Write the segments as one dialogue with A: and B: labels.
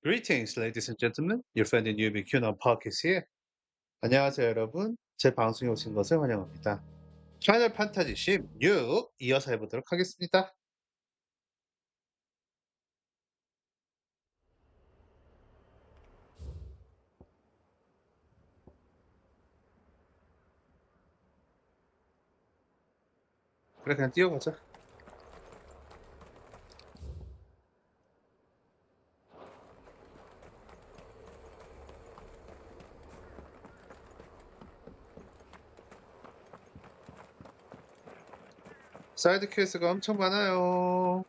A: Greetings, ladies and gentlemen. Your friendly newbie QAnon podcast here. 안녕하세요, 여러분. 제 방송에 오신 것을 환영합니다. 파이널 판타지 16 이어서 해보도록 하겠습니다. 그래, 그냥 뛰어가자. 사이드 퀘스트가 엄청 많아요.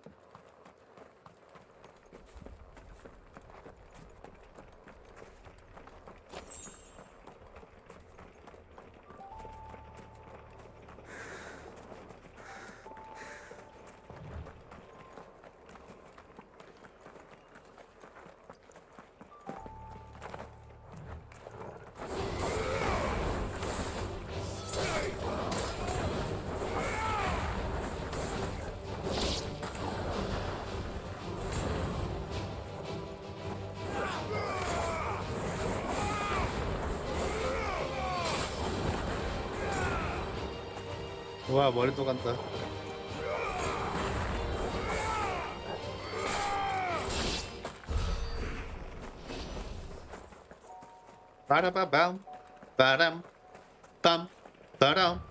A: 와, 머리도 간다. 빠라바밤, 빠람, 빰, 빠람.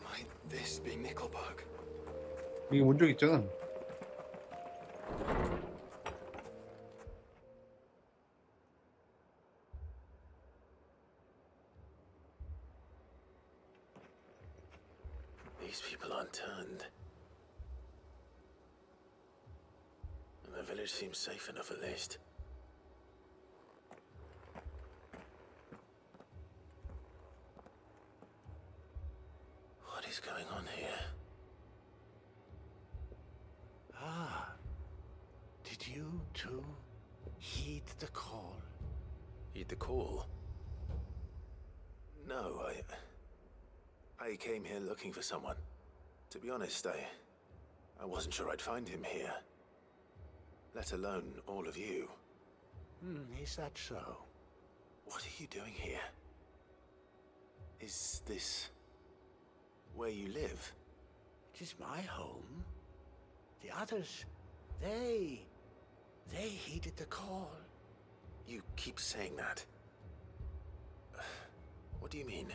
B: Might this be Nickelberg?
A: 이게 온 적 있잖아.
B: These people aren't turned. And the village seems safe enough at least. What is going on here?
C: Ah, did you too heed the call?
B: Heed the call? No, I came here looking for someone. To be honest, I wasn't sure I'd find him here. Let alone all of you.
C: Is that so?
B: What are you doing here? Is this where you live?
C: It is my home. The others, they heeded the call.
B: You keep saying that. What do you mean?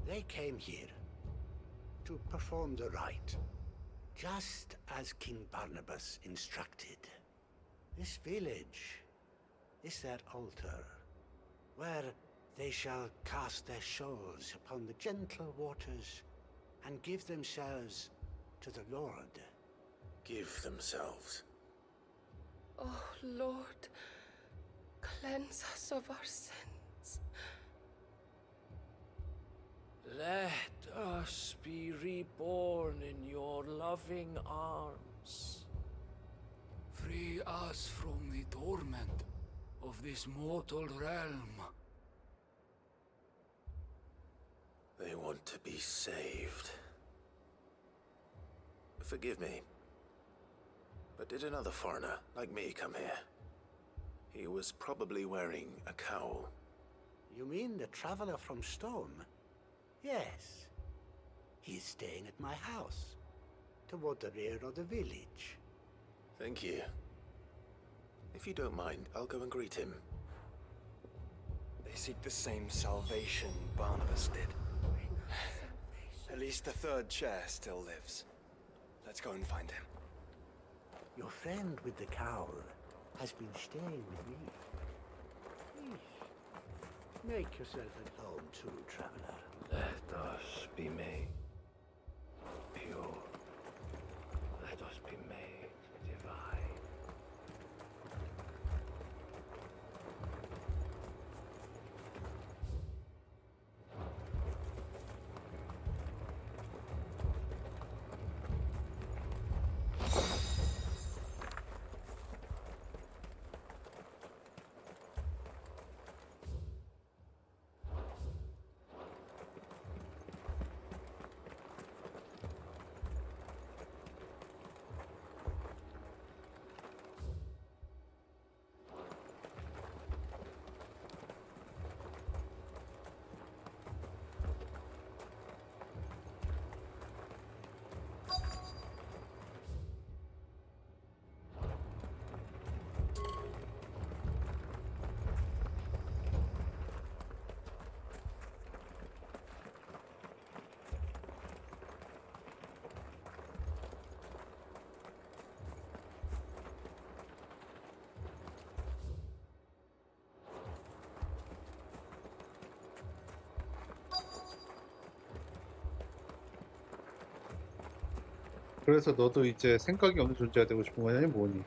C: They came here to perform the rite, just as King Barnabas instructed. This village is their altar, where they shall cast their souls upon the gentle waters and give themselves to the Lord.
B: Give themselves.
D: Oh, Lord, cleanse us of our sins.
E: Let us be reborn in your loving arms.
F: Free us from the torment of this mortal realm.
B: They want to be saved. Forgive me, but did another foreigner like me come here? He was probably wearing a cowl.
C: You mean the traveler from Storm? Yes. He is staying at my house, toward the rear of the village.
B: Thank you. If you don't mind, I'll go and greet him.
G: They seek the same salvation Barnabas did. At least the third chair still lives. Let's go and find him.
C: Your friend with the cowl has been staying with me. Please, make yourself at home, true traveler.
E: Let us be made pure. Let us be made divine.
A: 그래서 너도 이제 생각이 없는 존재가 되고 싶은 거냐, 뭐니?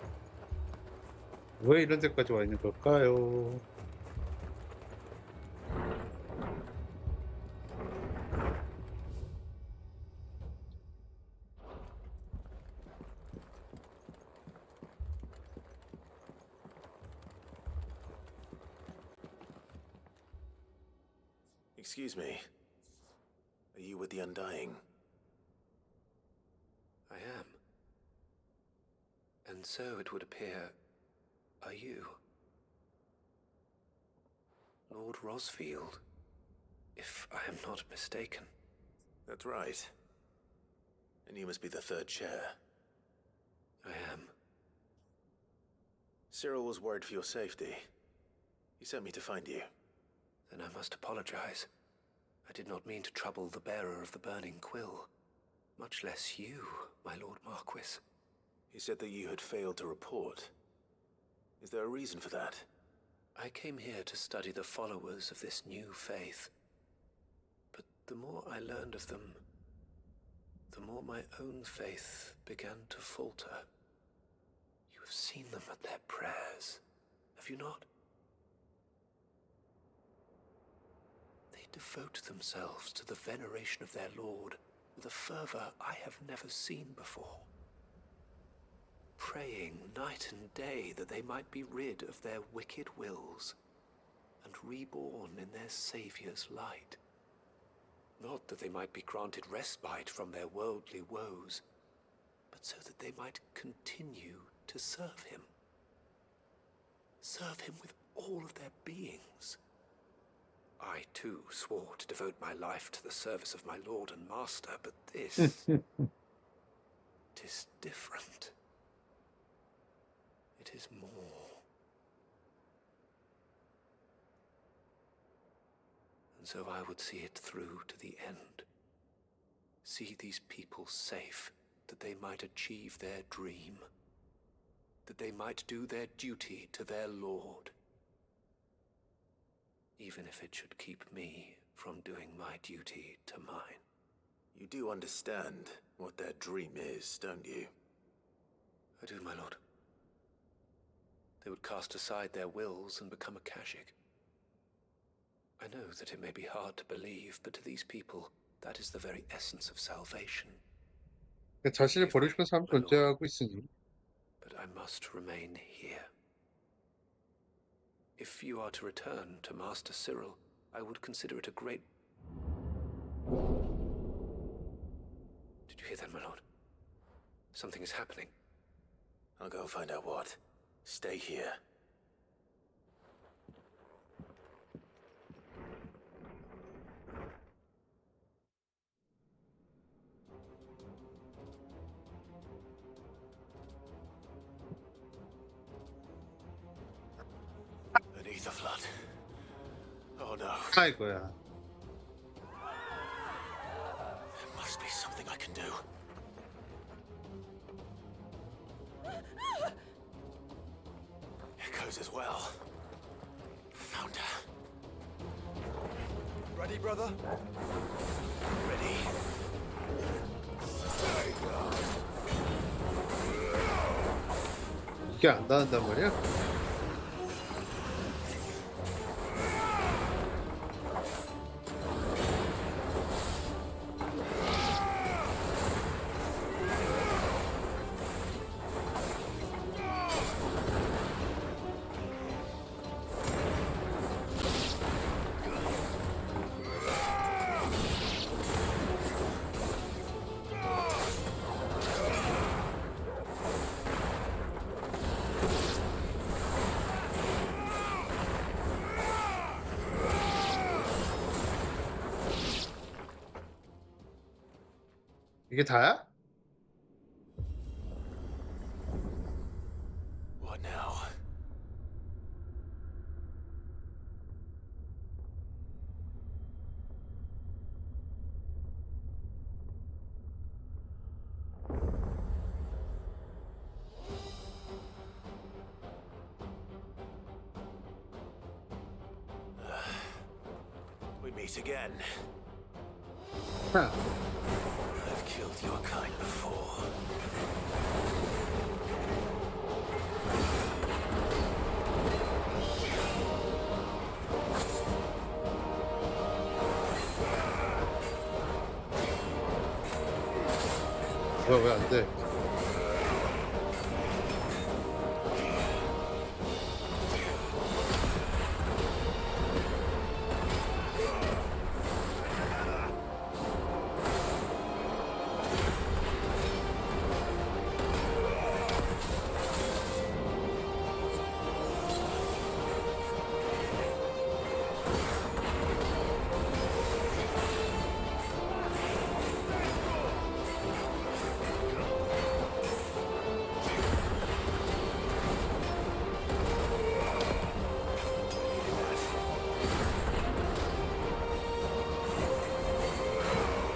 A: 왜 이런 데까지 와 있는 걸까요?
B: Excuse me. Are you with the Undying?
H: I am. And so it would appear, are you? Lord Rosfield, if I am not mistaken.
B: That's right. And you must be the third chair.
H: I am.
B: Cyril was worried for your safety. He sent me to find you.
H: Then I must apologize. I did not mean to trouble the bearer of the burning quill. Much less you, my Lord Marquis.
B: He said that you had failed to report. Is there a reason for that?
H: I came here to study the followers of this new faith. But the more I learned of them, the more my own faith began to falter. You have seen them at their prayers, have you not? They devote themselves to the veneration of their Lord with a fervor I have never seen before. Praying night and day that they might be rid of their wicked wills and reborn in their Saviour's light. Not that they might be granted respite from their worldly woes, but so that they might continue to serve him. Serve him with all of their beings. I, too, swore to devote my life to the service of my Lord and Master, but this... 'tis different. It is more. And so I would see it through to the end. See these people safe, that they might achieve their dream. That they might do their duty to their Lord. Even if it should keep me from doing my duty to mine.
B: You do understand what their dream is, don't you?
H: I do, my lord. They would cast aside their wills and become a Kashik. I know that it may be hard to believe, but to these people, that is the very essence of salvation.
A: 자신을 버리고 싶은 사람 존재하고 있으니.
H: But I must remain here. If you are to return to Master Cyril, I would consider it a great... Did you hear that, my lord? Something is happening.
B: I'll go and find out what. Stay here. Beneath the flood. Oh no.
A: 아이고야.
B: There must be something I can do. Echoes as well. Found her.
G: Ready, brother?
B: Ready.
A: 이게 안 닿는단 말이야? 이게 다야?
B: What now? We meet again.
A: 하.
B: I've killed your kind before.
A: 왜 안 돼?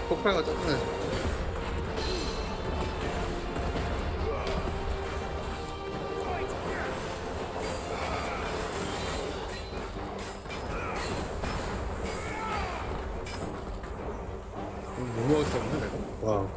A: 폭발가 짜증나지. 무모하게 썼네 내가. 와.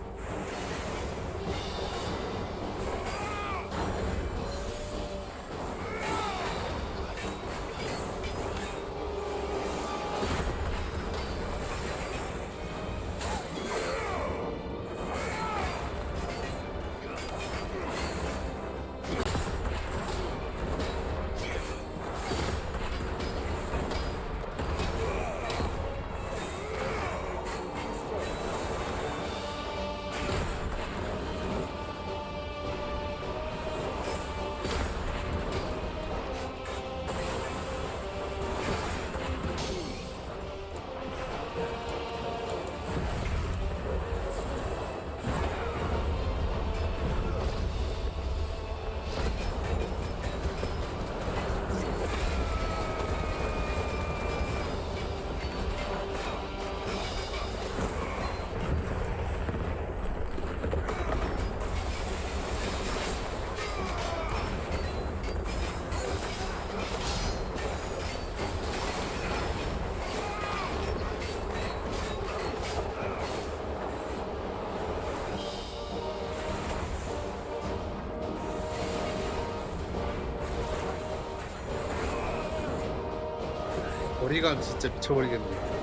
A: 거리감 진짜 미쳐버리겠네.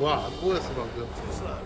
A: 와, 안 보였어 방금.
B: Too slow.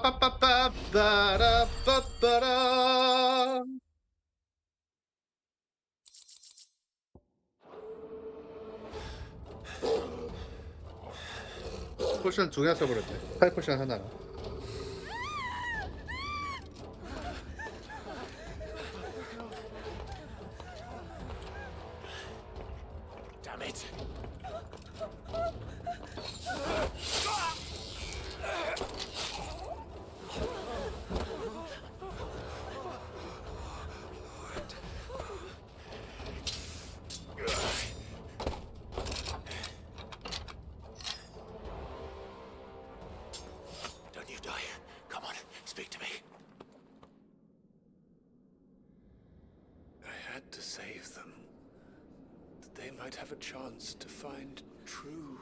A: 빠빠빠빠빠라빠빠라. 포션 두 개나 써버렸네. 팔 포션 하나.
B: Damn it. Don't you die. Come on, speak to me.
H: I had to save them, that they might have a chance to find true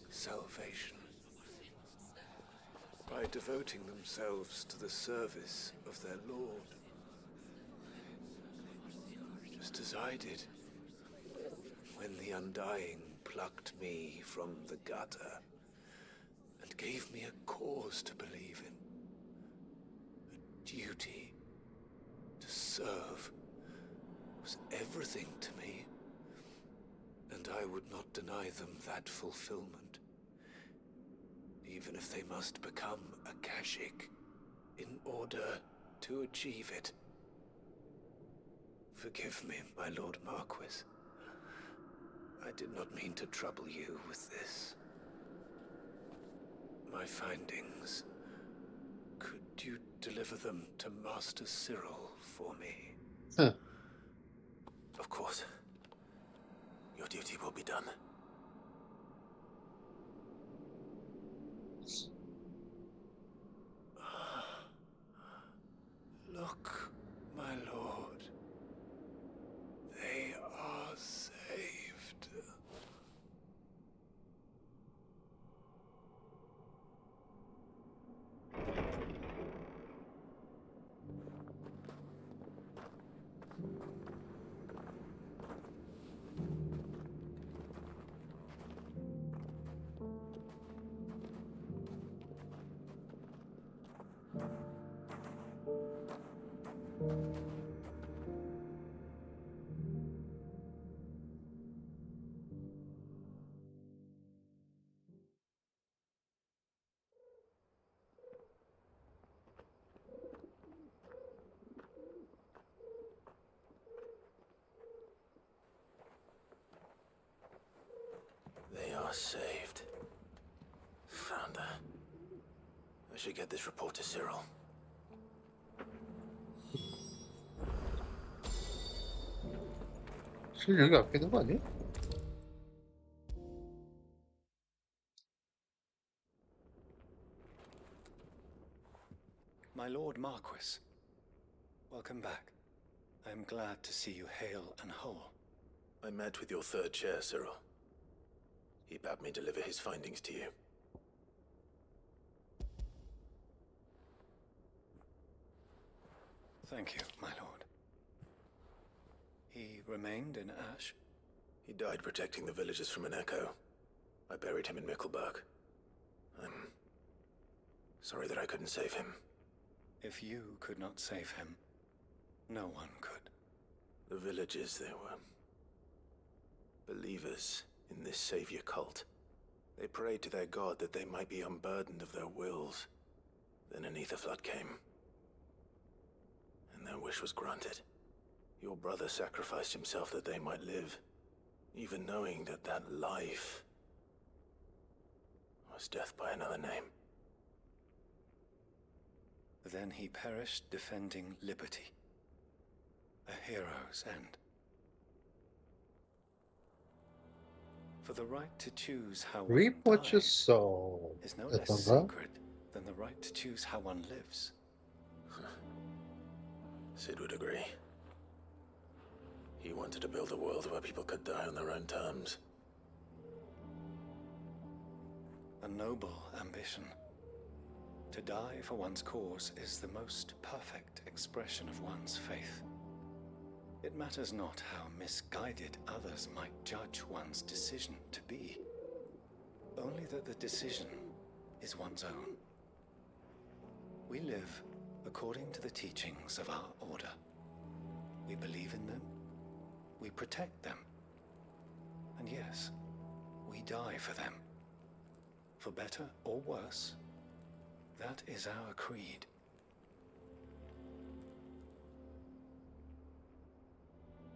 H: salvation. By devoting themselves to the service of their Lord. Just as I did when the Undying plucked me from the gutter and gave me a cause to believe in. A duty to serve was everything to me, and I would not deny them that fulfillment, even if they must become a Kashik in order to achieve it. Forgive me, my Lord Marquis. I did not mean to trouble you with this. My findings. Could you deliver them to Master Cyril for me?
A: Huh.
B: Of course. Your duty will be done.
H: Look, my lord. They are saved.
B: They are saved. Found her. I should get this report to Cyril.
A: 실력이 아끼는 거 아니야?
G: My Lord Marquis, welcome back. I am glad to see you hale and whole.
B: I met with your third chair, Cyril. He bade me deliver his findings to you.
G: Thank you, my lord. He remained in Ash?
B: He died protecting the villagers from an echo. I buried him in Mickelberg. I'm Sorry that I couldn't save him.
G: If you could not save him, no one could.
B: The villagers, they were believers in this savior cult. They prayed to their god that they might be unburdened of their wills. Then an ether flood came, and their wish was granted. Your brother sacrificed himself that they might live, even knowing that that life was death by another name.
G: Then he perished defending liberty. A hero's end. For the right to choose how one
A: Reap what you
G: dies
A: sow.
G: is no less
A: 어떤가?
G: sacred than the right to choose how one lives.
B: Sid would agree. He wanted to build a world where people could die on their own terms.
G: A noble ambition. To die for one's cause is the most perfect expression of one's faith. It matters not how misguided others might judge one's decision to be, only that the decision is one's own. We live according to the teachings of our order. We believe in them, we protect them, and yes, we die for them. For better or worse, that is our creed.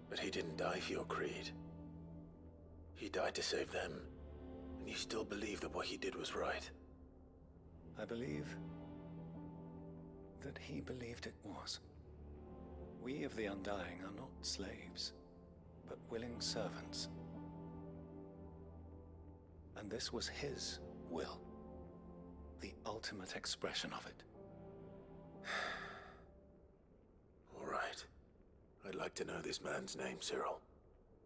B: But he didn't die for your creed. He died to save them, and you still believe that what he did was right.
G: I believe that he believed it was. We of the Undying are not slaves, but willing servants. And this was his will, the ultimate expression of it.
B: All right. I'd like to know this man's name, Cyril.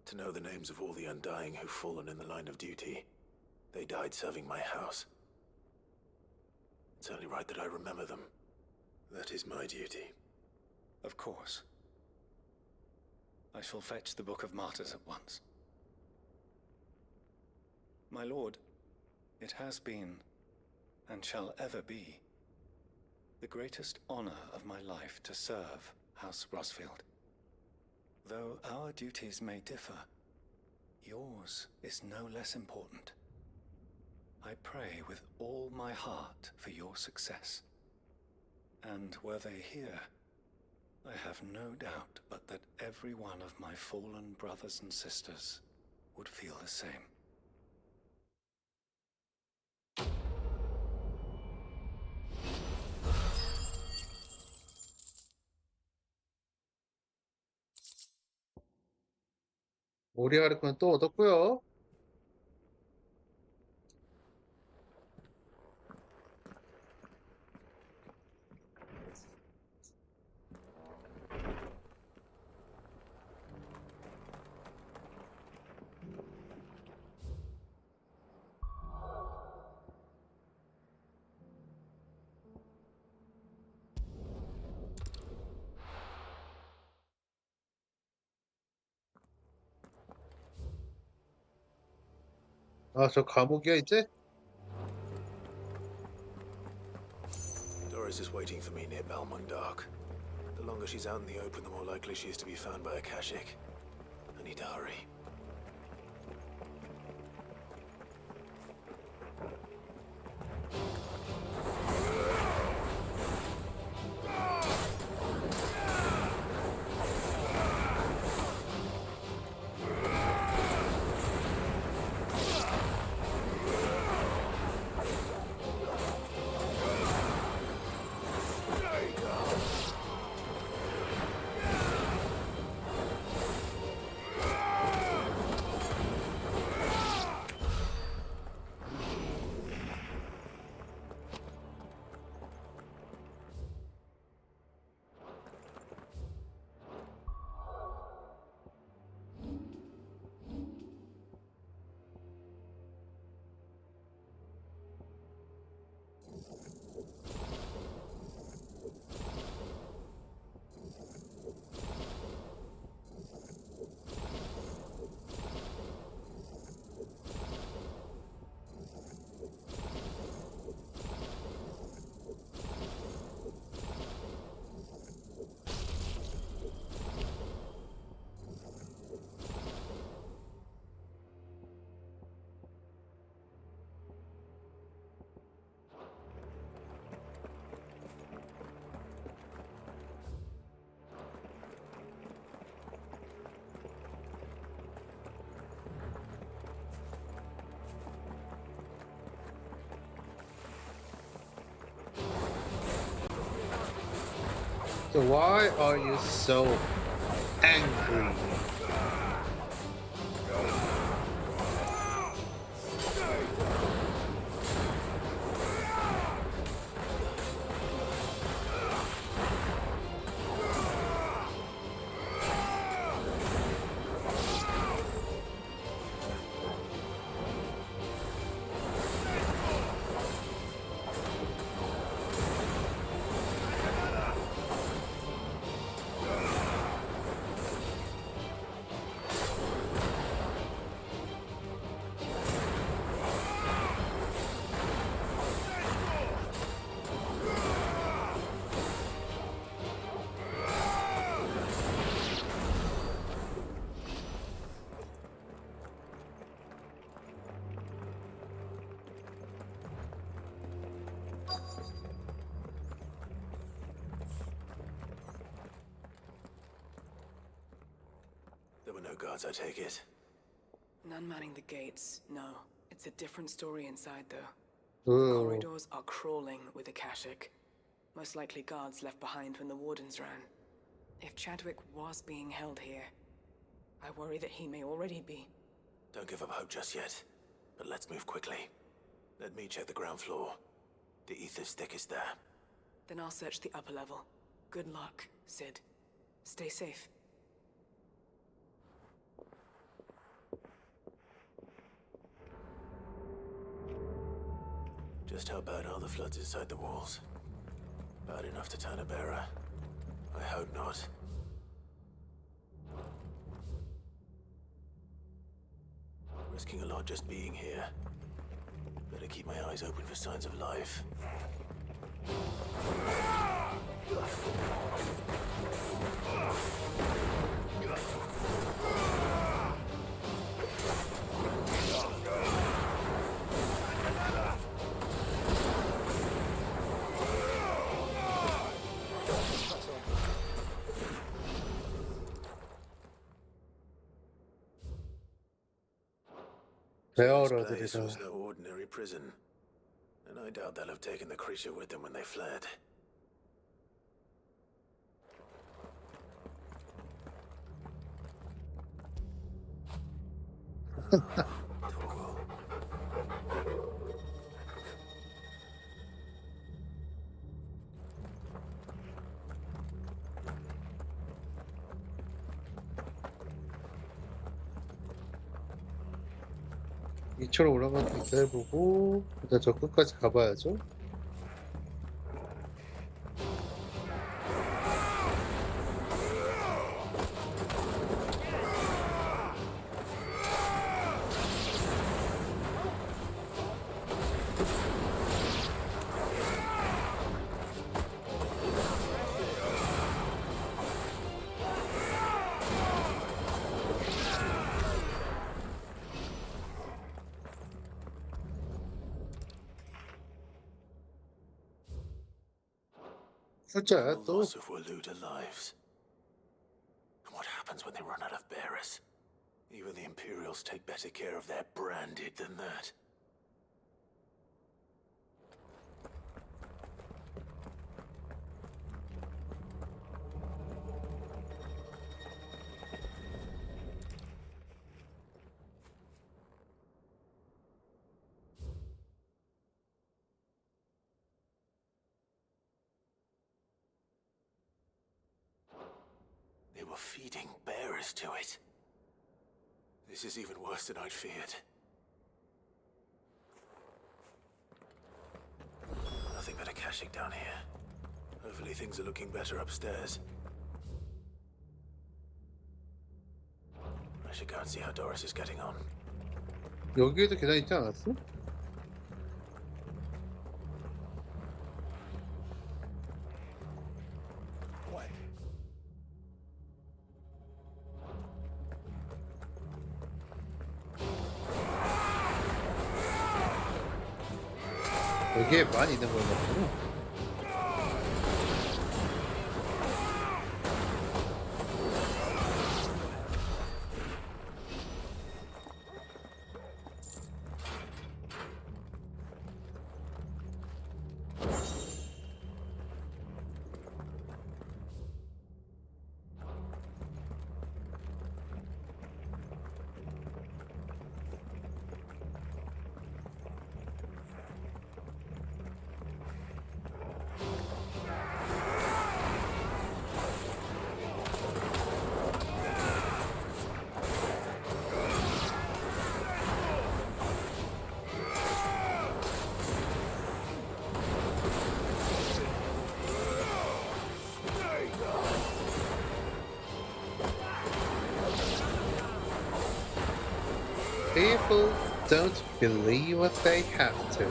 B: To know the names of all the Undying who've fallen in the line of duty. They died serving my house. It's only right that I remember them. That is my duty.
G: Of course. I shall fetch the Book of Martyrs at once. My lord, it has been, and shall ever be, the greatest honor of my life to serve House Rosfield. Though our duties may differ, yours is no less important. I pray with all my heart for your success. And were they here, I have no doubt but that every one of my fallen brothers and sisters would feel the same.
A: 오리아르크는 또 얻었고요. 아, 저 감옥이야 이제?
B: Doris is waiting for me near Balmung Dark. The longer she's out in the open, the more likely she is to be found by a Kashik. I need to hurry.
A: So why are you so angry?
B: There were no guards, I take it.
I: None manning the gates, no. It's a different story inside, though.
A: Ooh.
I: Corridors are crawling with Akashic. Most likely guards left behind when the wardens ran. If Chadwick was being held here, I worry that he may already be.
B: Don't give up hope just yet. But let's move quickly. Let me check the ground floor. The ether's thickest there.
I: Then I'll search the upper level. Good luck, Sid. Stay safe.
B: Just how bad are the floods inside the walls? Bad enough to turn a bearer? I hope not. Risking a lot just being here. Better keep my eyes open for signs of life. This place was no ordinary prison, and I doubt they'll have taken the creature with them when they fled. Toggle.
A: 이쪽으로 올라가서 기다려보고 일단 저 끝까지 가봐야죠. 숫자야
B: The
A: 또.
B: loss of Waluda lives. And what happens when they run out of bearers? Even the Imperials take better care of their branded than that. They were feeding bearers to it. This is even worse than I'd feared. Nothing but Akashic down here. Hopefully things are looking better upstairs. I should go and see how Doris is getting on.
A: 여기에도 계단 있지 않았어? 여기에 많이 있는 거였나? people don't believe what they have to.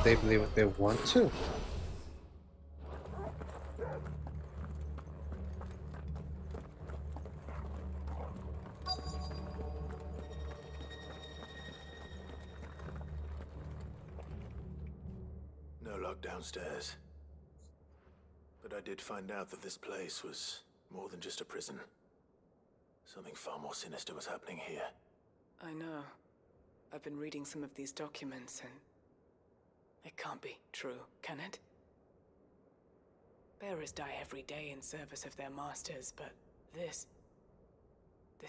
A: They believe what they want to.
B: No lock downstairs. But I did find out that this place was more than just a prison. Something far more sinister was happening here.
I: I know. I've been reading some of these documents and it can't be true, can it? Bearers die every day in service of their masters, but this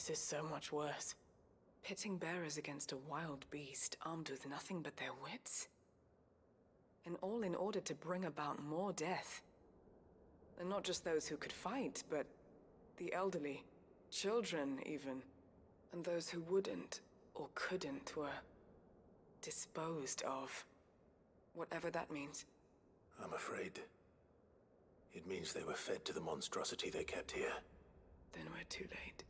I: is so much worse. Pitting bearers against a wild beast armed with nothing but their wits? And all in order to bring about more death. And not just those who could fight, but the elderly, children even, and those who wouldn't or couldn't were disposed of. Whatever that means.
B: I'm afraid it means they were fed to the monstrosity they kept here.
I: Then we're too late.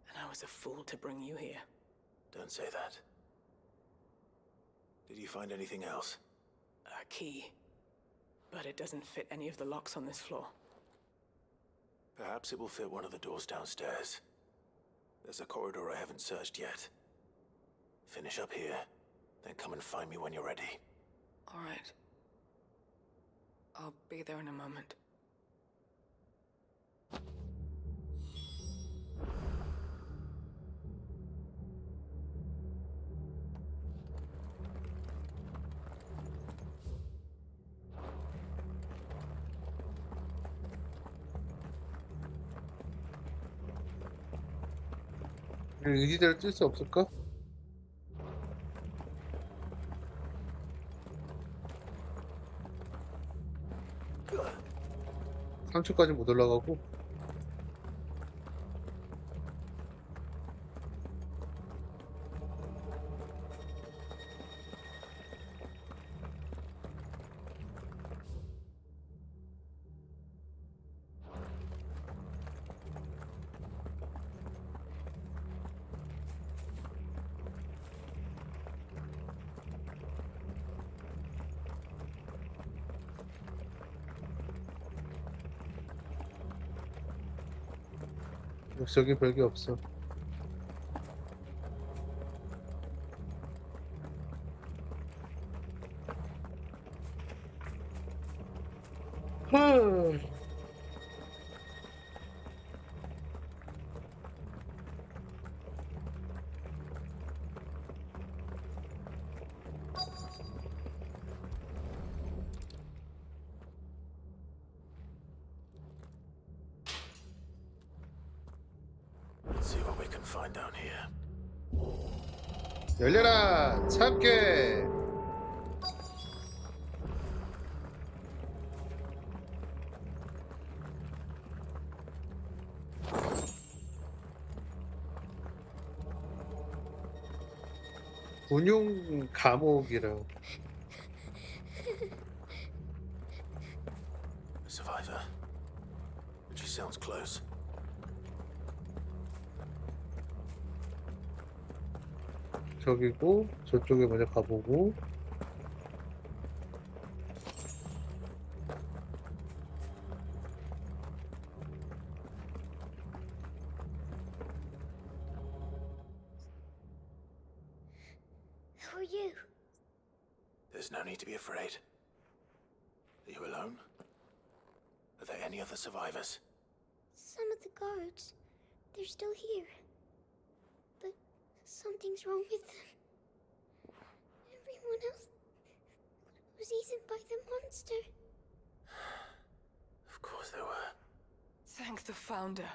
I: And I was a fool to bring you here.
B: Don't say that. Did you find anything else?
I: A key. But it doesn't fit any of the locks on this floor.
B: Perhaps it will fit one of the doors downstairs. There's a corridor I haven't searched yet. Finish up here, then come and find me when you're ready.
I: All right. I'll be there in a moment.
A: 의지대로 뛸 수 없을까? 3층까지 못 올라가고. 여기 별게 없어. 흠.
B: Let's see what we can find down here.
A: 열려라! 참깨! 군용 감옥이라.
B: A survivor. She sounds close.
A: 저기고 저쪽에 먼저 가보고.
J: Who are you?
B: There's no need to be afraid. Are you alone? Are there any other survivors?
J: Some of the guards. They're still here. But something's wrong with them. Everyone else was eaten by the monster.
B: Of course there were.
I: Thank the Founder.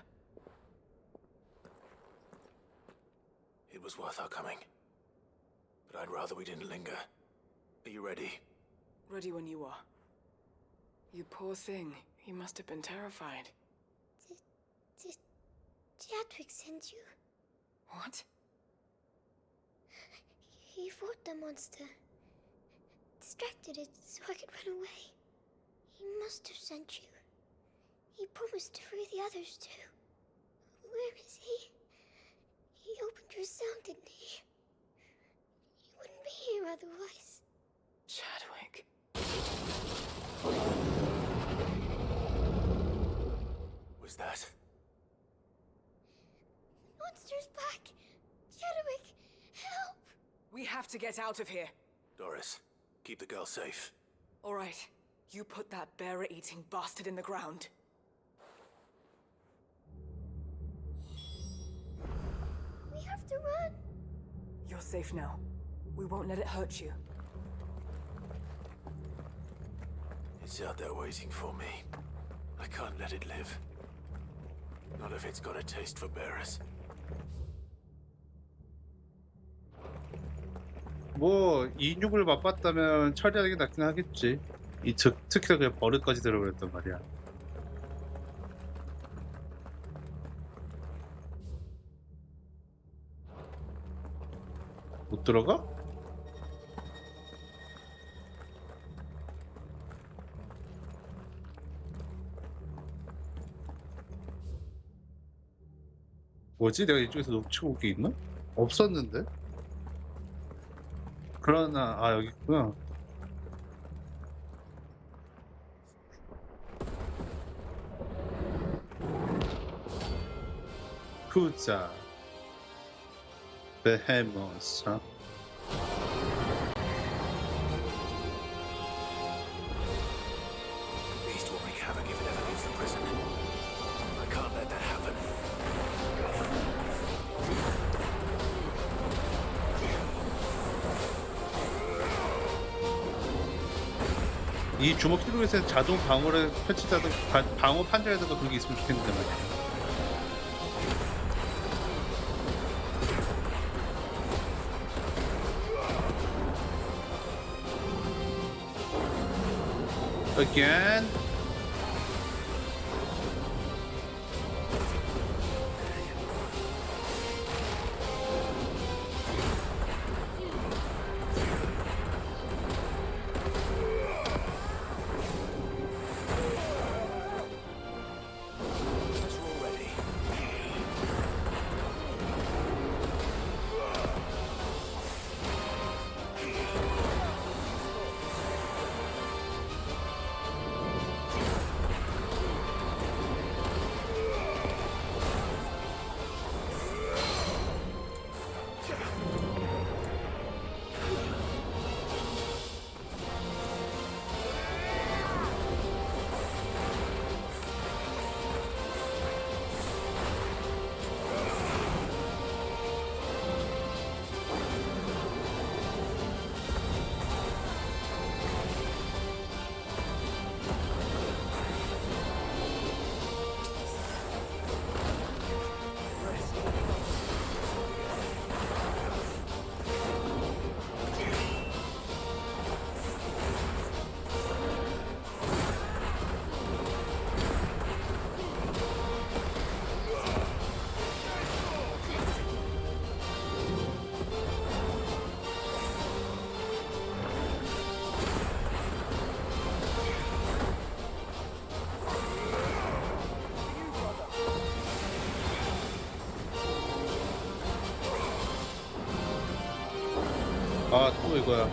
B: It was worth our coming. But I'd rather we didn't linger. Are you ready?
I: Ready when you are. You poor thing. You must have been terrified.
J: Did Chadwick send you?
I: What?
J: He fought the monster. Distracted it so I could run away. He must have sent you. He promised to free the others too. Where is he? He opened your sound, didn't he? He wouldn't be here otherwise.
I: Chadwick.
B: Was that?
J: Monster's back! Chadwick, help!
I: We have to get out of here.
B: Doris, keep the girl safe.
I: All right. You put that bearer-eating bastard in the ground.
J: We have to run!
I: You're safe now. We won't let it hurt you.
B: It's out there waiting for me. I can't let it live. Not if it's got a taste for bearers.
A: 뭐 인육을 맛봤다면 처리하는 게 낫긴 하겠지. 특히나 그냥 버릇까지 들어버렸단 말이야. 못 들어가? 뭐지? 내가 이쪽에서 놓치고 온 게 있나? 없었는데? 그러나 여기 있구나. 쿠자 베헤모스.
B: Beast will wreak havoc if it ever leaves the prison. I can't let that happen.
A: 이 주먹 휘두르기에서 자동 방어를 펼치다가 방어 판정에다가 그게 있으면 좋겠는데 말이야. Again. 또 이거야.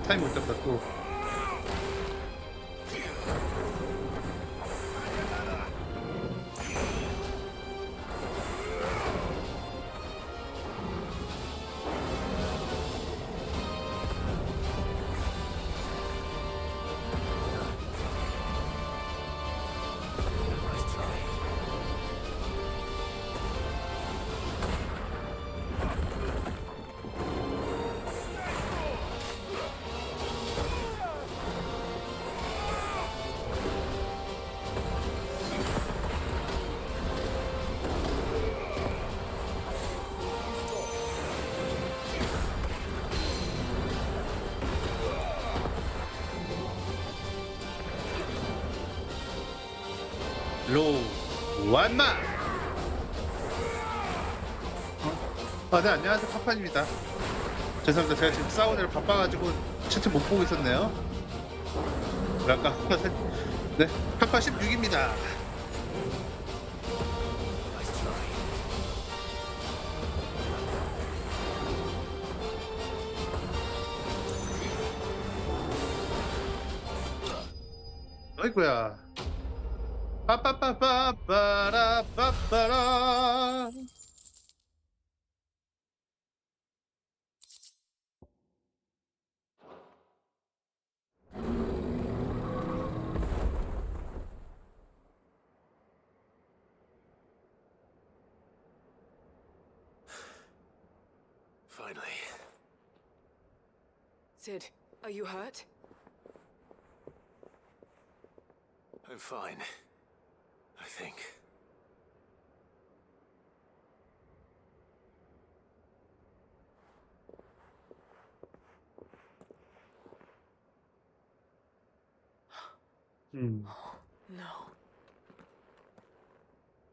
A: 타임 못 잡다 또. 완마! 네, 안녕하세요. 파판입니다. 죄송합니다. 제가 지금 싸우느라 바빠가지고 채팅 못 보고 있었네요. 아까 네, 파파 16입니다. 어이구야. 빠빠빠빠빠라 빠빠라.
B: Finally.
I: Sid, are you hurt?
B: I'm fine. I think.
I: No.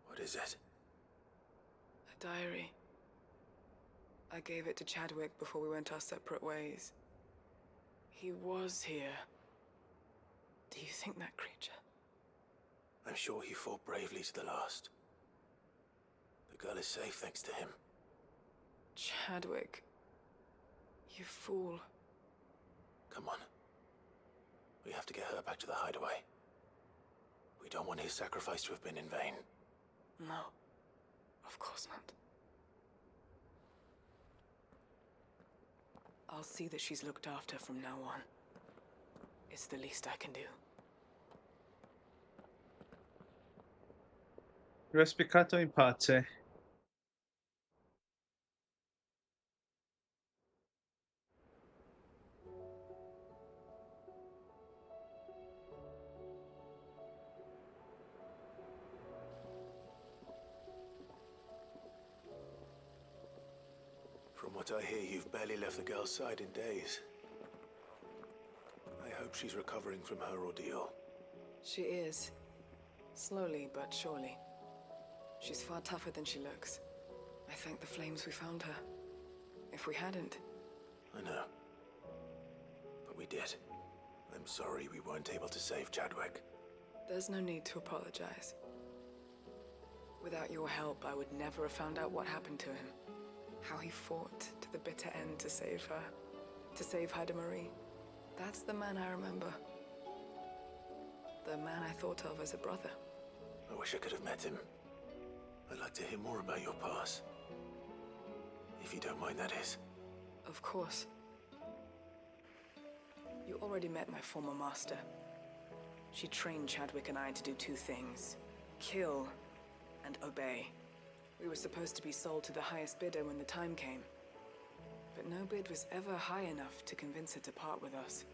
B: What is it?
I: A diary. I gave it to Chadwick before we went our separate ways. He was here. Do you think that creature?
B: I'm sure he fought bravely to the last. The girl is safe thanks to him.
I: Chadwick. You fool.
B: Come on. We have to get her back to the hideaway. We don't want his sacrifice to have been in vain.
I: No. Of course not. I'll see that she's looked after from now on. It's the least I can do.
A: Respicato in pace.
B: From what I hear, you've barely left the girl's side in days. I hope she's recovering from her ordeal.
I: She is. Slowly but surely. She's far tougher than she looks. I thank the flames we found her. If we hadn't...
B: I know. But we did. I'm sorry we weren't able to save Chadwick.
I: There's no need to apologize. Without your help, I would never have found out what happened to him. How he fought to the bitter end to save her. To save Haida Marie. That's the man I remember. The man I thought of as a brother.
B: I wish I could have met him. I'd like to hear more about your past. If you don't mind, that is.
I: Of course. You already met my former master. She trained Chadwick and I to do two things. Kill and obey. We were supposed to be sold to the highest bidder when the time came. But no bid was ever high enough to convince her to part with us.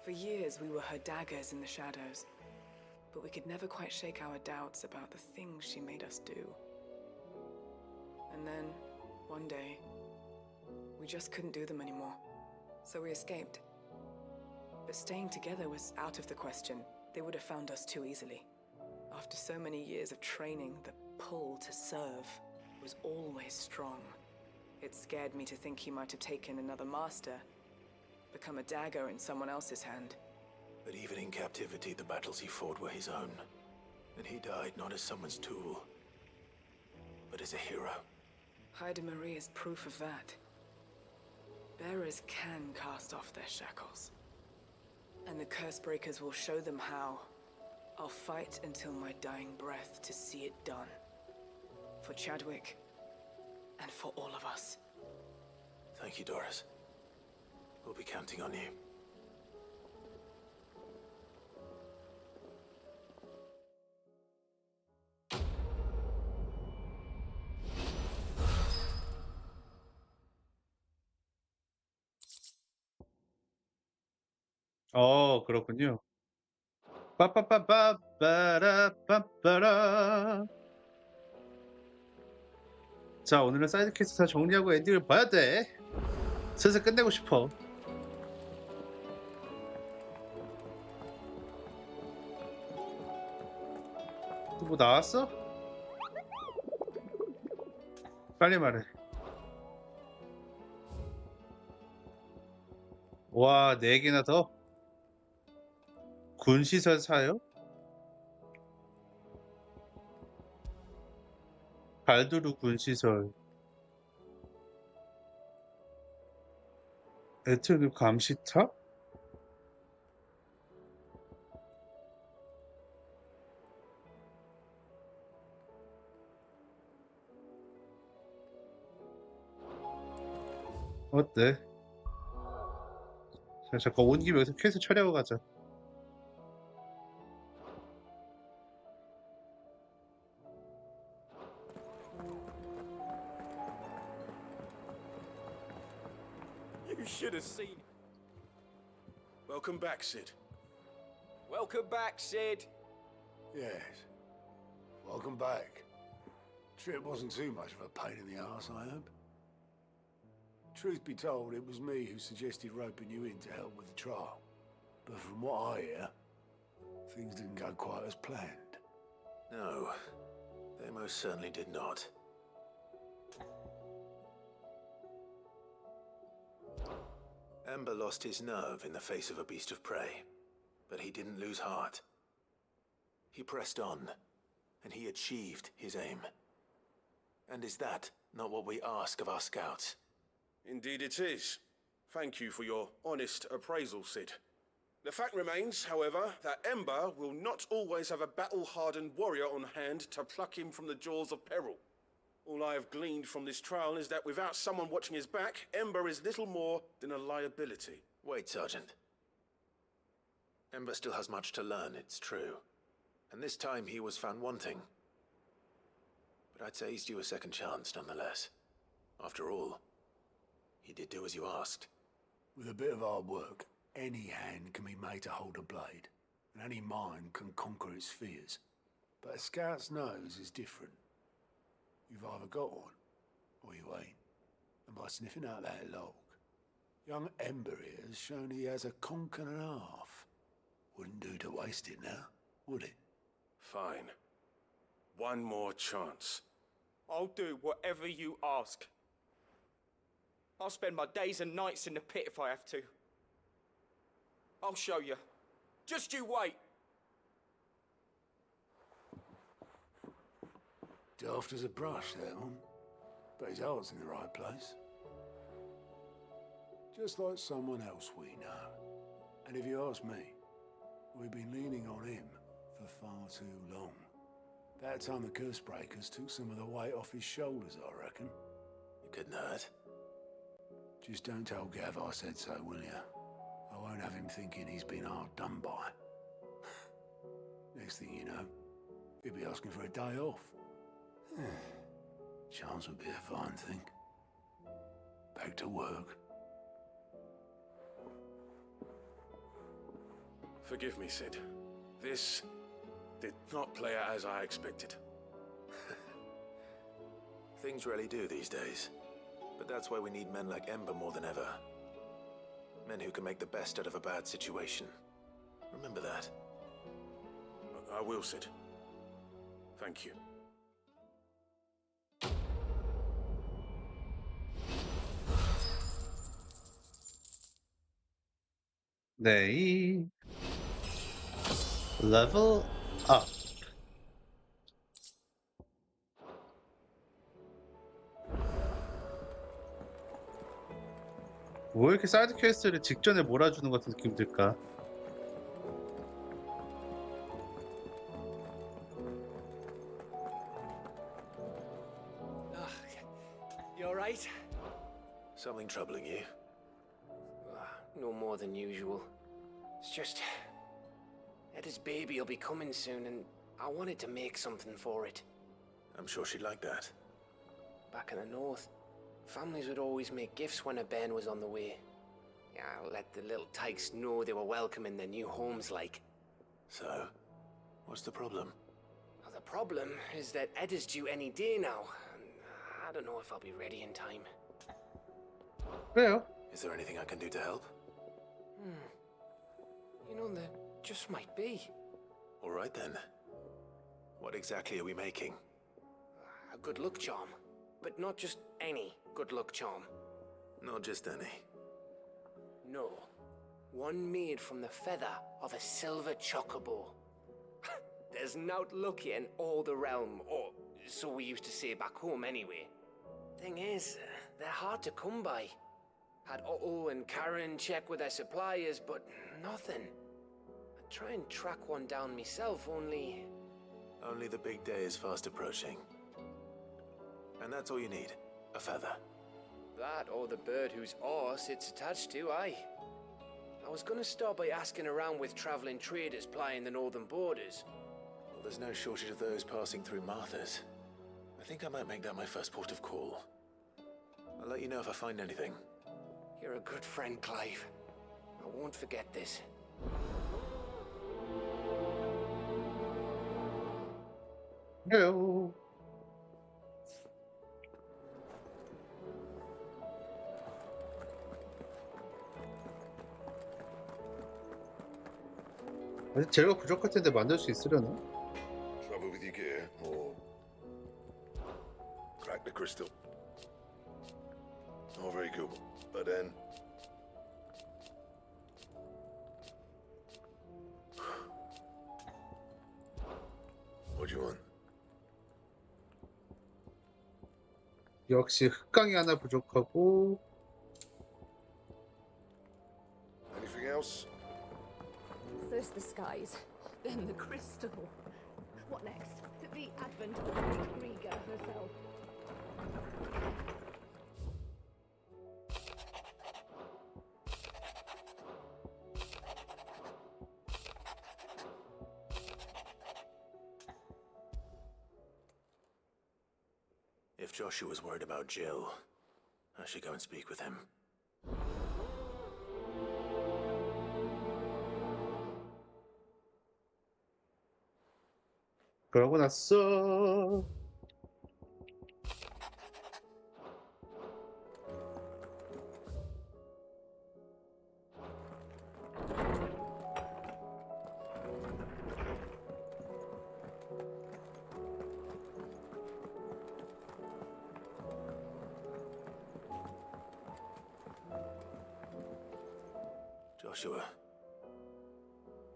I: For years, we were her daggers in the shadows. But we could never quite shake our doubts about the things she made us do. And then, one day, we just couldn't do them anymore. So we escaped. But staying together was out of the question. They would have found us too easily. After so many years of training, the pull to serve was always strong. It scared me to think he might have taken another master, become a dagger in someone else's hand.
B: But even in captivity, the battles he fought were his own. And he died not as someone's tool, but as a hero.
I: Haida Marie is proof of that. Bearers can cast off their shackles. And the curse breakers will show them how. I'll fight until my dying breath to see it done. For Chadwick, and for all of us.
B: Thank you, Doris. We'll be counting on you.
A: 그렇군요. 빠빠빠빠빠라 빠빠라. 자, 오늘은 사이드 퀘스트 다 정리하고 엔딩을 봐야 돼. 슬슬 끝내고 싶어. 또 뭐 나왔어? 빨리 말해. 와, 4개나 더? 군시설 사요? 발두르 군시설. 에트르 감시탑? 어때? 자, 잠깐 온 김에 여기서 퀘스트 처리하고 가자.
B: You should have seen. Welcome back, Sid.
K: Welcome back, Sid.
C: Yes. Welcome back. Trip wasn't too much of a pain in the arse, I hope. Truth be told, it was me who suggested roping you in to help with the trial. But from what I hear, things didn't go quite as planned.
B: No, they most certainly did not. Ember lost his nerve in the face of a beast of prey, but he didn't lose heart. He pressed on, and he achieved his aim. And is that not what we ask of our scouts?
L: Indeed it is. Thank you for your honest appraisal, Sid. The fact remains, however, that Ember will not always have a battle-hardened warrior on hand to pluck him from the jaws of peril. All I have gleaned from this trial is that without someone watching his back, Ember is little more than a liability.
B: Wait, Sergeant. Ember still has much to learn, it's true. And this time he was found wanting. But I'd say he's due a second chance, nonetheless. After all, he did do as you asked.
C: With a bit of hard work, any hand can be made to hold a blade, and any mind can conquer its fears. But a scout's nose is different. You've either got one, or you ain't. And by sniffing out that log, young Ember here has shown he has a conk and a half. Wouldn't do to waste it now, would it?
L: Fine. One more chance.
K: I'll do whatever you ask. I'll spend my days and nights in the pit if I have to. I'll show you. Just you wait.
C: Daft as a brush, that one. But his heart's in the right place. Just like someone else we know. And if you ask me, we've been leaning on him for far too long. That time the curse breakers took some of the weight off his shoulders, I reckon.
B: You couldn't hurt.
C: Just don't tell Gav I said so, will you? I won't have him thinking he's been hard done by. Next thing you know, he'll be asking for a day off. Chance would be a fine thing. Back to work.
L: Forgive me, Sid. This did not play out as I expected.
B: Things really do these days. But that's why we need men like Ember more than ever. Men who can make the best out of a bad situation. Remember that.
L: I will, Sid. Thank you.
A: 네. Level up. 왜 이렇게 사이드 퀘스트를 직전에 몰아주는 것 같은 느낌 들까?
M: You alright?
B: Something troubling you?
M: No more than usual. It's just... Eda's baby will be coming soon, and I wanted to make something for it.
B: I'm sure she'd like that.
M: Back in the north, families would always make gifts when a bairn was on the way. Yeah, let the little tykes know they were welcome in their new homes, like.
B: So, what's the problem?
M: Well, the problem is that Eda's due any day now, and I don't know if I'll be ready in time.
A: 왜요?
B: Is there anything I can do to help?
M: You know, there just might be.
B: All right then. What exactly are we making?
M: A good luck charm. but not just any good luck charm.
B: Not just any.
M: No. One made from the feather of a silver chocobo. There's naught lucky in all the realm, or so we used to say back home anyway. Thing is, they're hard to come by. Had Otto and Karen check with their suppliers, but nothing. I'd try and track one down myself, only...
B: Only the big day is fast approaching. And that's all you need. A feather.
M: That or the bird whose horse it's attached to, aye. I was gonna start by asking around with traveling traders plying the northern borders.
B: Well, there's no shortage of those passing through Martha's. I think I might make that my first port of call. I'll let you know if I find anything.
M: You're a good friend, Clive. I won't forget this.
A: Hello. 아직 재료가 부족할 텐데 만들 수 있으려나?
L: Trouble with your gear, or crack the crystal? Oh, very cool. But then, what do you want?
A: 역시 흑강이 하나 부족하고
L: Anything else?
N: First the skies, then the crystal. What next? The advent of Queen Riga herself.
B: If Joshua's worried about Jill, I should go and speak with him.
A: 그러고 났어.
B: Joshua,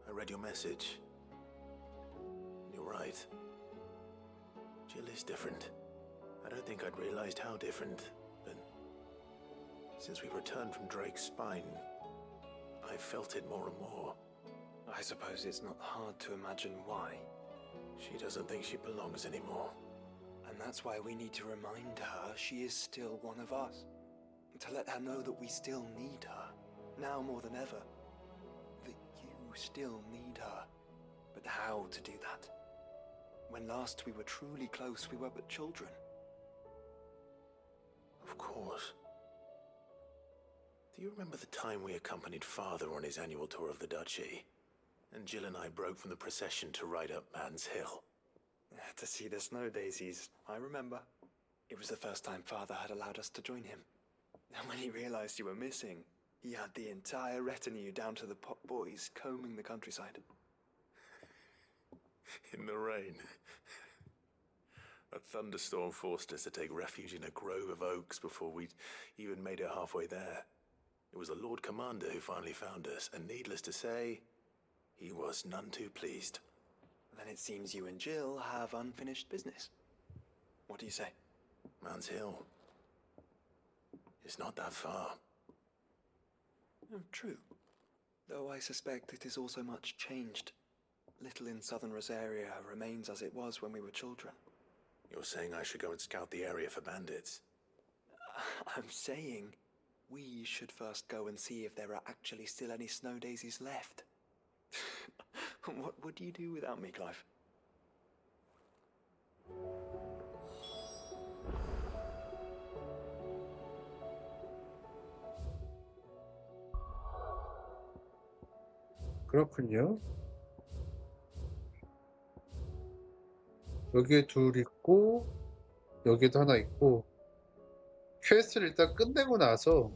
B: I read your message. You're right. Jill is different. I don't think I'd realized how different, but since we returned from Drake's spine, I've felt it more and more.
H: I suppose it's not hard to imagine why.
B: She doesn't think she belongs anymore.
H: And that's why we need to remind her she is still one of us. To let her know that we still need her, now more than ever. That you still need her. But how to do that? When last we were truly close, we were but children.
B: Of course. Do you remember the time we accompanied Father on his annual tour of the Duchy? And Jill and I broke from the procession to ride up Man's Hill.
H: To see the snow daisies, I remember. It was the first time Father had allowed us to join him. And when he realized you were missing, he had the entire retinue down to the pot boys combing the countryside.
B: In the rain. A thunderstorm forced us to take refuge in a grove of oaks before we'd even made it halfway there. It was the Lord Commander who finally found us, and needless to say, he was none too pleased.
H: Then it seems you and Jill have unfinished business. What do you say?
B: Man's Hill. It's not that far.
H: Oh, true. Though I suspect it is also much changed. Little in southern Rosaria remains as it was when we were children.
B: You're saying I should go and scout the area for bandits?
H: I'm saying we should first go and see if there are actually still any snow daisies left. What would you do without me, Clive?
A: 그렇군요. 여기에 둘 있고 여기도 하나 있고 퀘스트를 일단 끝내고 나서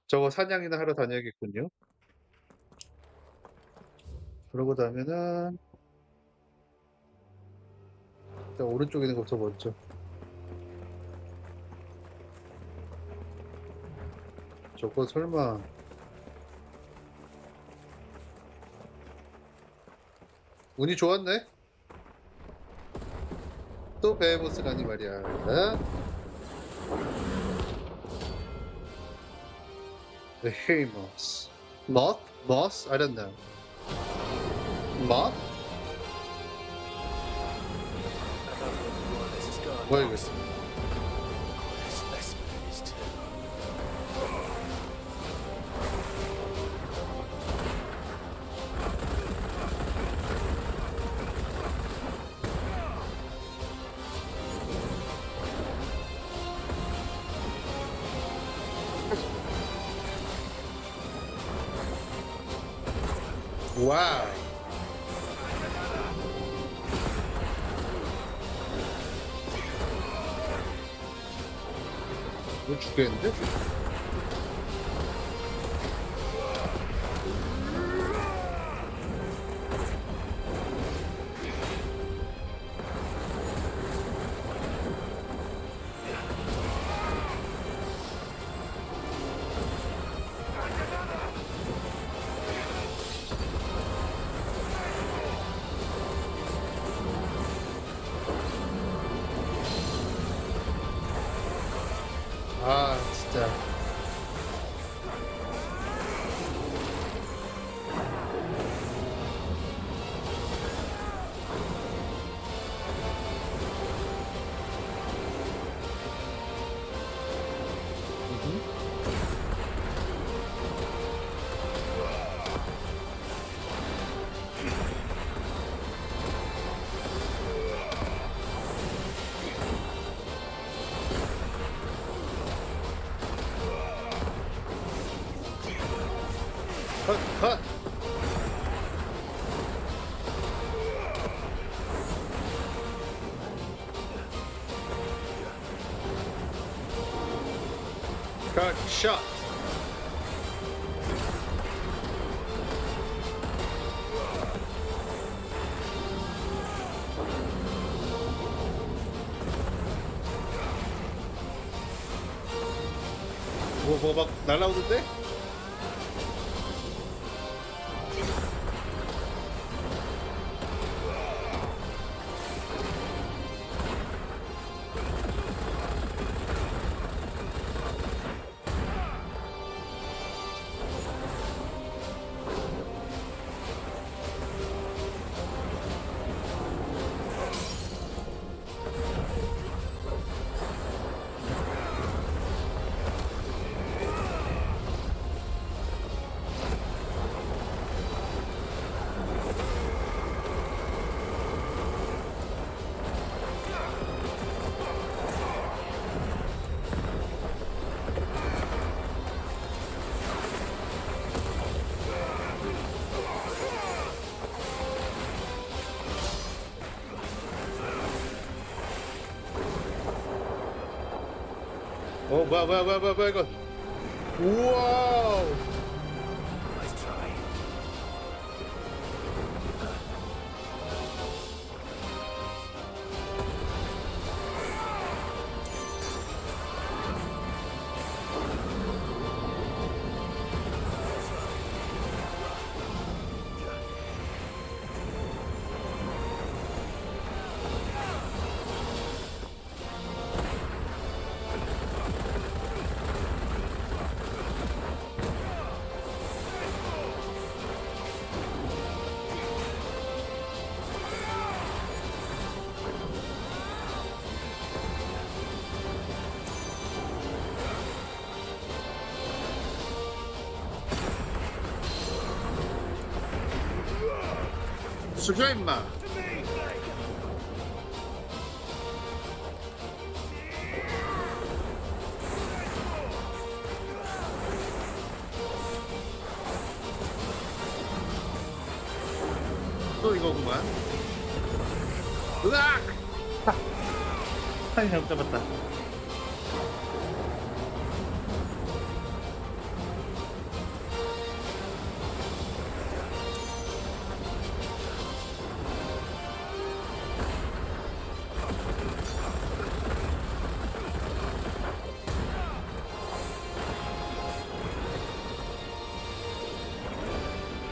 A: 저거 사냥이나 하러 다녀야겠군요. 그러고 나면은 일단 오른쪽에 있는 것부터 먼저. 저거 설마 운이 좋았네? 또 베헤모스 가니 말이야. 베헤모스. Moth? Moss? I don't know. Moth? 뭐야 이거? 와우. 이거 죽겠는데? 아 진짜. 컷! 컷! 컷! 샷! 뭐 막 날라오는데? 뭐야 이거. 우와. 죽여 임마. 또 이거구만. 으악! 타임 잘못 잡았다.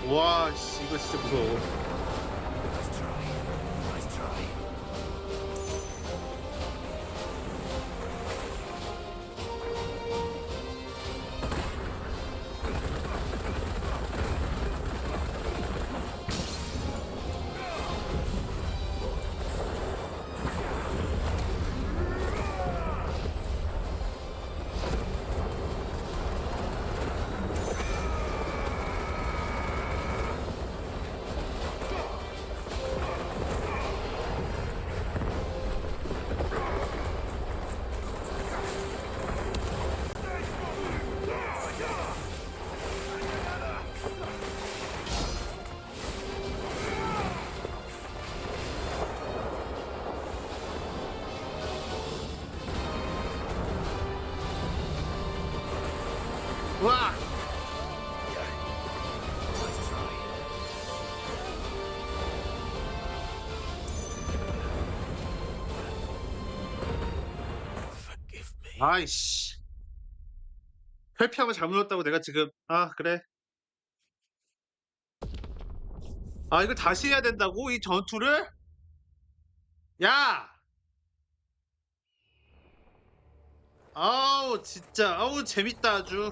A: 와, 씨, 이거 진짜 무서워. 와! 아이씨. 회피하면 잘못 눌렀다고 내가 지금 아, 그래. 아, 이걸 다시 해야 된다고? 이 전투를? 야! 아우, 진짜. 아우, 재밌다 아주.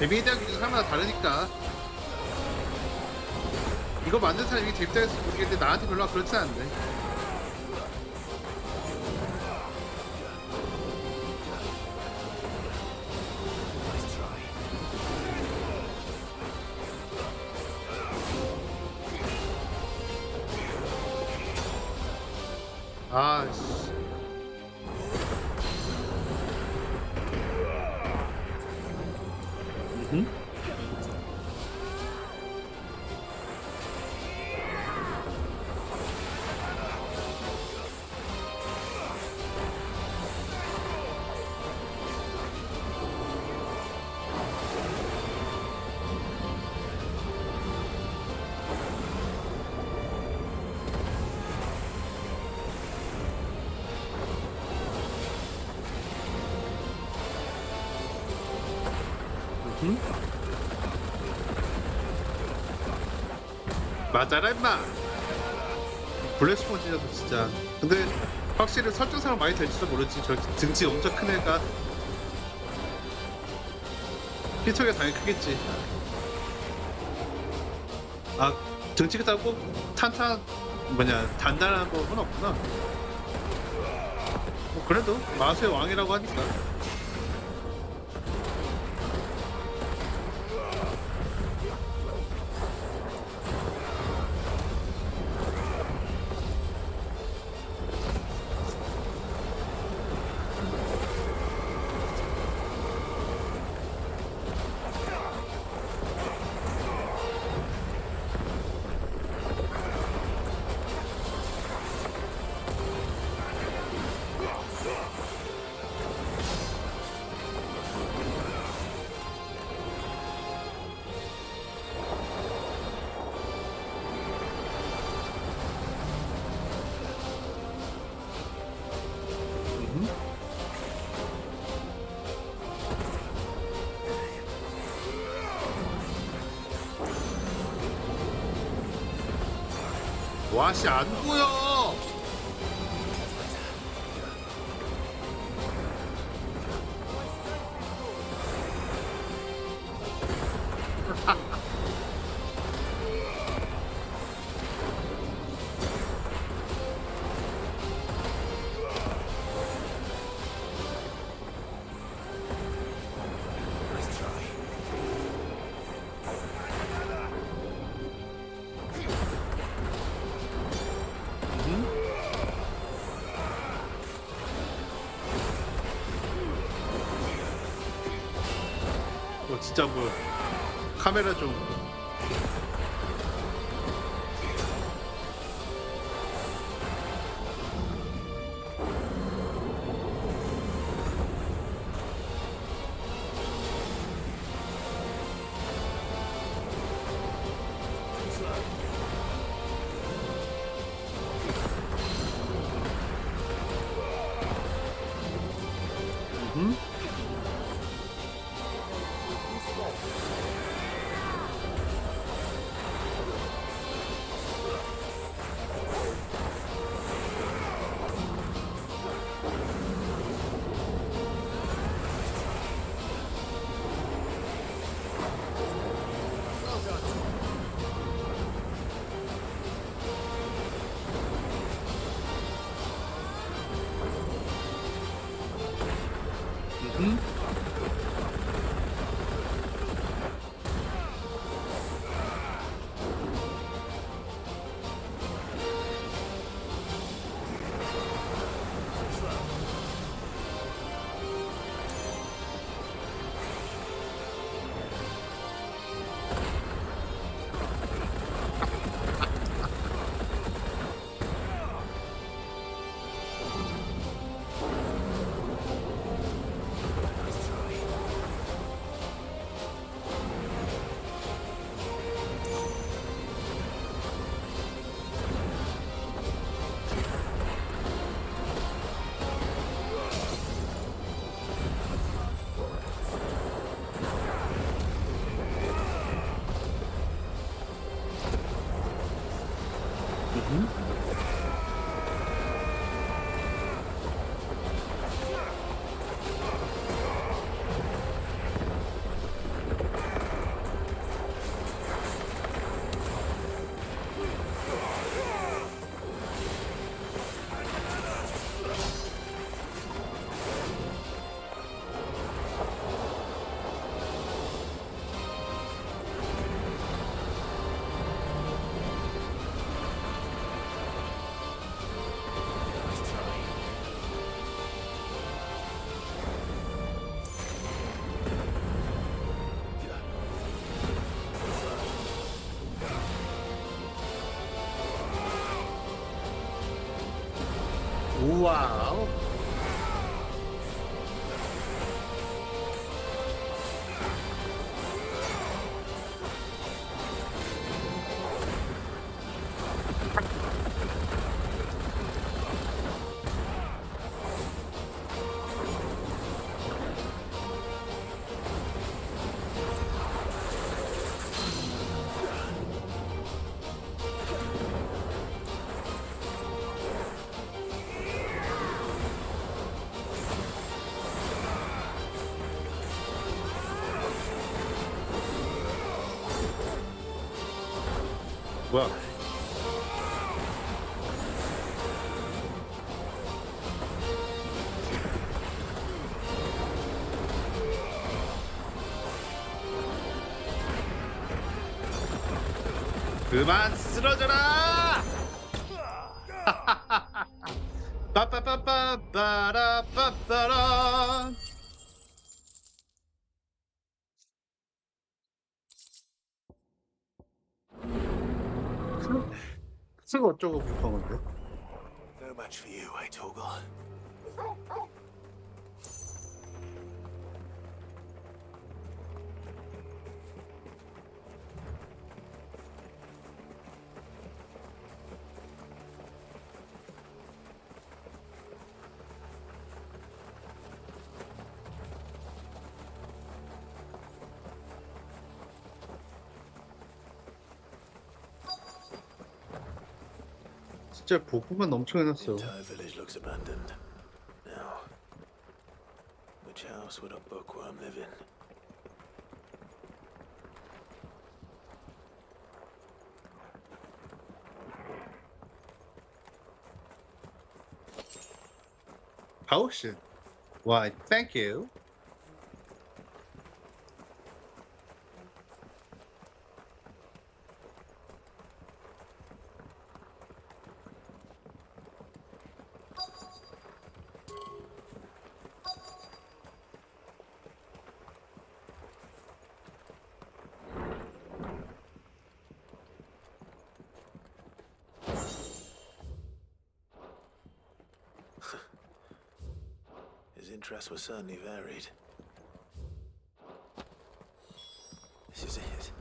A: 재미에 대한 기준이 사람마다 다르니까. 이거 만든 사람이 재밌다 해서 모르겠는데 나한테 별로 그렇진 않네. 아씨. 맞아라 임마. 블랙스폰지라도 진짜. 근데 확실히 설정상은 많이 될지도 모르지. 저 등치 엄청 큰 애가 피터가 당연히 크겠지. 아, 등치가 작고 단단한 법은 없구나. 뭐 그래도 마수의 왕이라고 하니까. 와씨 안 보여. 진짜 뭐 카메라 좀 와우. 뭐야? 그만 쓰러져라! 빠빠빠빠빠라빠빠라. 쓰고 어쩌고 불평 건데?
B: No match for you, eh, Torgal?
A: 진짜 보고만 엄청 해놨어.
B: Entire village looks abandoned. Now, which house would a bookworm live in?
A: Potion. Why, thank you.
B: His interests were certainly varied. This is it.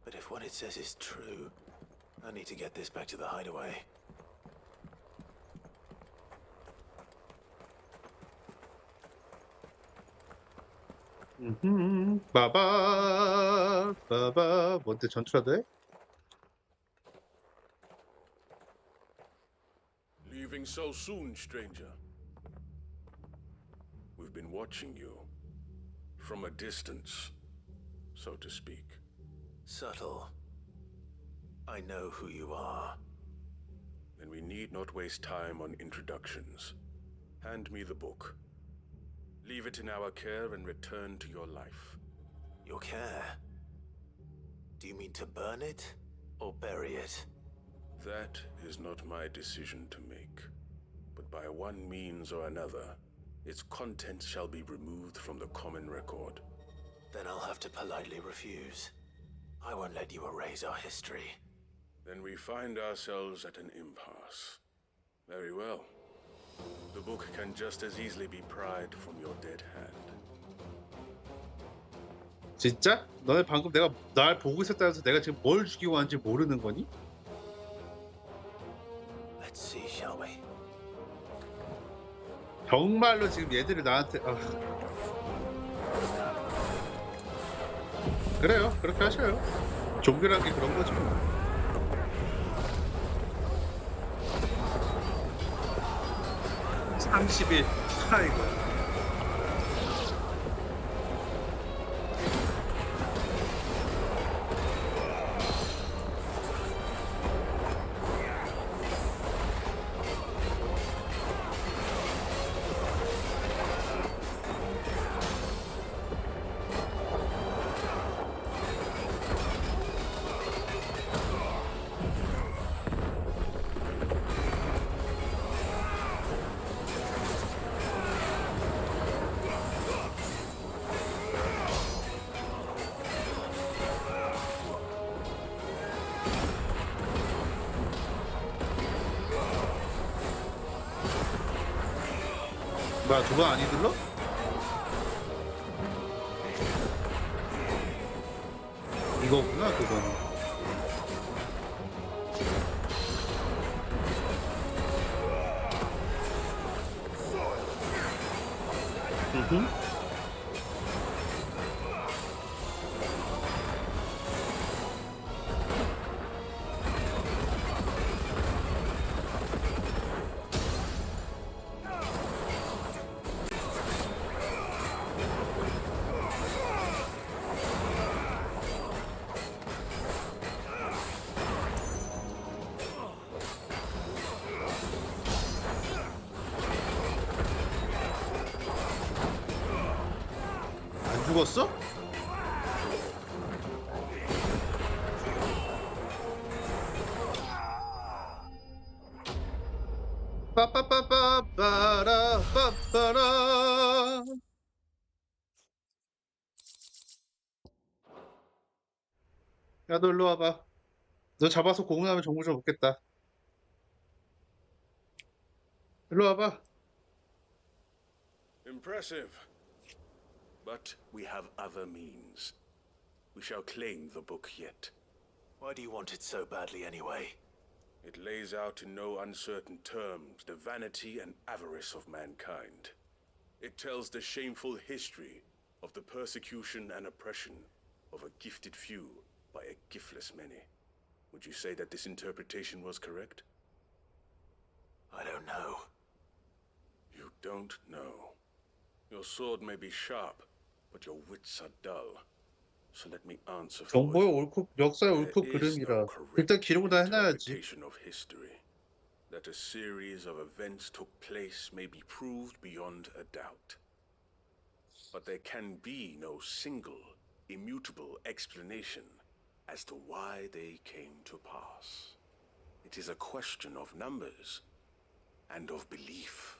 B: But if what it says is true, I need to get this back to the hideaway.
A: 빠바 빠바 뭔데 전투라 돼?
L: Leaving so soon, stranger. We've been watching you. From a distance, so to speak.
B: Subtle. I know who you are.
L: Then we need not waste time on introductions. Hand me the book. Leave it in our care and return to your life.
B: Your care? Do you mean to burn it or bury it?
L: That is not my decision to make. But by one means or another, its contents shall be removed from the common record.
B: Then I'll have to politely refuse. I won't let you erase our history.
L: Then we find ourselves at an impasse. Very well. The book can just as easily be pried from your dead hand.
A: 진짜? 너네 방금 내가 날 보고 있었다 해서 내가 지금 뭘 죽이고 왔는지 모르는 거니?
B: Let's see, shall we?
A: 정말로 지금 얘들이 나한테 그래요. 그렇게 하셔요. 종교란 게 그런 거지 뭐. (30일) 아이고. 뭐야, 두 번 안 휘둘러? 이거구나, 그거는. 음흠. 안 죽었어? 빠빠빠빠빠라 빠빠라. 야, 너 일로 와봐. 너 잡아서 고문하면 정보 좀 얻겠다. 일로 와봐.
L: Impressive. But we have other means. We shall claim the book yet.
B: Why do you want it so badly anyway?
L: It lays out in no uncertain terms the vanity and avarice of mankind. It tells the shameful history of the persecution and oppression of a gifted few by a giftless many. Would you say that this interpretation was correct?
B: I don't know.
L: You don't know. Your sword may be sharp, but your wits are dull. So let me answer for
A: 정보의
L: you.
A: 옳고 역사의
L: There
A: 옳고
L: is no
A: 그름이라. 일단
L: correct
A: 기록은 다 해놔야지.
L: interpretation of history. That a series of events took place may be proved beyond a doubt. But there can be no single, immutable explanation as to why they came to pass. It is a question of numbers and of belief.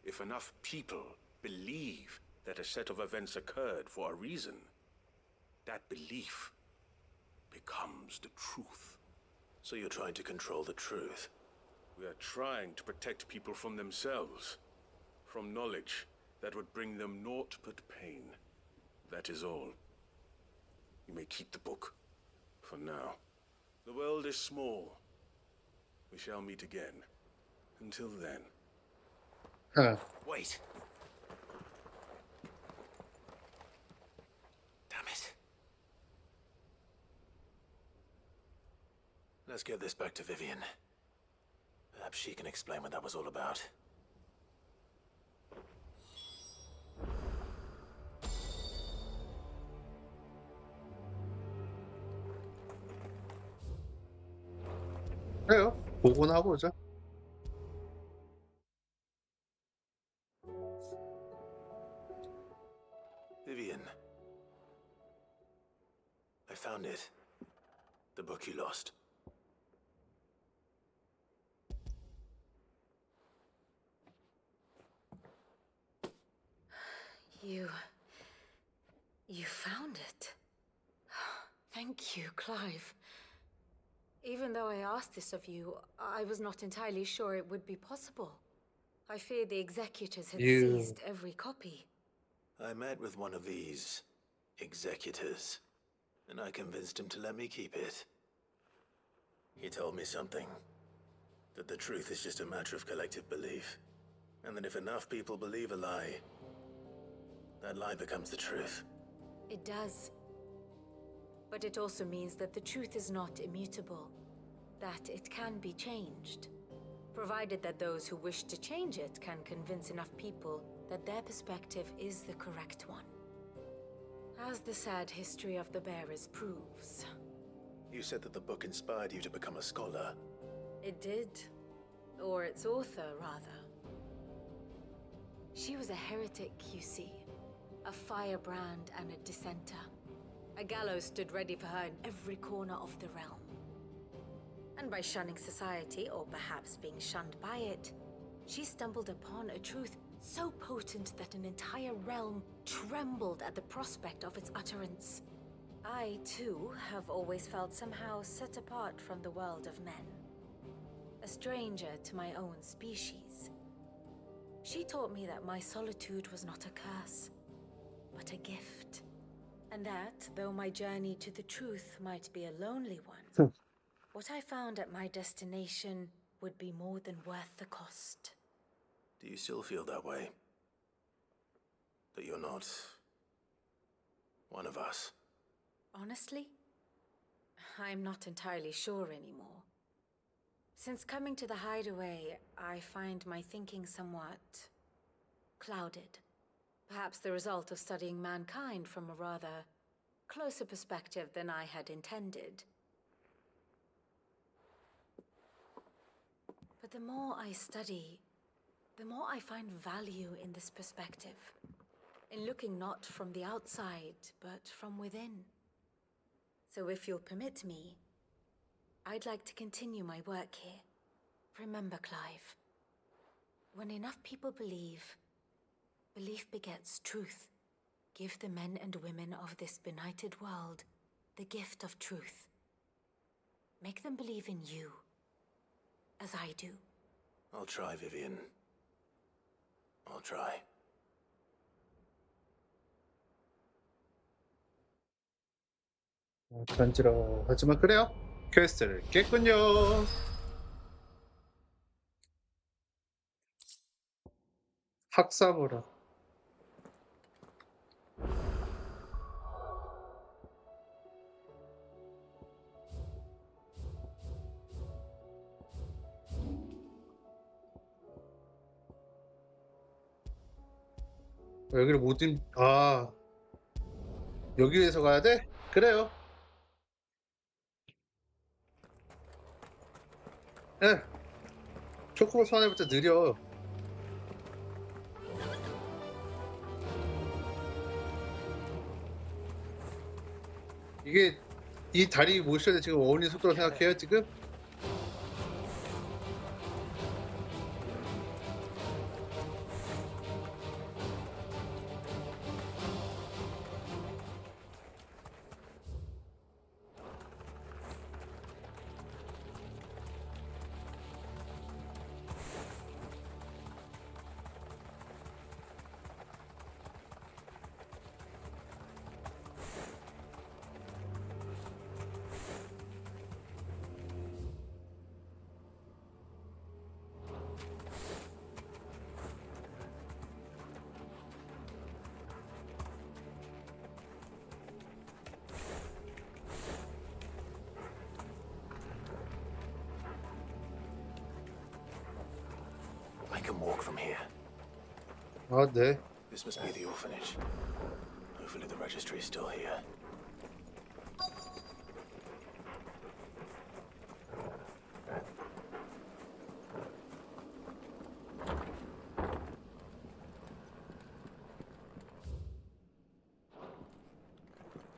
L: If enough people believe that a set of events occurred for a reason, that belief becomes the truth.
B: So you're trying to control the truth?
L: We are trying to protect people from themselves, from knowledge that would bring them naught but pain. That is all. You may keep the book, for now. The world is small. We shall meet again. Until then.
A: Huh.
B: Wait. Damn it. Let's get this back to Vivian. Perhaps she can explain what that was all about.
A: 그래요. 보고는 하고 오자.
B: Vivian. I found it. The book you lost.
O: You found it. Thank you, Clive. Even though I asked this of you, I was not entirely sure it would be possible. I feared the executors had seized every copy.
B: I met with one of these executors, and I convinced him to let me keep it. He told me something. That the truth is just a matter of collective belief. And that if enough people believe a lie, that lie becomes the truth.
O: It does. But it also means that the truth is not immutable. That it can be changed. Provided that those who wish to change it can convince enough people that their perspective is the correct one. As the sad history of the bearers proves.
B: You said that the book inspired you to become a scholar.
O: It did. Or its author, rather. She was a heretic, you see. A firebrand and a dissenter. A gallows stood ready for her in every corner of the realm. And by shunning society, or perhaps being shunned by it, she stumbled upon a truth so potent that an entire realm trembled at the prospect of its utterance. I, too, have always felt somehow set apart from the world of men. A stranger to my own species. She taught me that my solitude was not a curse, but a gift. And that, though my journey to the truth might be a lonely one, what I found at my destination would be more than worth the cost.
B: Do you still feel that way? That you're not one of us?
O: Honestly, I'm not entirely sure anymore. Since coming to the hideaway, I find my thinking somewhat clouded. Perhaps the result of studying mankind from a rather closer perspective than I had intended. But the more I study, the more I find value in this perspective. In looking not from the outside, but from within. So if you'll permit me, I'd like to continue my work here. Remember, Clive, when enough people believe, belief begets truth. Give the men and women of this benighted world the gift of truth. Make them believe in you, as I do.
B: I'll try, Vivian. I'll try.
A: 간지러하지만 그래요. 퀘스트를 깼군요. 학사보라. 여기를 여기에서 가야 돼? 그래요. 예. 초코보 소환해부터 느려. 이게 이 다리 모션에 지금 어울리는 속도로 생각해요 지금?
B: I can walk from here.
A: 아, 네.
B: This must be the orphanage. Hopefully the registry is still here.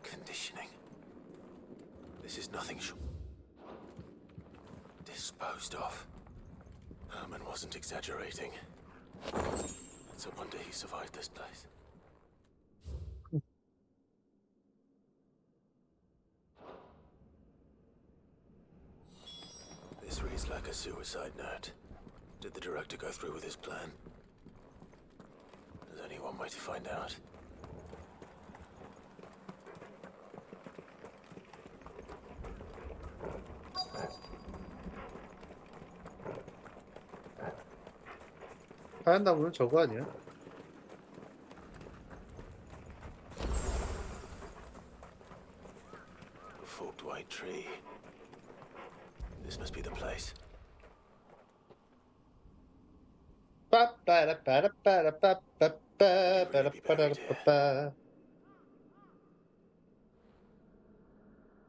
B: Conditioning. This is nothing short. Disposed of. Herman wasn't exaggerating. It's a wonder he survived this place. This reads like a suicide note. Did the director go through with his plan? There's only one way to find out.
A: 하얀 나무는 저거 아니야?
B: A forked white tree. This must be the place. There's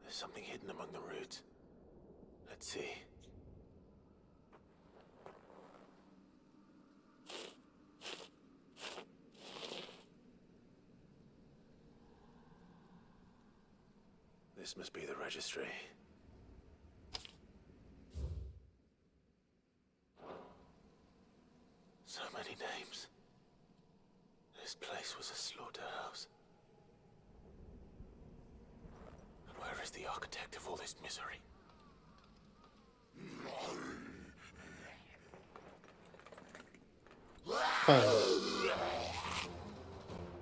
B: something hidden among the roots. Let's see. This must be the registry. So many names. This place was a slaughterhouse. And where is the architect of all this misery?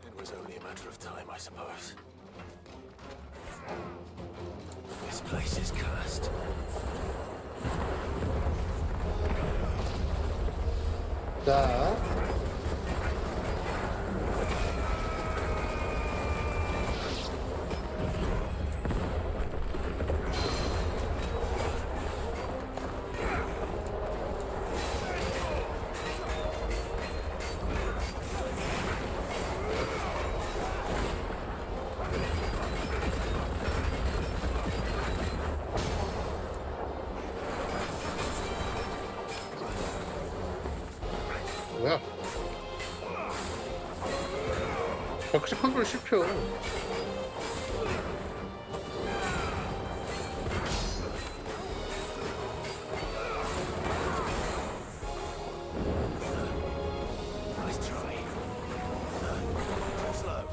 B: It was only a matter of time, I suppose. This place is cursed.
A: 자. 뭐야? 역시 컨트롤 씹혀.
B: Nice try. Too slow.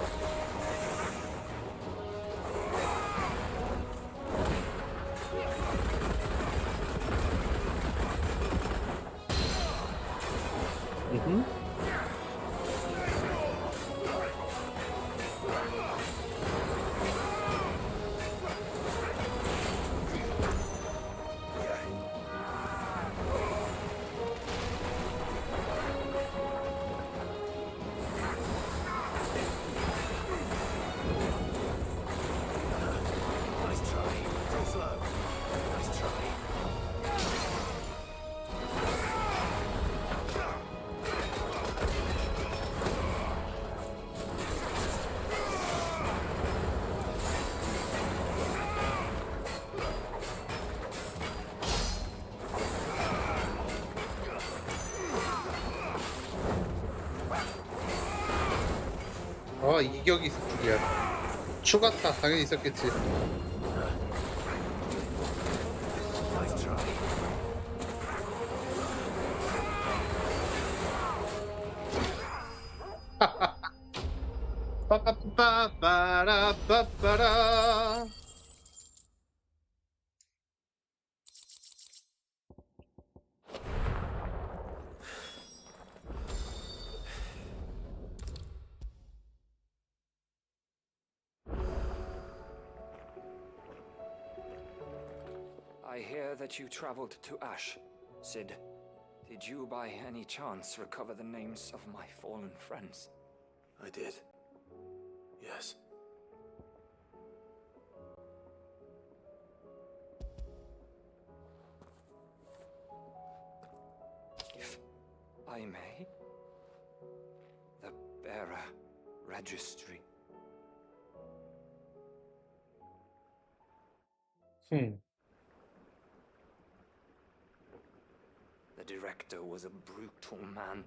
B: Nice try. Too slow. Nice try.
A: 이격이 있을 줄이야. 추가타 당연히 있었겠지.
B: Nice try.
A: 빠빠빠빠라빠빠라.
P: I hear that you traveled to Ash. Sid, did you by any chance recover the names of my fallen friends?
B: I did. Yes.
P: If I may? The bearer registry. The director was a brutal man.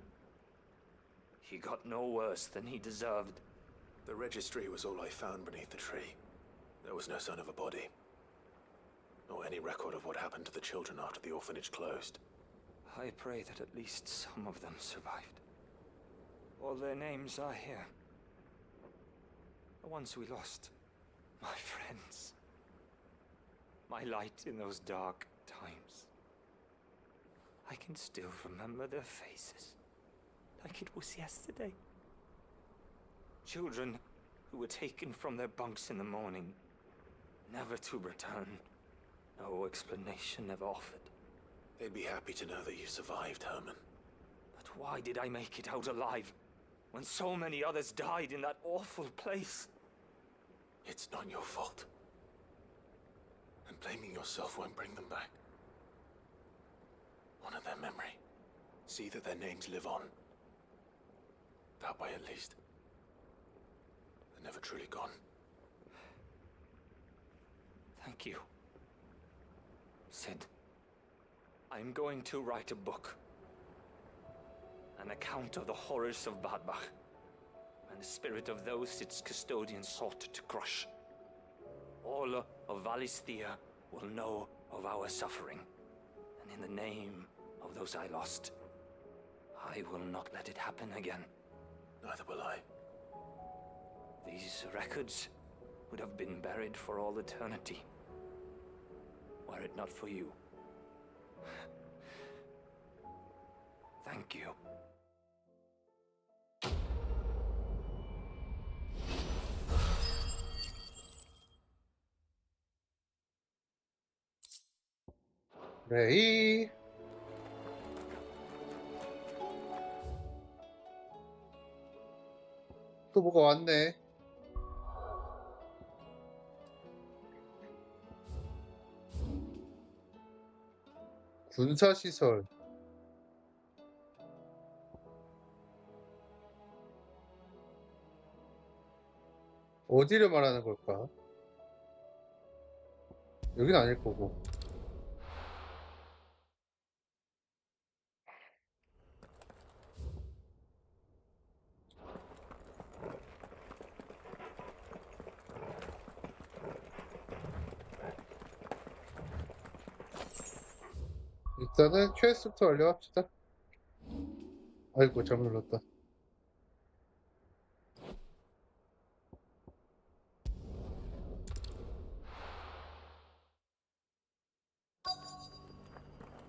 P: He got no worse than he deserved.
B: The registry was all I found beneath the tree. There was no sign of a body. Nor any record of what happened to the children after the orphanage closed.
P: I pray that at least some of them survived. All their names are here. The ones we lost. My friends. My light in those dark times. I can still remember their faces, like it was yesterday. Children who were taken from their bunks in the morning, never to return. No explanation ever offered.
B: They'd be happy to know that you survived, Herman.
P: But why did I make it out alive, when so many others died in that awful place?
B: It's not your fault. And blaming yourself won't bring them back. Honor their memory. See that their names live on. That way, at least. They're never truly gone.
P: Thank you. Sid, I'm going to write a book. An account of the horrors of Badbach, and the spirit of those its custodians sought to crush. All of Valisthea will know of our suffering, and in the name of those I lost, I will not let it happen again.
B: Neither will I.
P: These records would have been buried for all eternity, were it not for you. Thank you.
A: 레이. 또 뭐가 왔네. 군사시설. 어디를 말하는 걸까? 여긴 아닐 거고. 일단은 퀘스트부터 완료합시다. 아이고, 잘못 눌렀다.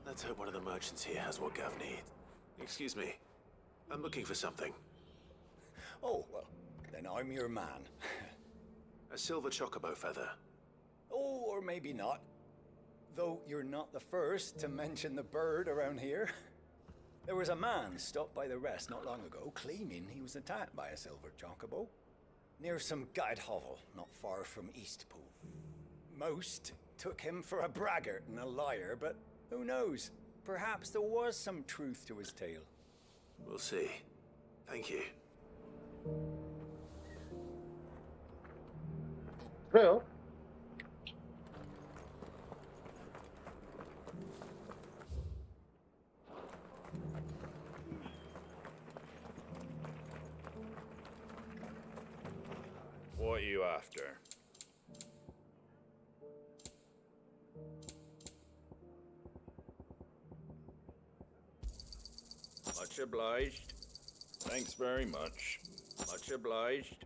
B: Let's hope one of the merchants here has what Gav needs. Excuse me. I'm looking for something.
Q: Oh, well, then I'm your man.
B: A silver chocobo feather.
Q: Oh, or maybe not. Though you're not the first to mention the bird around here. There was a man stopped by the rest not long ago claiming he was attacked by a silver chocobo near some gutted hovel not far from Eastpool. Most took him for a braggart and a liar, but who knows? Perhaps there was some truth to his tale.
B: We'll see. Thank you.
A: 그래요.
R: What are you after? Much obliged. Thanks very much. Much obliged.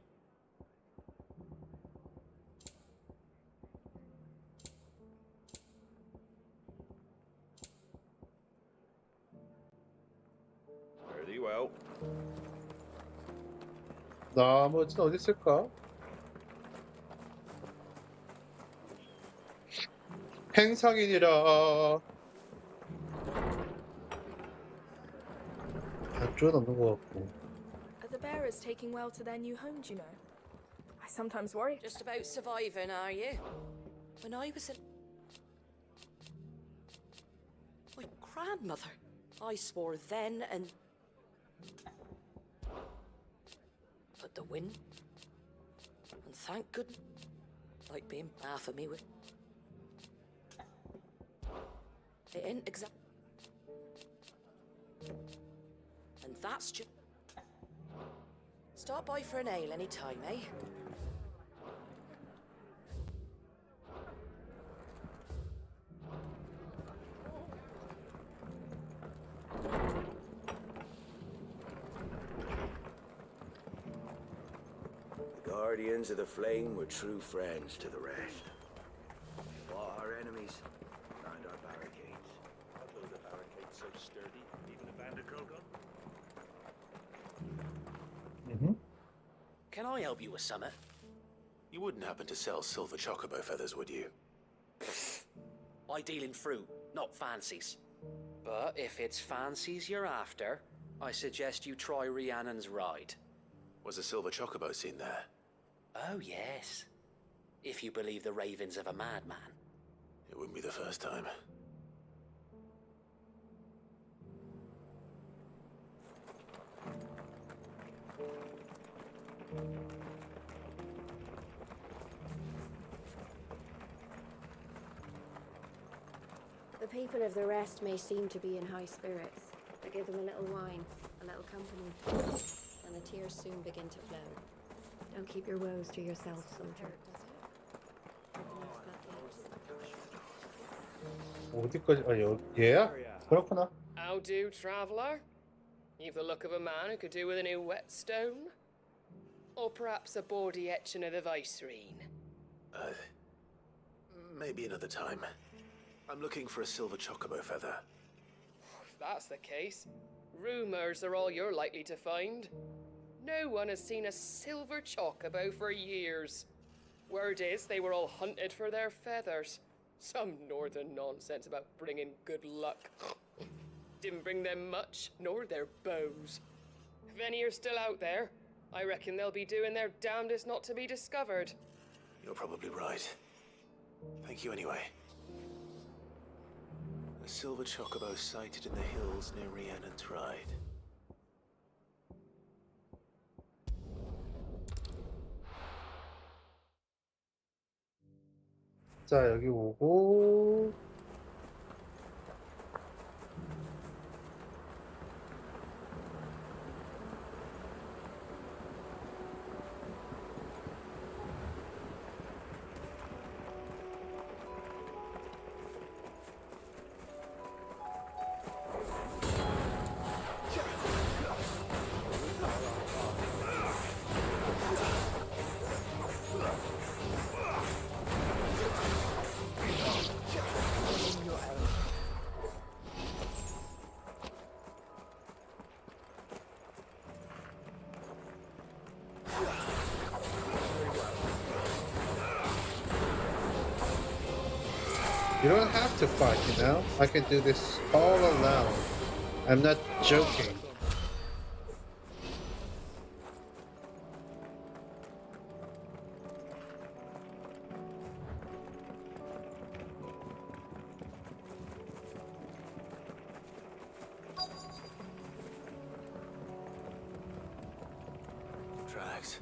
R: Very well.
A: 나머지는 어디 있을까? 행상인이라. 안쪽은 없는 것 같고.
N: Are the bearers taking well to their new home, do you know? I sometimes worry.
S: Just about surviving, are you? When I was a... My grandmother. I swore then and... But the wind... And thank goodness... Like being half of me with... It ain't exact... And that's just... Stop by for an ale any time, eh?
T: The Guardians of the Flame were true friends to the rest. Fought our enemies, lined our barricades.
L: How build a barricade so sturdy, even a bandit gun?
S: Can I help you with something?
B: You wouldn't happen to sell silver chocobo feathers, would you?
S: I deal in fruit, not fancies. But if it's fancies you're after, I suggest you try Rhiannon's ride.
B: Was a silver chocobo seen there?
S: Oh, yes. If you believe the ravings of a madman.
B: It wouldn't be the first time.
U: The people of the rest may seem to be in high spirits, but give them a little wine, a little company, and the tears soon begin to flow. Don't keep your woes to yourself, soldier.
A: 어디까지? 아, 얘야? 그렇구나.
D: How do, traveller? You've the look of a man who could do with a new whetstone. Or perhaps a bawdy etching of the Vicerine.
B: Maybe another time. I'm looking for a silver chocobo feather.
D: If that's the case, rumours are all you're likely to find. No one has seen a silver chocobo for years. Word is they were all hunted for their feathers. Some northern nonsense about bringing good luck. Didn't bring them much, nor their bows. If any are still out there, I reckon they'll be doing their damnedest not to be discovered.
B: You're probably right. Thank you anyway. A silver chocobo sighted in the hills near Rhiannon's Ride.
A: 자, 여기 오고. You don't have to fight, you know? I can do this all alone. I'm not joking.
B: Tracks.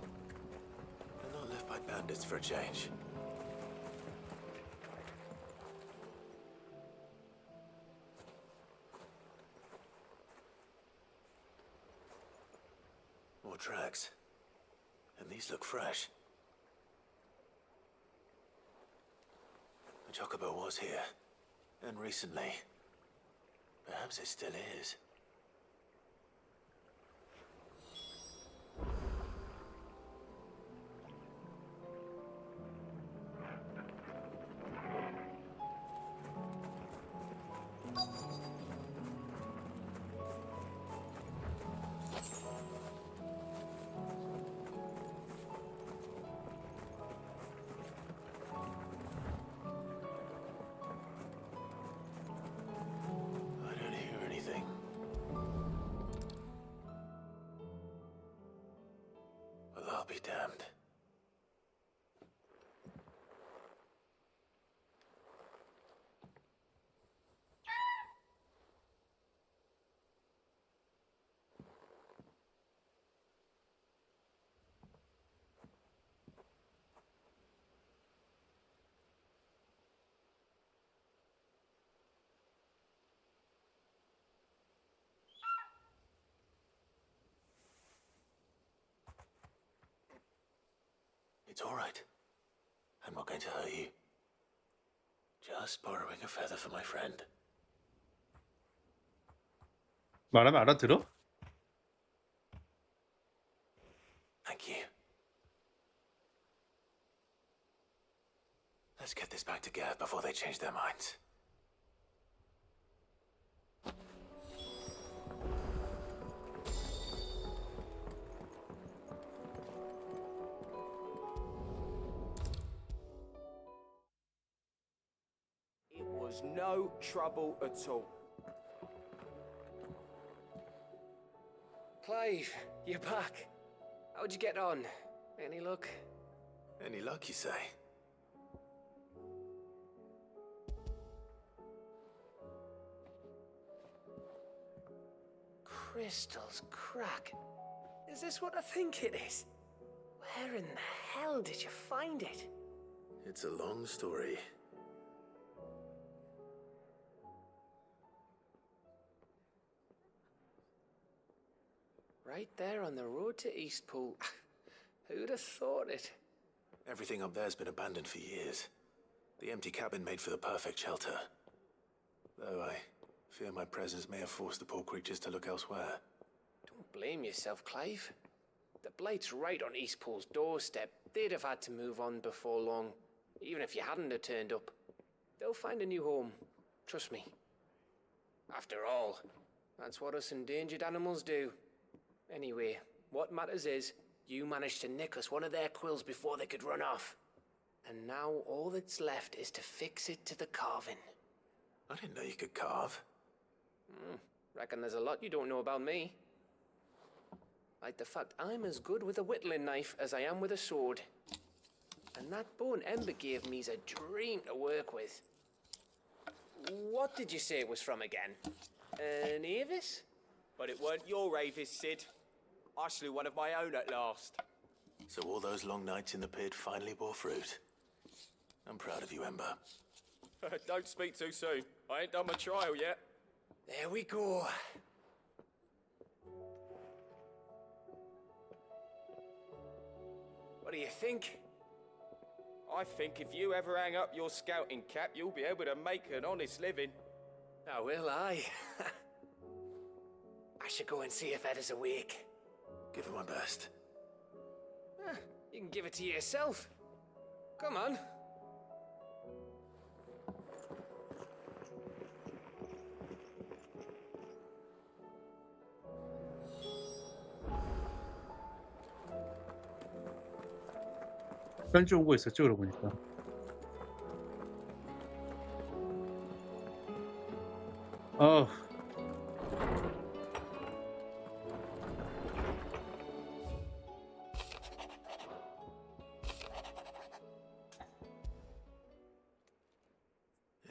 B: They're not left by bandits for a change. More tracks. And these look fresh. The chocobo was here. And recently. Perhaps it still is. I don't hear anything. Well, I'll be damned. It's all right. I'm not going to hurt you. Just borrowing a feather for my friend.
A: 말하면 알아들어?
B: Thank you. Let's get this back together before they change their minds.
K: It was no trouble at all.
M: Clive, you're back. How'd you get on? Any luck?
B: Any luck, you say?
M: Crystals crack. Is this what I think it is? Where in the hell did you find it?
B: It's a long story.
M: Right there on the road to Eastpool. Who'd have thought it?
B: Everything up there's been abandoned for years. The empty cabin made for the perfect shelter. Though I fear my presence may have forced the poor creatures to look elsewhere.
M: Don't blame yourself, Clive. The Blight's right on Eastpool's doorstep. They'd have had to move on before long, even if you hadn't have turned up. They'll find a new home. Trust me. After all, that's what us endangered animals do. Anyway, what matters is, you managed to nick us one of their quills before they could run off. And now all that's left is to fix it to the carving.
B: I didn't know you could carve.
M: Reckon there's a lot you don't know about me. Like the fact I'm as good with a whittling knife as I am with a sword. And that bone Ember gave me's a dream to work with. What did you say it was from again? An Avis?
K: But it weren't your Avis, Sid. I slew one of my own at last.
B: So all those long nights in the pit finally bore fruit. I'm proud of you, Ember.
K: Don't speak too soon. I ain't done my trial yet.
M: There we go. What do you think?
K: I think if you ever hang up your scouting cap, you'll be able to make an honest living.
M: Oh, will I? I should go and see if Ed is awake.
B: Give it my best.
M: You can give it to yourself. Come on.
A: 편지 온 거 있었죠, 그러고 보니까. 어.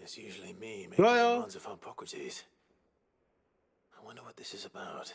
B: It's usually me making
A: 좋아요.
B: demands of Hippocrates. I wonder what this is about.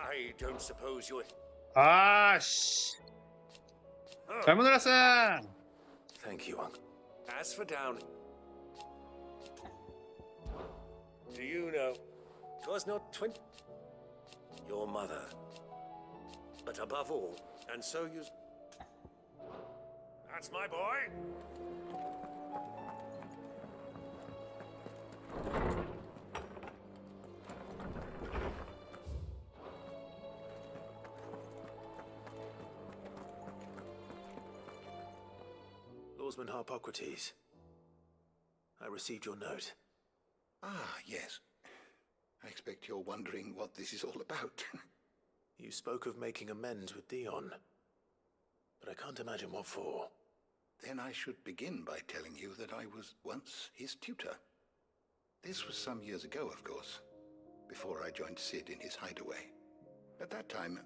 R: I don't suppose you're...
A: 아씨. 잘못 눌렀어.
B: Thank you, Uncle.
R: As for down... Do you know... 'Twas not 20... Your mother. But above all, and so you... That's my boy!
B: Lawsman Hippocrates. I received your note.
C: Ah, yes. I expect you're wondering what this is all about.
B: You spoke of making amends with Dion, but I can't imagine what for.
C: Then I should begin by telling you that I was once his tutor. This was some years ago, of course, before I joined Sid in his hideaway. At that time,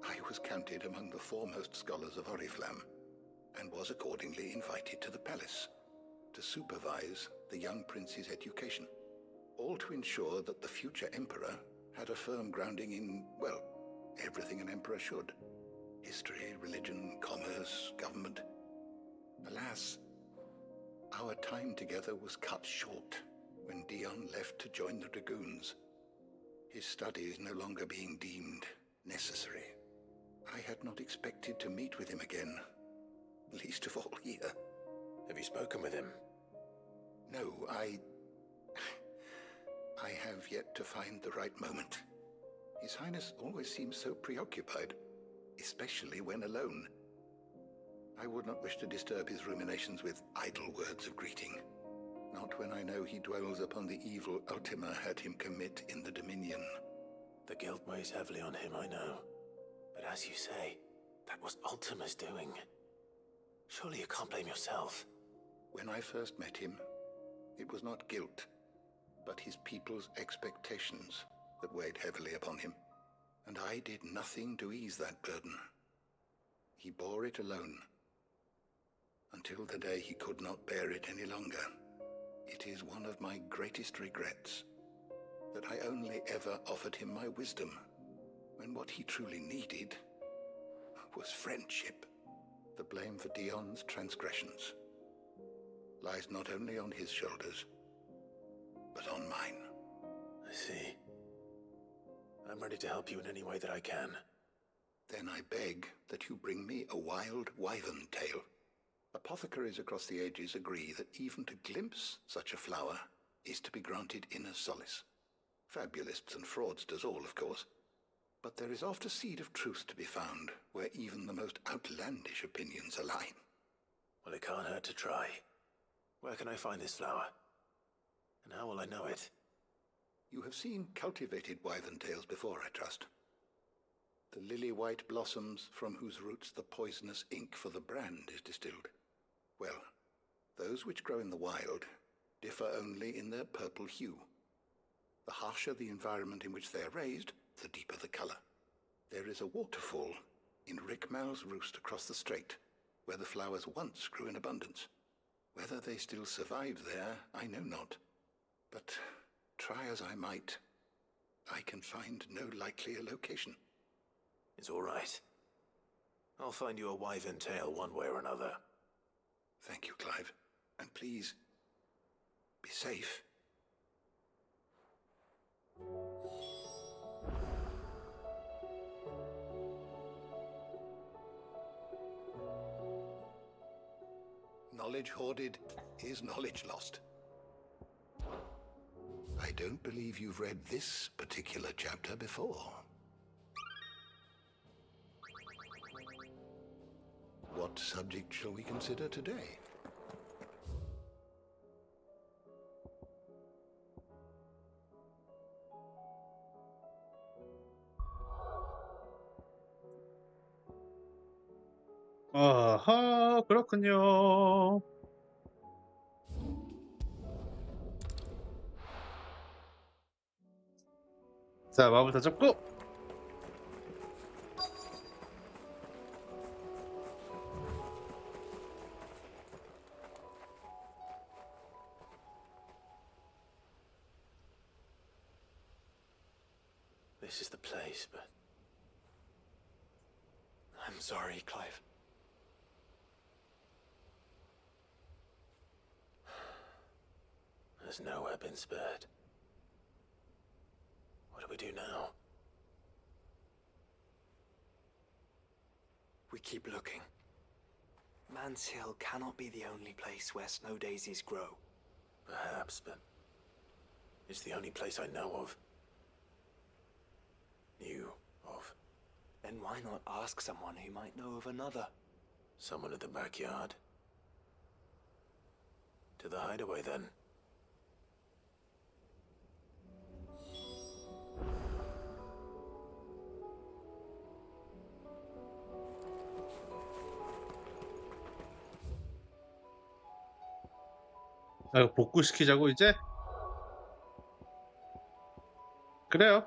C: I was counted among the foremost scholars of Oriflamme, and was accordingly invited to the palace to supervise the young prince's education, all to ensure that the future emperor had a firm grounding in, well, everything an emperor should. History, religion, commerce, government. Alas, our time together was cut short when Dion left to join the Dragoons, his studies no longer being deemed necessary. I had not expected to meet with him again, least of all here.
B: Have you spoken with him?
C: No, I have yet to find the right moment. His Highness always seems so preoccupied, especially when alone. I would not wish to disturb his ruminations with idle words of greeting, not when I know he dwells upon the evil Ultima had him commit in the Dominion.
B: The guilt weighs heavily on him, I know. But as you say, that was Ultima's doing. Surely you can't blame yourself.
C: When I first met him, it was not guilt, but his people's expectations that weighed heavily upon him, and I did nothing to ease that burden. He bore it alone, until the day he could not bear it any longer. It is one of my greatest regrets that I only ever offered him my wisdom, when what he truly needed was friendship. The blame for Dion's transgressions lies not only on his shoulders, but on mine.
B: I see. I'm ready to help you in any way that I can.
C: Then I beg that you bring me a wild wyvern tale,
F: Apothecaries across the ages agree that even to glimpse such a flower is to be granted inner solace. Fabulists and fraudsters all, of course. But there is oft a seed of truth to be found where even the most outlandish opinions align.
B: Well, it can't hurt to try. Where can I find this flower? And how will I know it?
F: You have seen cultivated wyvern tails before, I trust. The lily-white blossoms from whose roots the poisonous ink for the brand is distilled. Well, those which grow in the wild differ only in their purple hue. The harsher the environment in which they are raised, the deeper the color. There is a waterfall in Rickmal's roost across the strait, where the flowers once grew in abundance. Whether they still survive there, I know not. But try as I might, I can find no likelier location.
B: It's all right. I'll find you a wyvern tail one way or another.
F: Thank you, Clive. And please, be safe. Knowledge hoarded is knowledge lost. I don't believe you've read this particular chapter before. What subject shall we consider today?
A: 아하, 그렇군요. 자, 마블 다 잡고.
B: This is the place, but
H: I'm sorry, Clive.
B: there's nowhere been spared. What do we do now?
H: We keep looking. Man's Hill cannot be the only place where snow daisies grow.
B: Perhaps, but it's the only place I know of. Knew of.
H: Then why not ask someone who might know of another?
B: Someone at the backyard. To the hideaway, then.
A: 아, 이거 복구시키자고 이제? 그래요.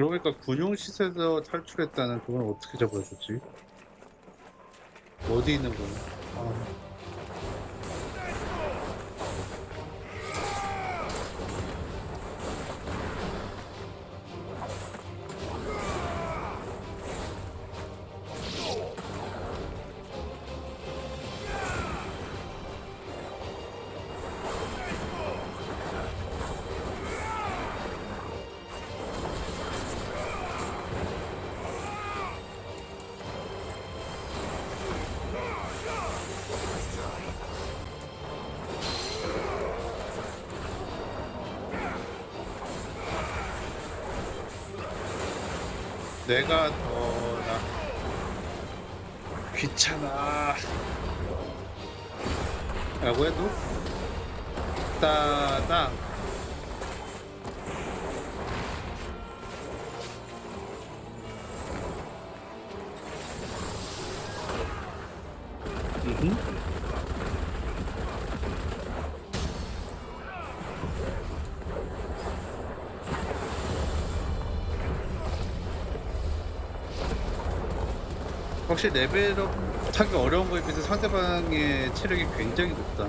A: 그러니까 군용시설에서 탈출했다는 그건 어떻게 잡아줬지? 어디 있는 거야? 아. 내가 더 나. 귀찮아 라고 해도 따당 확실히 레벨업 하기 어려운 거에 비해서 상대방의 체력이 굉장히 높다.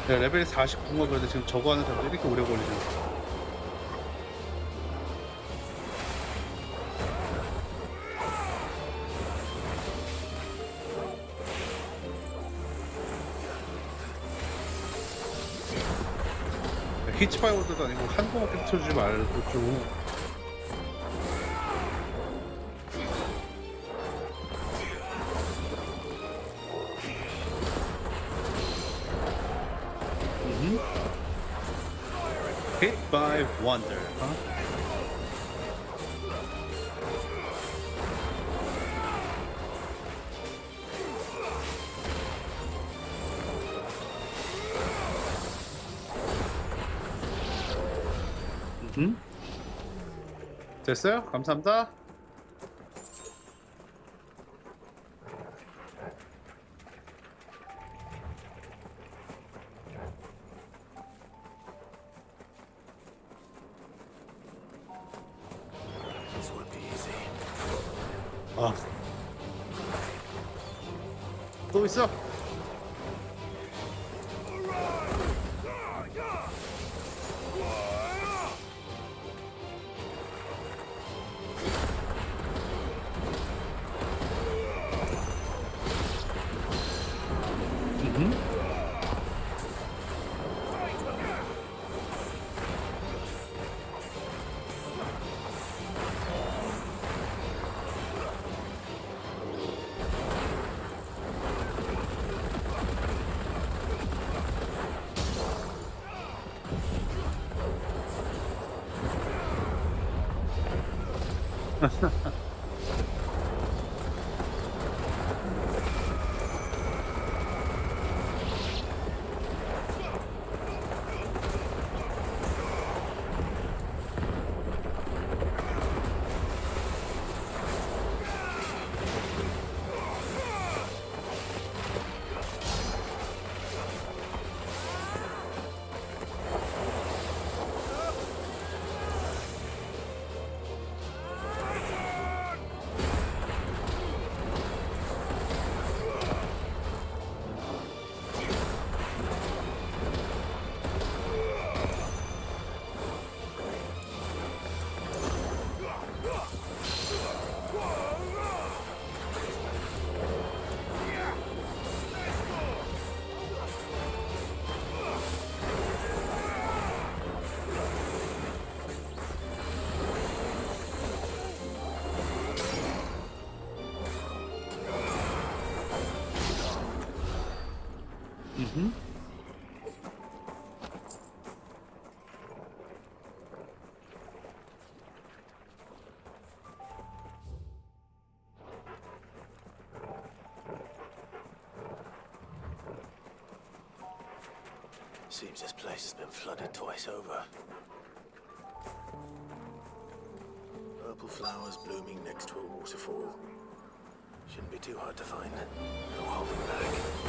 A: 야, 레벨이 49인가 그래도 지금 저거 하는 사람도 이렇게 오래 걸리잖아. 히치파이어도 아니고 한 번밖에 쳐주지 말고 좀. Hit by Wonder, huh? 됐어요? 감사합니다. 아, 또 있어?
B: Seems this place has been flooded twice over. Purple flowers blooming next to a waterfall. Shouldn't be too hard to find. No holding back.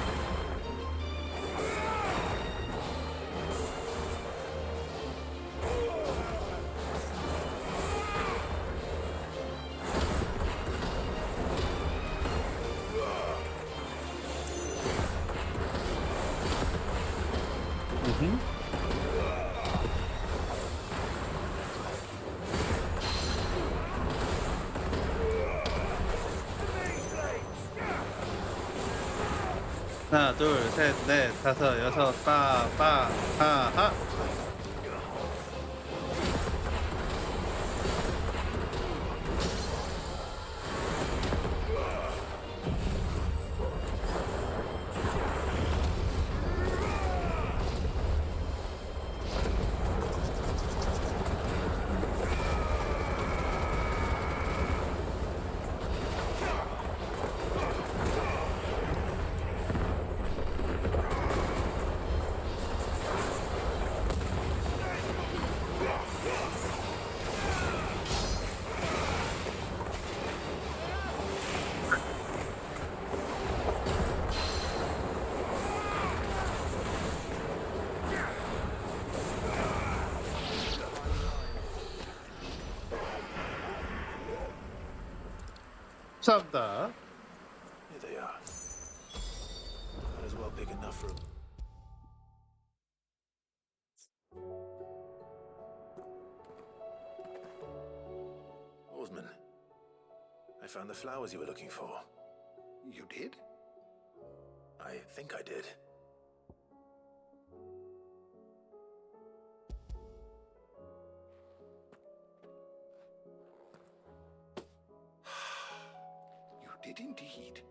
A: 하나, 둘, 셋, 넷, 다섯, 여섯, 빵, 하하. 감사합니다.
B: Here they are. Might as well pick enough for 'em. Oarsman, I found the flowers you were looking for.
F: You did?
B: I think I did.
F: You did indeed.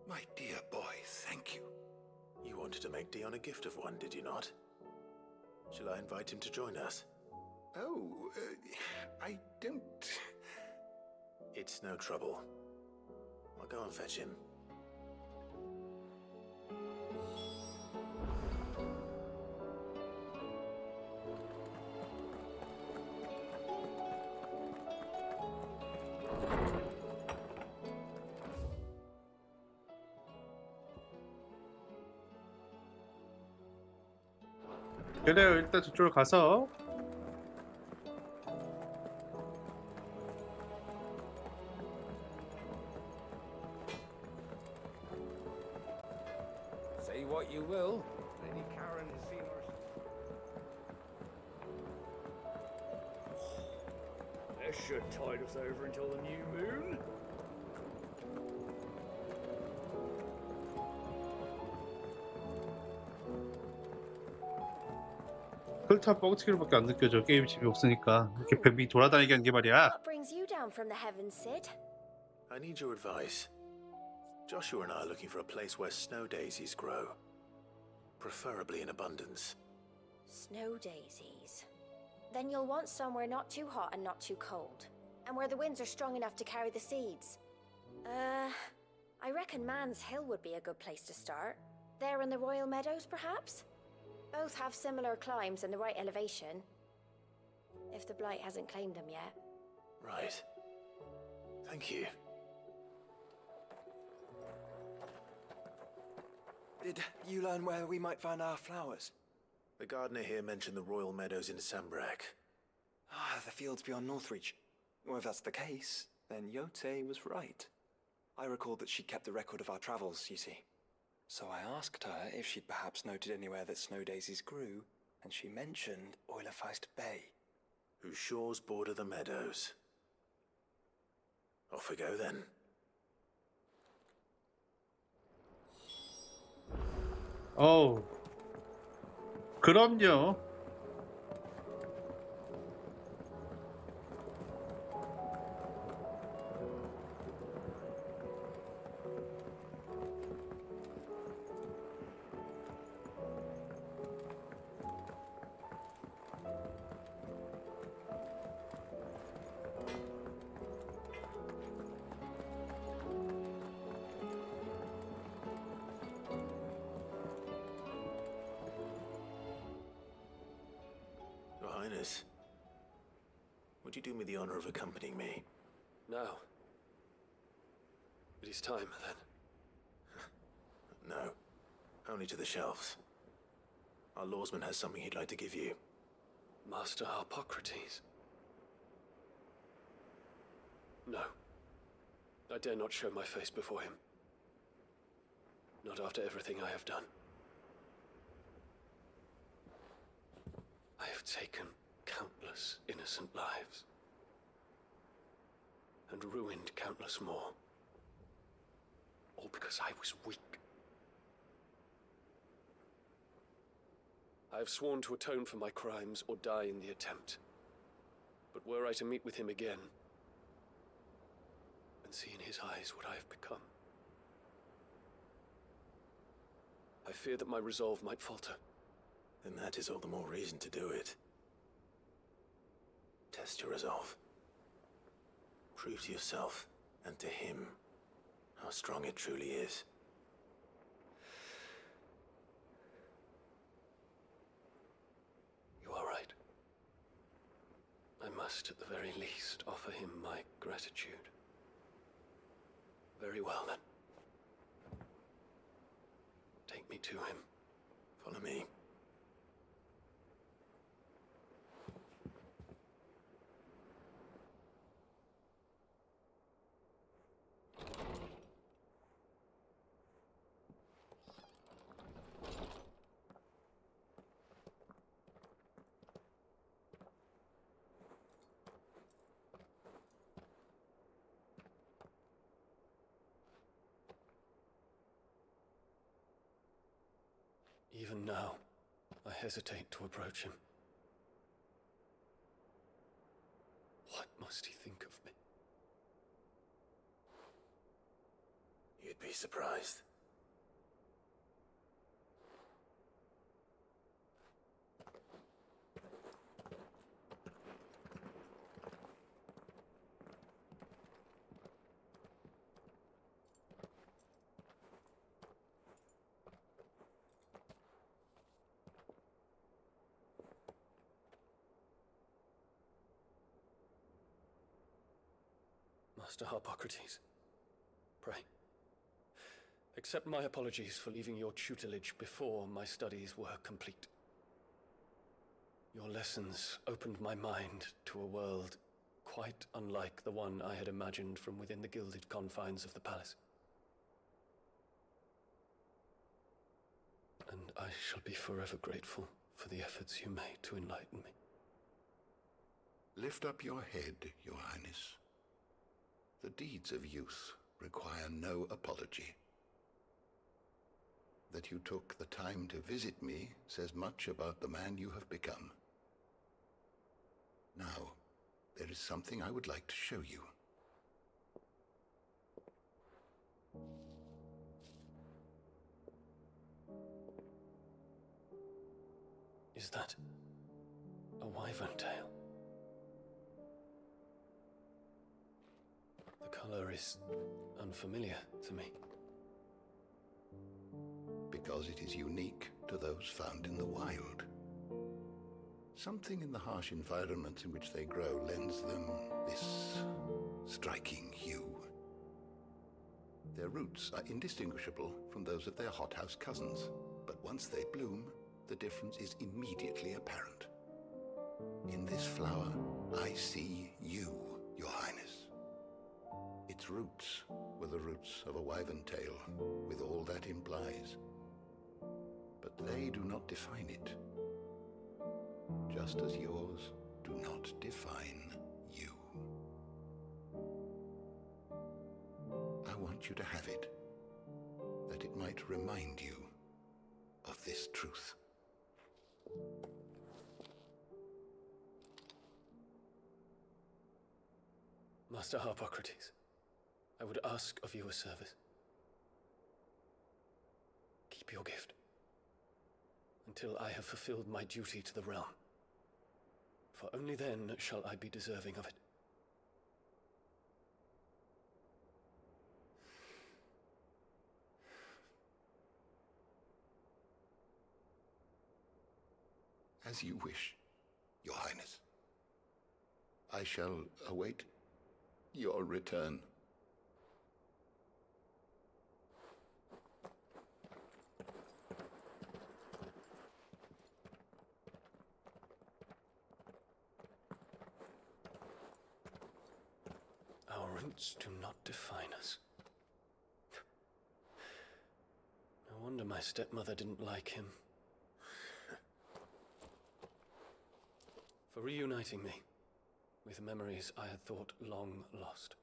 F: My dear boy, thank you.
B: You wanted to make Dion a gift of one, did you not? Shall I invite him to join us?
F: Oh, I don't...
B: It's no trouble. I'll go and fetch him.
A: 그래요. 일단 저쪽으로 가서
E: Say what you will, Lady Karen has seen her. This should tide us over until the new moon.
A: 흙탕 뻥치기로밖에 안 느껴져. 게임 집이 없으니까 이렇게 뱀이 돌아다니게 한 게 말이야.
J: What brings you down from the heavens, Sid?
B: I need your advice. Joshua and I are looking for a place where snow daisies grow. Preferably in abundance.
J: Snow daisies. Then you'll want somewhere not too hot and not too cold. And where the winds are strong enough to carry the seeds. I reckon Man's Hill would be a good place to start. There in the Royal Meadows, perhaps? Both have similar climbs and the right elevation. If the Blight hasn't claimed them yet.
B: Right. Thank you.
K: Did you learn where we might find our flowers?
B: The gardener here mentioned the Royal Meadows in Sambrak.
K: Ah, the fields beyond Northreach. Well, if that's the case, then Yote was right. I recalled that she kept the record of our travels, you see. So I asked her if she'd perhaps noted anywhere that snow daisies grew, and she mentioned Oilerfeist Bay.
B: Whose shores border the meadows. Off we go then.
A: 어우. 그럼요.
B: Your Highness, would you do me the honor of accompanying me?
H: No. It is time, then.
B: No, only to the shelves. Our lawsman has something he'd like to give you.
H: Master Harpocrates. No. I dare not show my face before him. Not after everything I have done. I have taken countless innocent lives. And ruined countless more. All because I was weak. I have sworn to atone for my crimes or die in the attempt. But were I to meet with him again, and see in his eyes what I have become, I fear that my resolve might falter.
B: Then that is all the more reason to do it. Test your resolve. Prove to yourself and to him how strong it truly is.
H: You are right. I must, at the very least, offer him my gratitude. Very well, then. Take me to him.
B: Follow me. Even now, I hesitate to approach him. What must he think of me?
L: You'd be surprised.
B: Master Harpocrates, pray, accept my apologies for leaving your tutelage before my studies were complete. Your lessons opened my mind to a world quite unlike the one I had imagined from within the gilded confines of the palace. And I shall be forever grateful for the efforts you made to enlighten me.
F: Lift up your head, Your Highness. The deeds of youth require no apology. That you took the time to visit me says much about the man you have become. Now, there is something I would like to show you.
B: Is that a wyvern tail? The color is unfamiliar to me.
F: Because it is unique to those found in the wild. Something in the harsh environments in which they grow lends them this striking hue. Their roots are indistinguishable from those of their hothouse cousins, but once they bloom, the difference is immediately apparent. In this flower, I see you, Your Highness. Its roots were the roots of a wyvern tail, with all that implies. But they do not define it, just as yours do not define you. I want you to have it, that it might remind you of this truth.
B: Master Harpocrates, I would ask of you a service. Keep your gift until I have fulfilled my duty to the realm, for only then shall I be deserving of it.
F: As you wish, Your Highness. I shall await your return.
B: Our roots do not define us. No wonder my stepmother didn't like him. For reuniting me with memories I had thought long lost.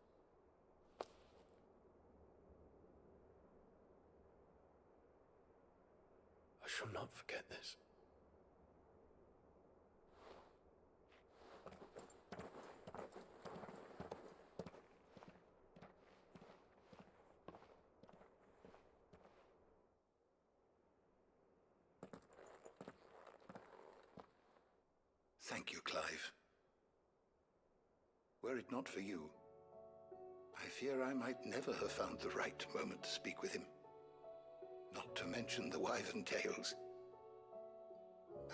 B: I shall not forget this.
F: Thank you, Clive. Were it not for you, I fear I might never have found the right moment to speak with him. Not to mention the wyvern tails.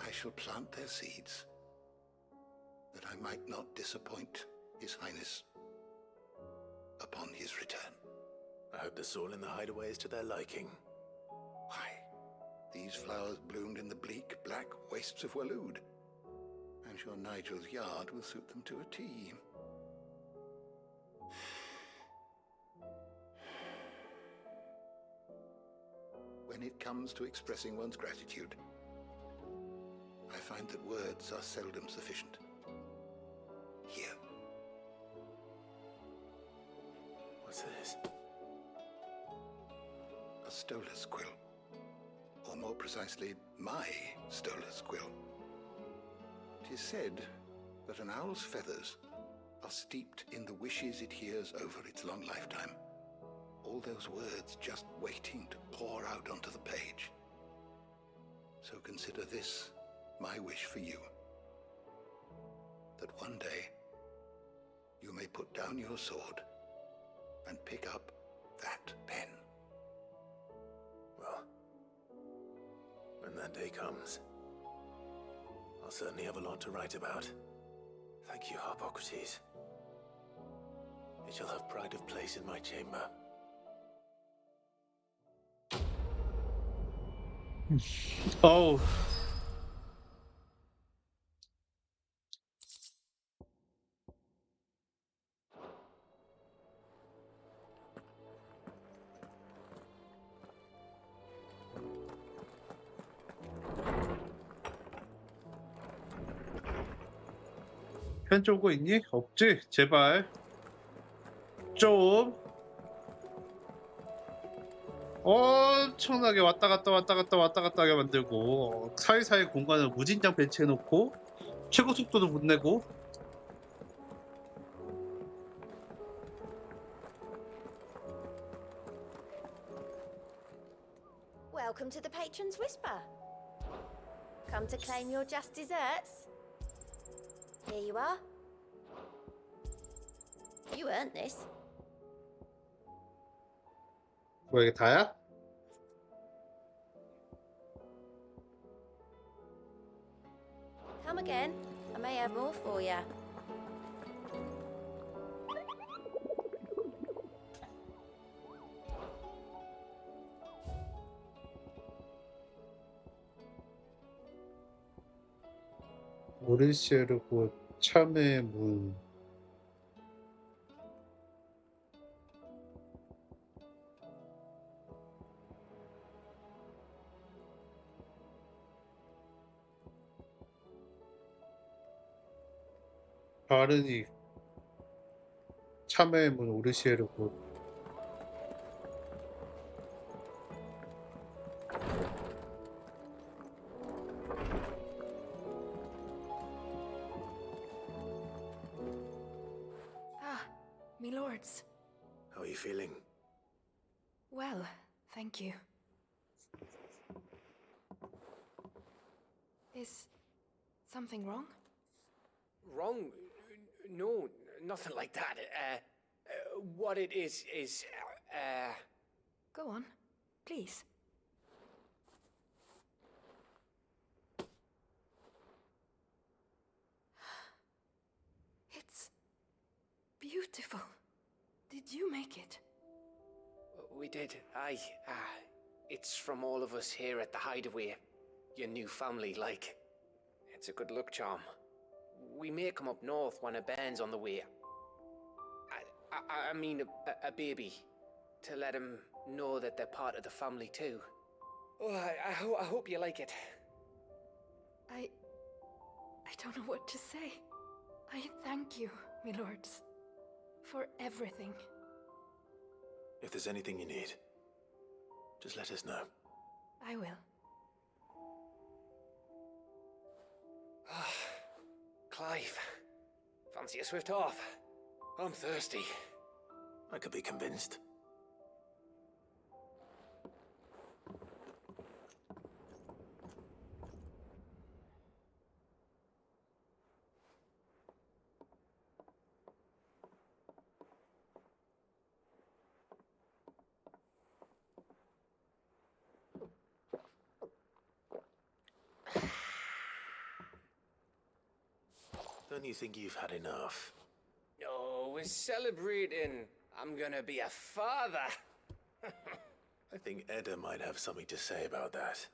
F: I shall plant their seeds, that I might not disappoint His Highness upon his return.
L: I hope the soil in the hideaway is to their liking.
F: Why, these flowers bloomed in the bleak, black wastes of Waloed. I'm sure Nigel's yard will suit them to a T. When it comes to expressing one's gratitude, I find that words are seldom sufficient. Here.
L: What's this?
F: A stolas quill, or more precisely, my Stolas quill. It is said that an owl's feathers are steeped in the wishes it hears over its long lifetime. All those words just waiting to pour out onto the page. So consider this my wish for you. That one day you may put down your sword and pick up that pen.
B: Well, when that day comes, I'll certainly have a lot to write about. Thank you, Harpocrates. It shall have pride of place in my chamber.
A: 어우. 편 쪼고 있니? 없지? 제발. 좀. 엄청나게 왔다 갔다 왔다 갔다 왔다 갔다 하게 만들고 사이사이 공간을 무진장 배치해놓고 최고 속도도 못 내고.
J: Welcome to the Patron's Whisper. Come to claim your just desserts? Here you are. You earned this.
A: 뭐야 이게 다야?
J: Come again. I may have more for you.
A: 오르시에르고 참의 문. 바르니 참의 문 오르시에르고.
I: Me lords.
B: How are you feeling?
I: Well, thank you. Is something wrong?
M: Wrong? No, nothing like that. What it is,
I: Go on, please. It's beautiful. Did you make it?
M: We did. Aye. It's from all of us here at the Hideaway. Your new family, like. It's a good luck charm. We may come up north when a band's on the way. I mean a baby. To let him know that they're part of the family too. Oh, I hope you like it.
I: I don't know what to say. I thank you, my lords, for everything.
B: If there's anything you need, just let us know.
I: I will.
M: Clive, fancy a swift off? I'm thirsty.
B: I could be convinced. Don't you think you've had enough?
M: Oh, we're celebrating. I'm gonna be a father.
B: I think Edda might have something to say about that.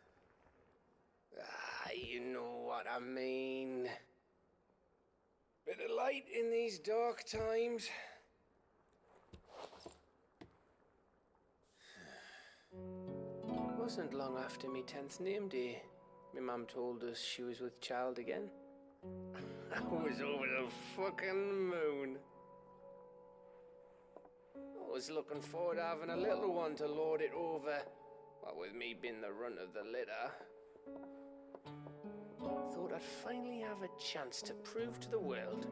M: You know what I mean. Bit of light in these dark times. Wasn't long after me 10th name day, my mum told us she was with child again. I was over the fucking moon. I was looking forward to having a little one to lord it over What with me being the runt of the litter, thought I'd finally have a chance to prove to the world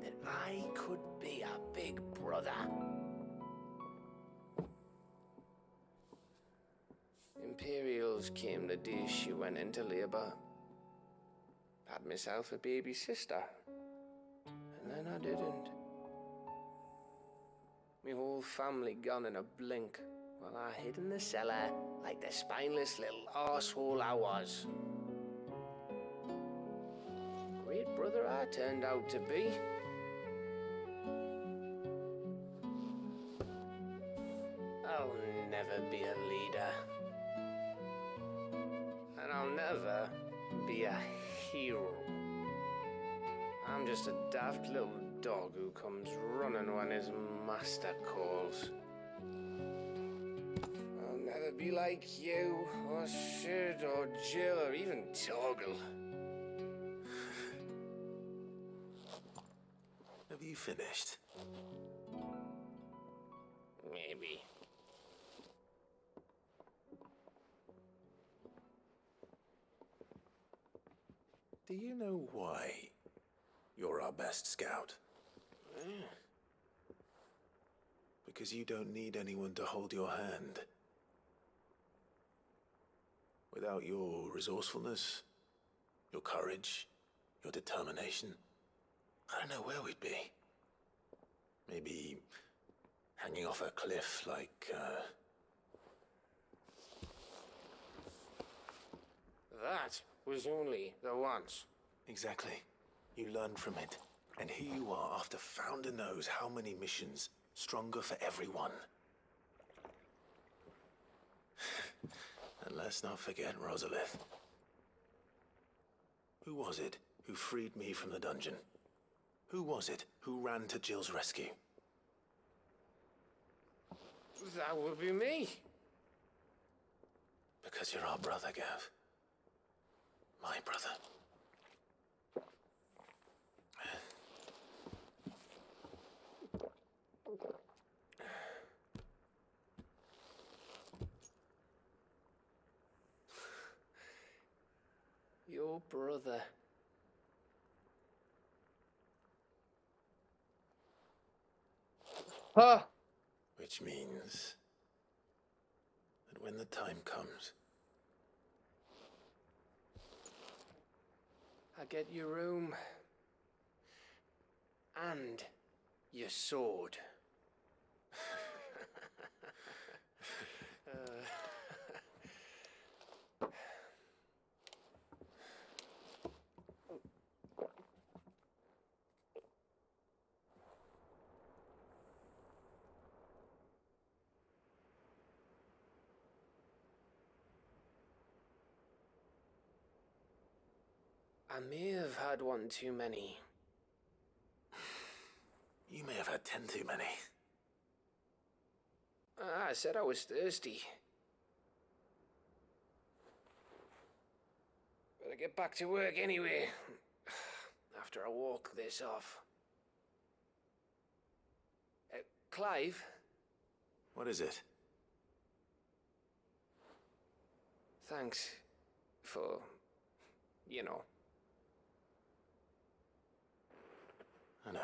M: that I could be a big brother. Imperials came the day she went into labour. Had myself a baby sister. And then I didn't. Me whole family gone in a blink, while I hid in the cellar like the spineless little arsehole I was. Great brother I turned out to be. I'll never be a leader. And I'll never be a hero. I'm just a daft little dog who comes running when his master calls. I'll never be like you, or Sid, or Jill, or even Torgal.
B: Have you finished?
M: Maybe.
B: Do you know why you're our best scout? Because you don't need anyone to hold your hand. Without your resourcefulness, your courage, your determination, I don't know where we'd be. Maybe hanging off a cliff like,
M: That was only the once.
B: Exactly. You learn from it. And here you are after founder knows how many missions. Stronger for everyone. And let's not forget Rosalith. Who was it who freed me from the dungeon? Who was it who ran to Jill's rescue?
M: That would be me.
B: Because you're our brother, Gav. My brother.
M: Your brother.
A: Ah!
B: Which means that when the time comes,
M: I get your room. And your sword. I may have had one too many.
B: you may have had 10 too many.
M: I said I was thirsty. Better get back to work anyway. After I walk this off. Clive?
B: What is it?
M: Thanks for, you know.
B: I know.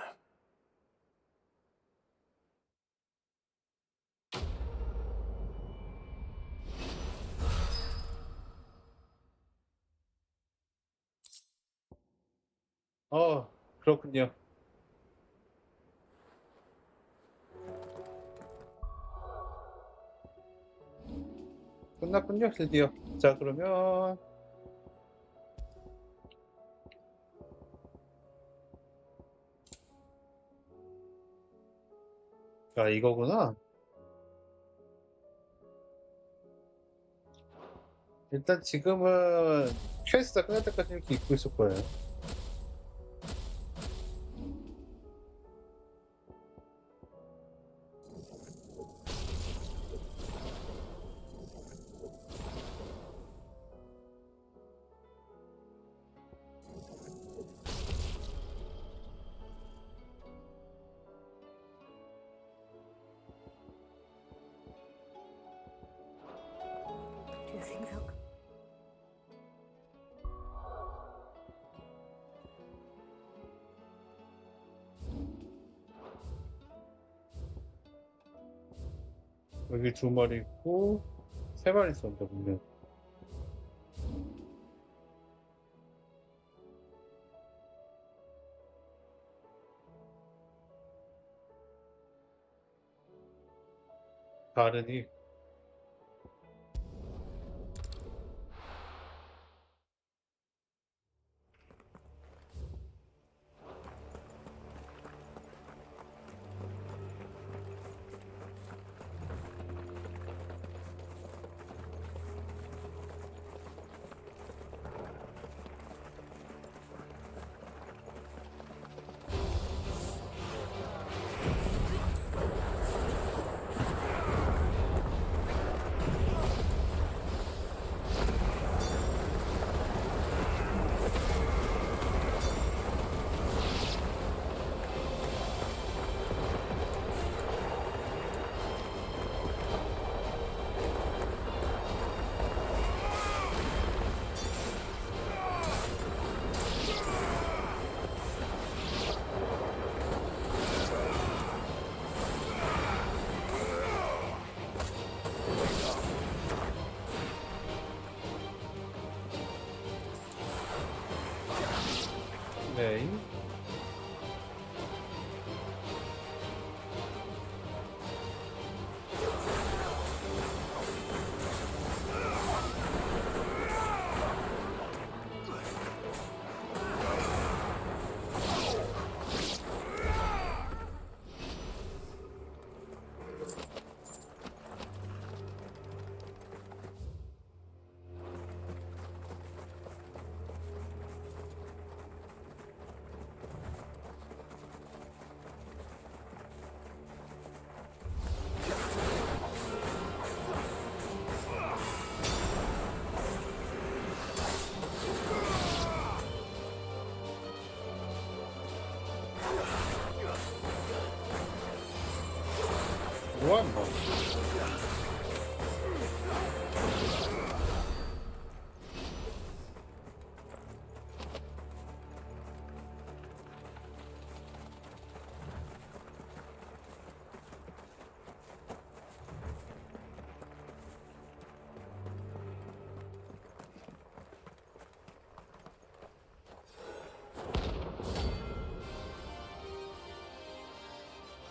A: 그렇군요. 끝났군요, 드디어. 자, 그러면 아, 이거구나. 일단 지금은 퀘스트가 끝날 때까지 이렇게 입고 있을 거예요.
N: 생각.
A: 여기 두 마리 있고 세 마리 있었는데 보면. 다르니. 네. 뭐하는 거야?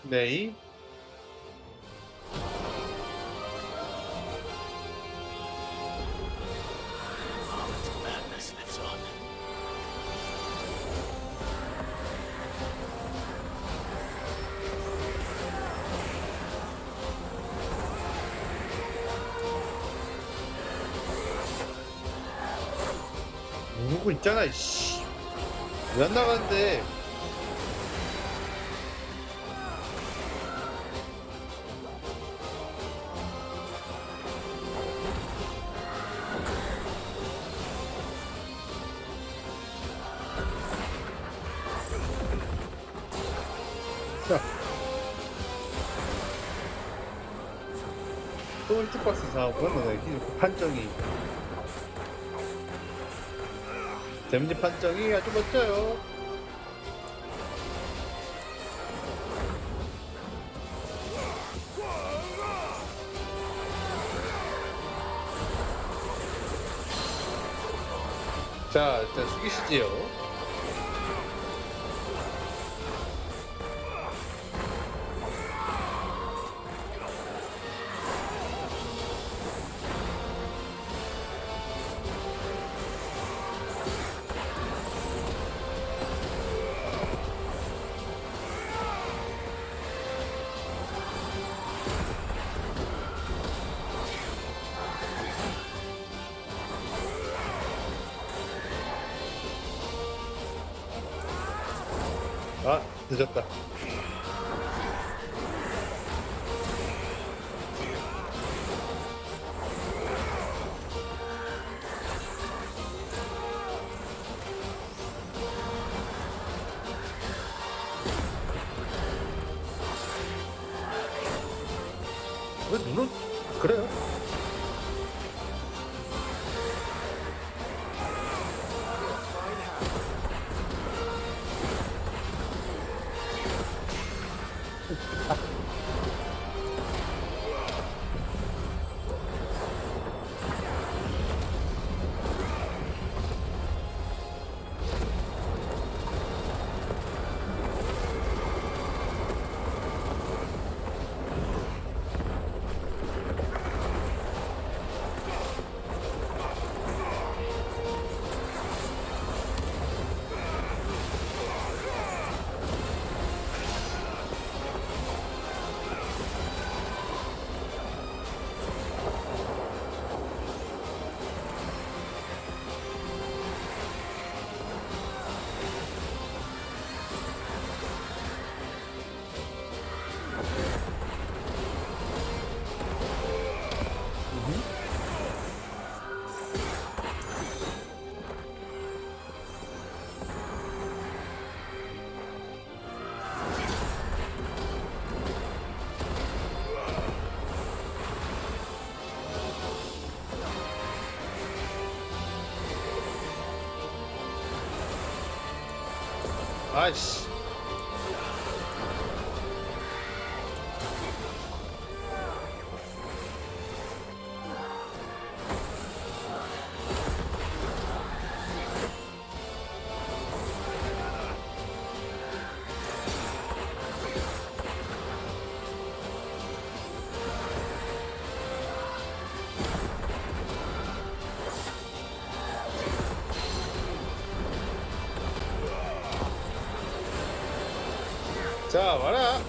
A: 네.
B: Madness lives on.
A: 누르고 있잖아, 이씨. 왜 안 나가는데? 자. 또 일찍박스 이상하구나, 너네. 판정이. 데미지 판정이 아주 멋져요. 자, 일단 숙이시지요. 아, 늦었다. 왜 눈을 그래요? 아이씨. 자, 와라.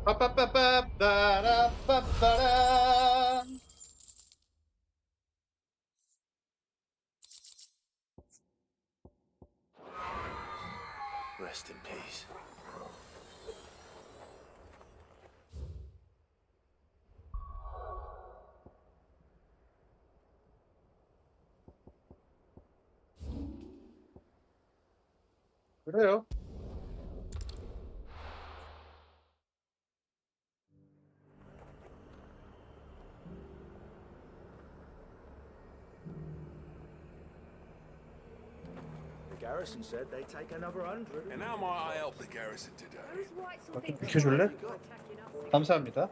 A: 빠빠빠빠빠라빠빠라.
B: Rest in peace.
A: 그래요.
E: The garrison said they'd take another 100.
L: And how might I help the garrison today?
A: 좀 비켜줄래? 감사합니다.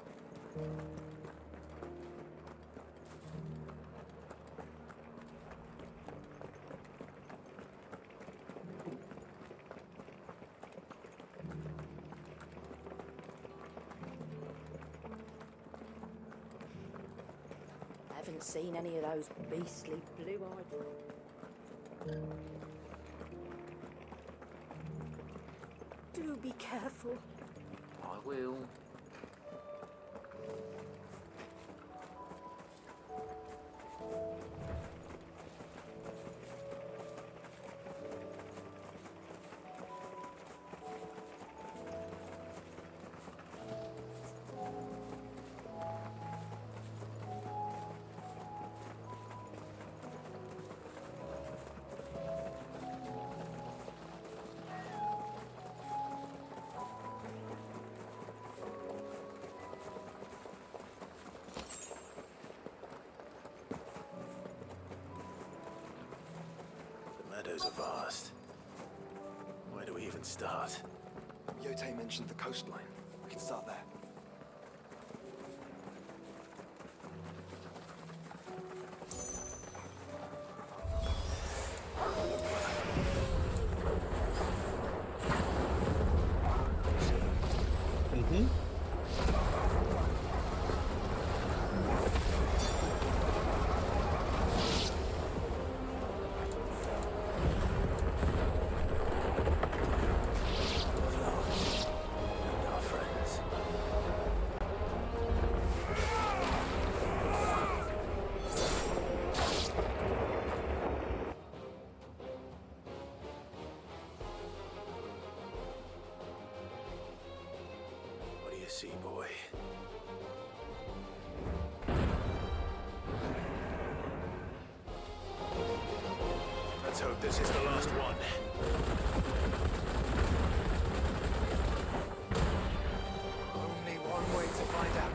N: Haven't seen any of those beastly blue-eyed. Do be careful.
S: I will.
B: The meadows are vast. Where do we even start?
K: Yote mentioned the coastline. We can start there.
B: Our friends. What do you see, boy? Let's hope this is the last one.
C: Only one way
K: find out.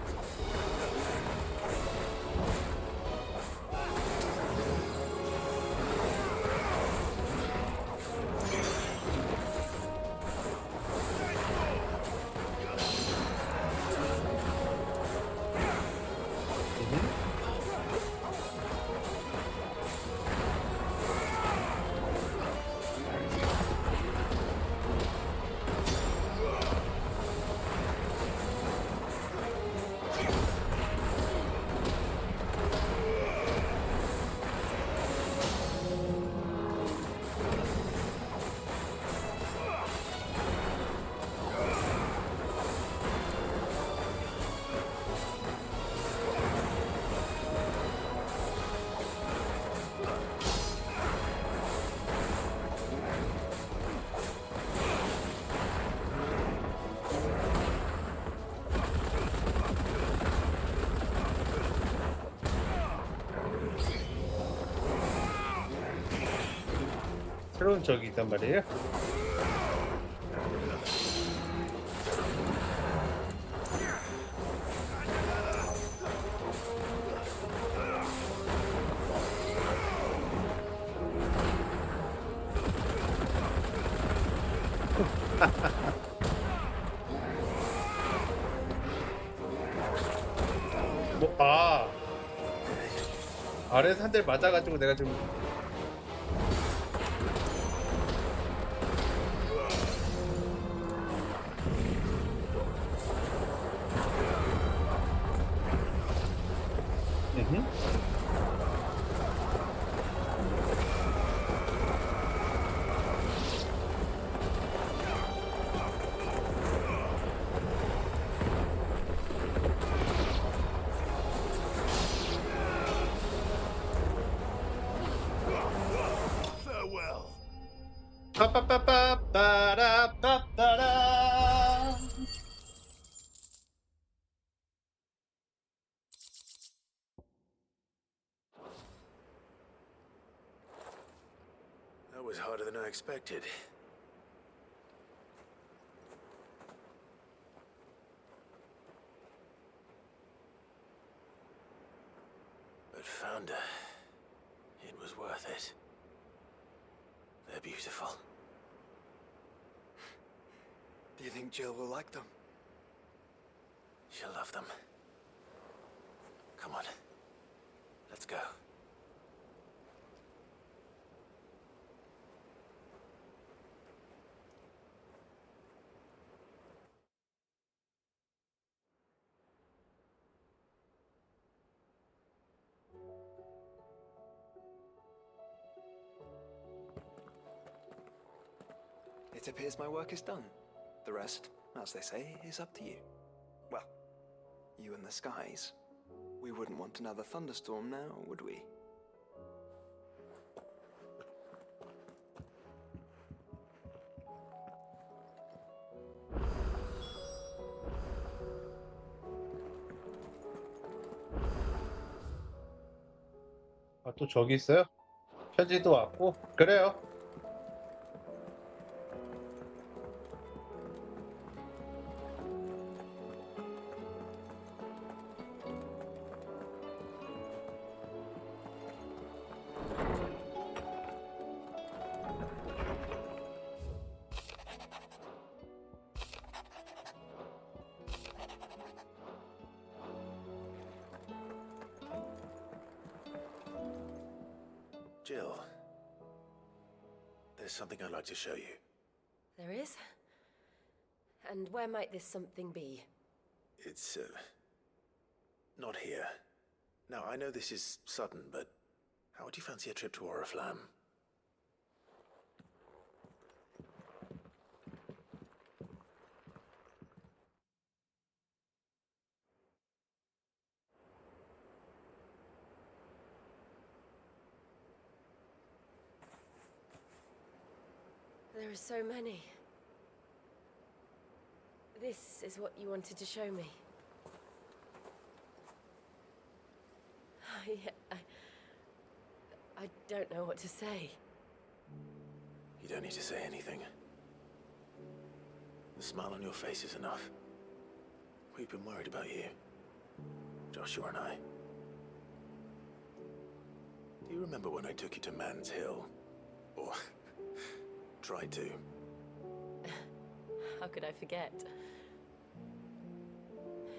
A: 새로운 적이 있단 말이에요? 뭐, 아래에서 한 대 맞아가지고 내가 좀
L: Farewell.
A: 빠빠빠빠빠라빠빠라.
B: That was harder than I expected. But Founder, it was worth it. They're beautiful.
K: Do you think Jill will like them?
B: She'll love them. Come on. Let's go.
K: It appears my work is done. The rest, as they say, is up to you. Well, you and the skies. We wouldn't want another thunderstorm now, would we?
A: 아, 또 저기 있어요? 편지도 왔고. 그래요.
B: Jill, there's something I'd like to show you.
J: There is? And where might this something be?
B: It's, not here. Now, I know this is sudden, but how would you fancy a trip to Oriflamme?
J: There are so many. This is what you wanted to show me. I don't know what to say.
B: You don't need to say anything. The smile on your face is enough. We've been worried about you, Joshua and I. Do you remember when I took you to Man's Hill? Or tried to?
G: How could I forget?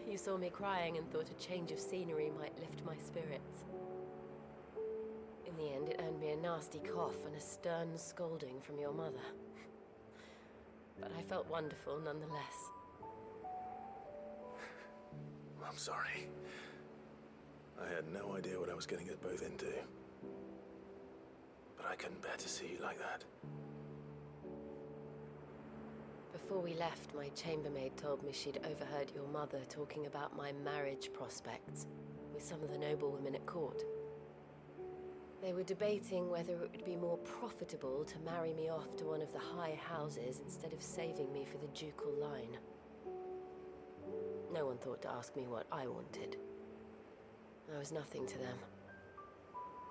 G: You saw me crying and thought a change of scenery might lift my spirits. In the end, it earned me a nasty cough and a stern scolding from your mother. But I felt wonderful nonetheless.
B: I'm sorry. I had no idea what I was getting us both into. But I couldn't bear to see you like that.
G: Before we left, my chambermaid told me she'd overheard your mother talking about my marriage prospects with some of the noblewomen at court. They were debating whether it would be more profitable to marry me off to one of the high houses instead of saving me for the ducal line. No one thought to ask me what I wanted. I was nothing to them.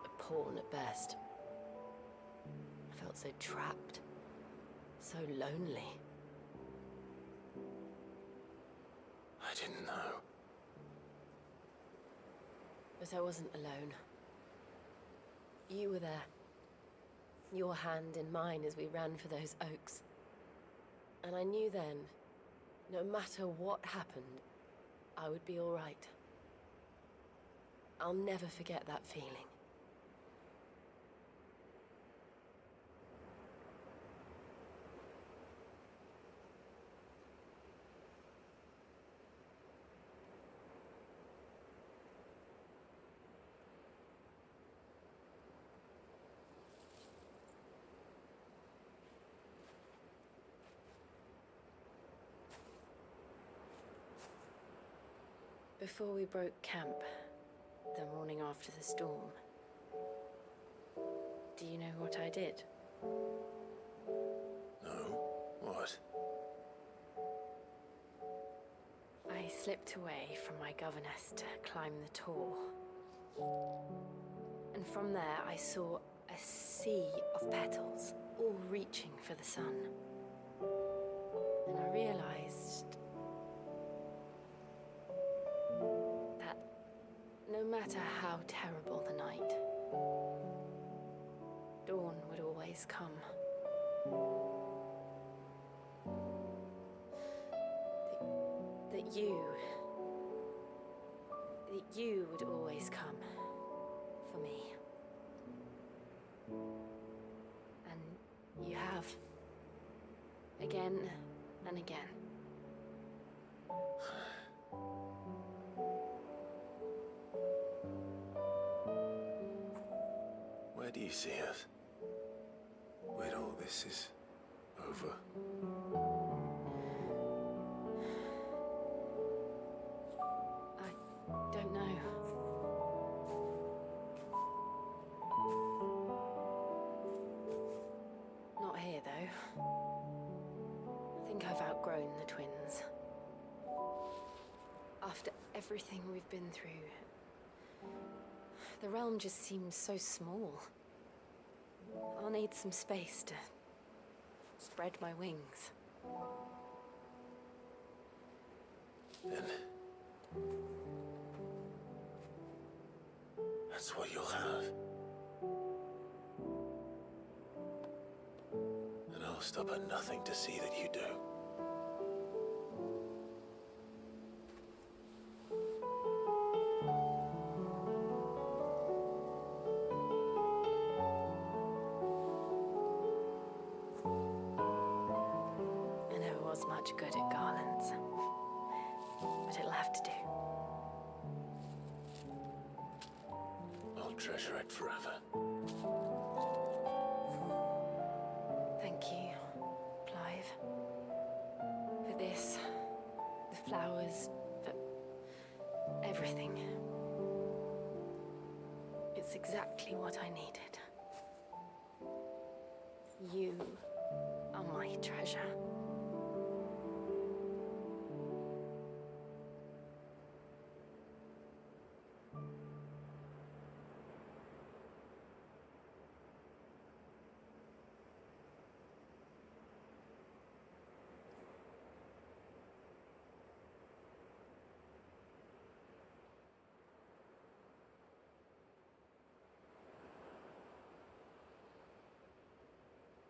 G: A pawn at best. I felt so trapped. So lonely.
B: I didn't know.
G: But I wasn't alone. You were there. Your hand in mine as we ran for those oaks. And I knew then, no matter what happened, I would be all right. I'll never forget that feeling. Before we broke camp, the morning after the storm, do you know what I did?
B: No? What?
G: I slipped away from my governess to climb the tor. And from there I saw a sea of petals, all reaching for the sun. And I realized that no matter how terrible the night, dawn would always come. That you would always come for me. And you have. Again and again.
B: Where do you see us? When all this is over?
G: I don't know. Not here, though. I think I've outgrown the twins. After everything we've been through, the realm just seems so small. I'll need some space to spread my wings.
B: Then that's what you'll have. And I'll stop at nothing to see that you do.
G: I never was much good at garlands, but it'll have to do.
B: I'll treasure it forever.
G: Thank you, Clive. For this, the flowers, for everything. It's exactly what I needed. You are my treasure.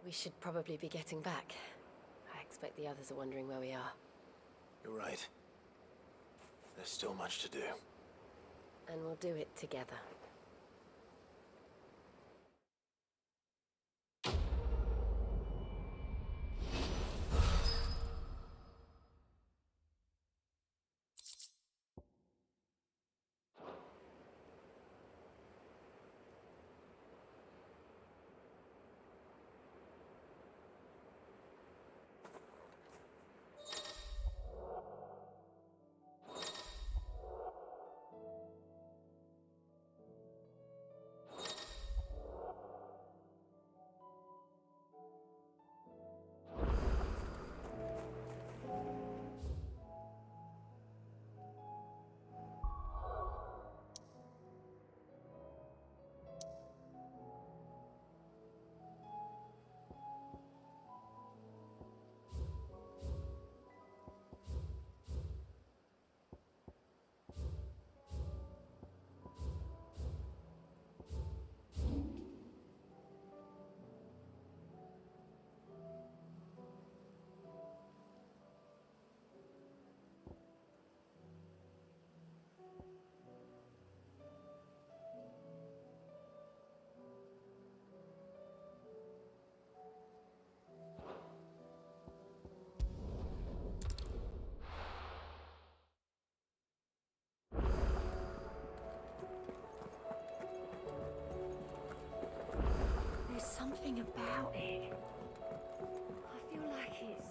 G: We should probably be getting back. I expect the others are wondering where we are.
B: You're right. There's still much to do.
G: And we'll do it together.
J: There's something about it. I feel like it's...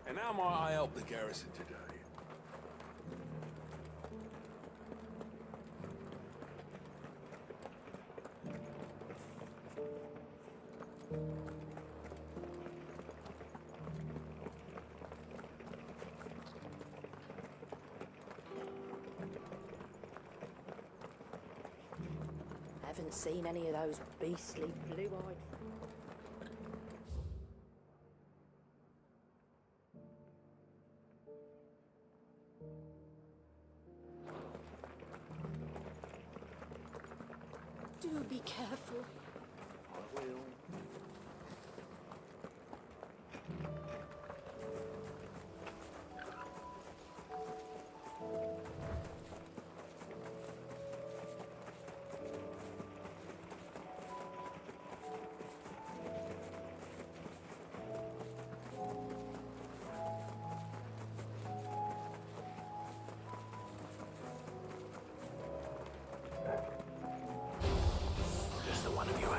L: And how might I help the garrison today?
O: Haven't seen any of those beastly blue-eyed...
J: Do be careful.
O: I will.
B: Just the one of you, eh?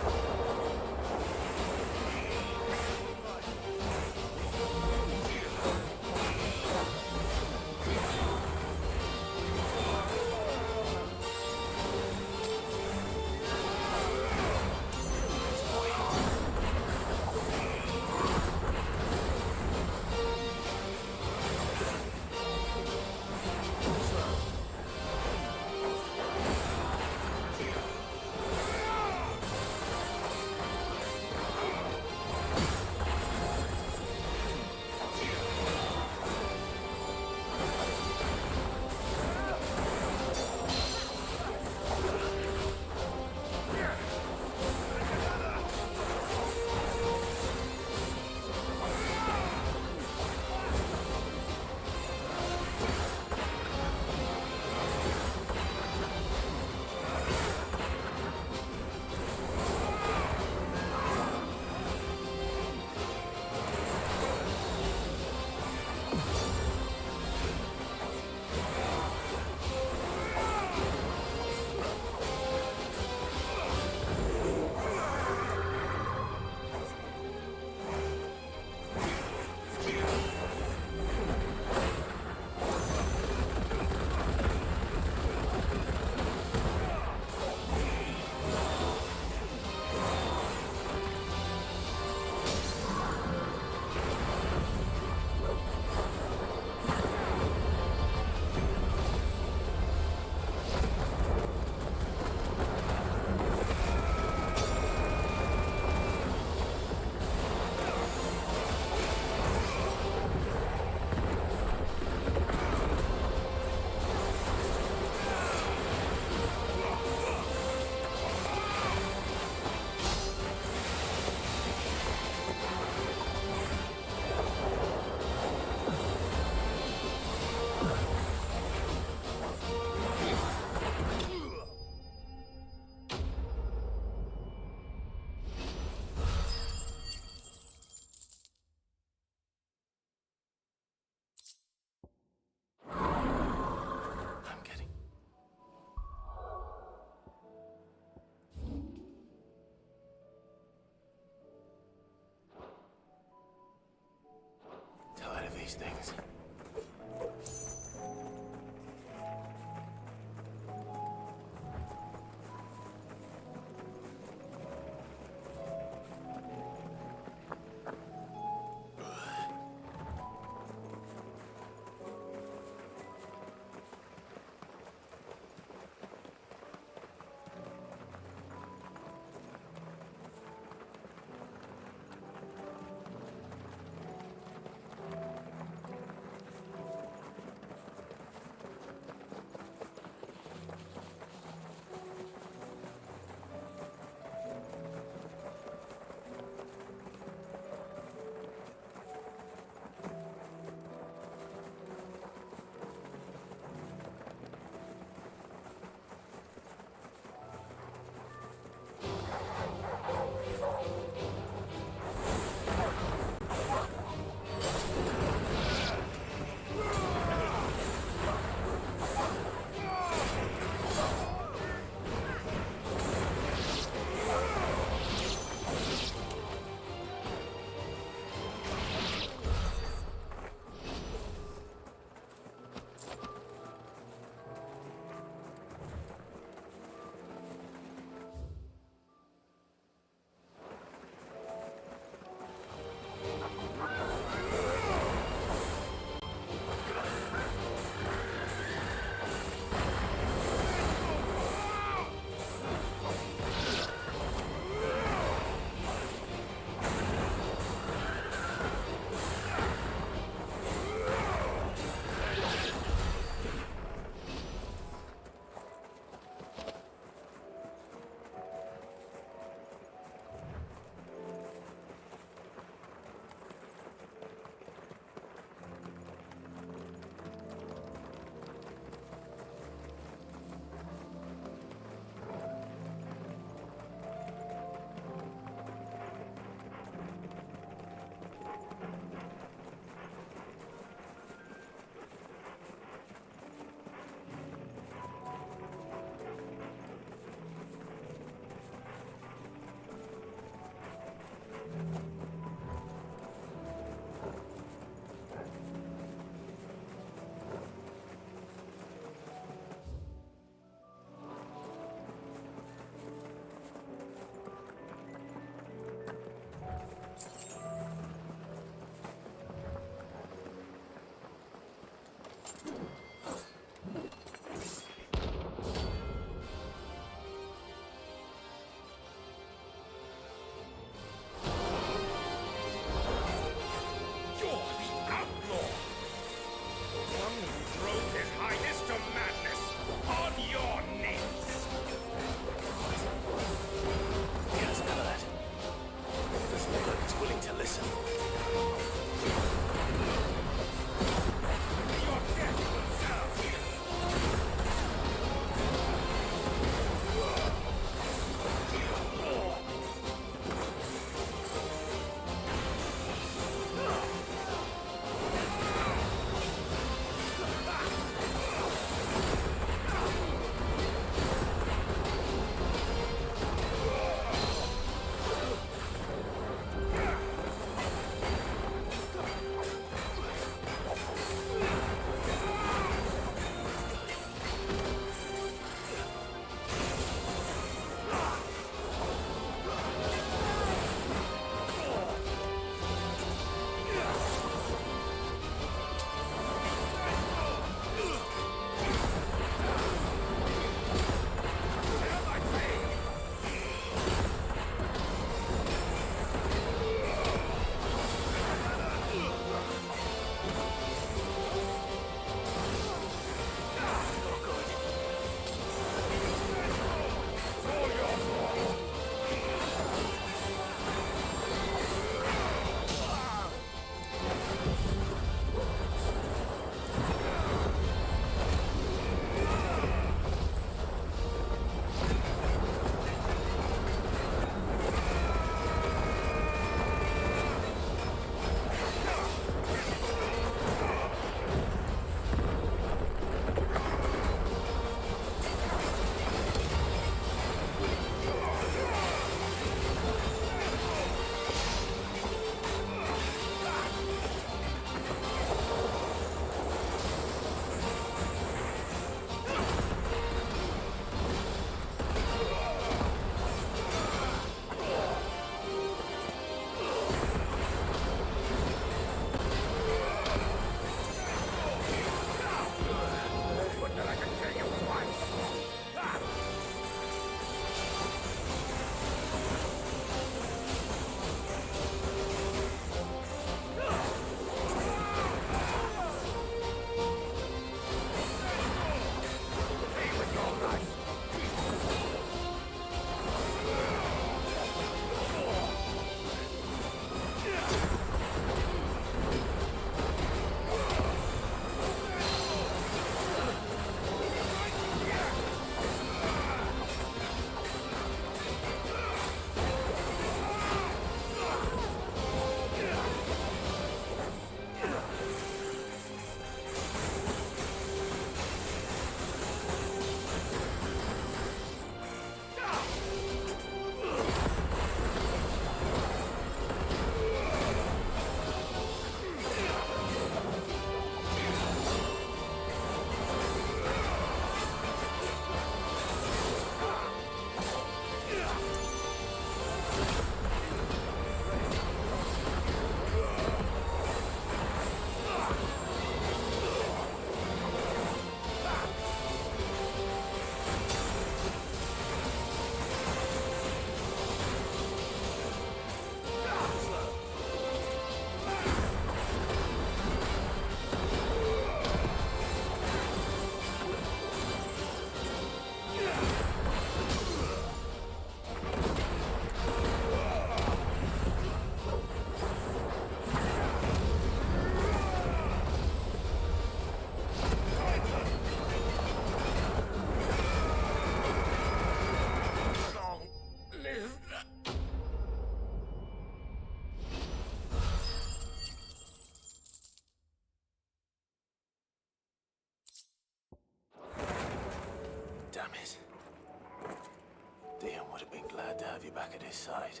B: you back at his side.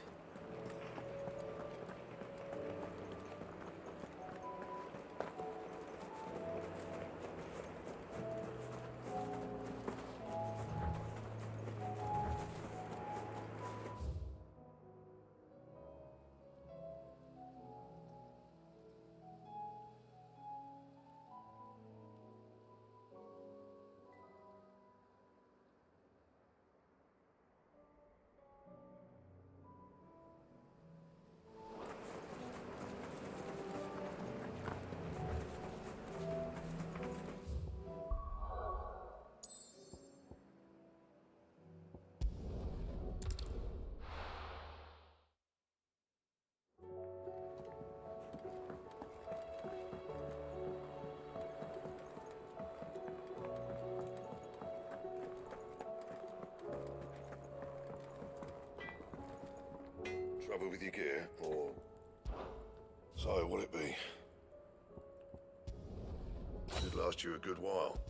P: Trouble with your gear, or... So, what'll it be? Should last you a good while.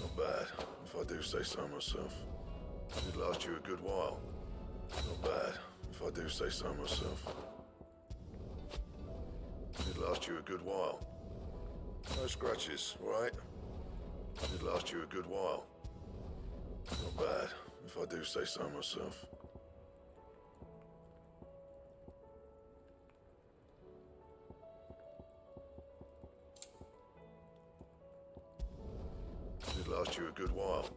P: Not bad, if I do say so myself. Should last you a good while. Not bad, if I do say so myself. Should last you a good while. No scratches, right? Should last you a good while. Not bad, if I do say so myself. Should last you a good while.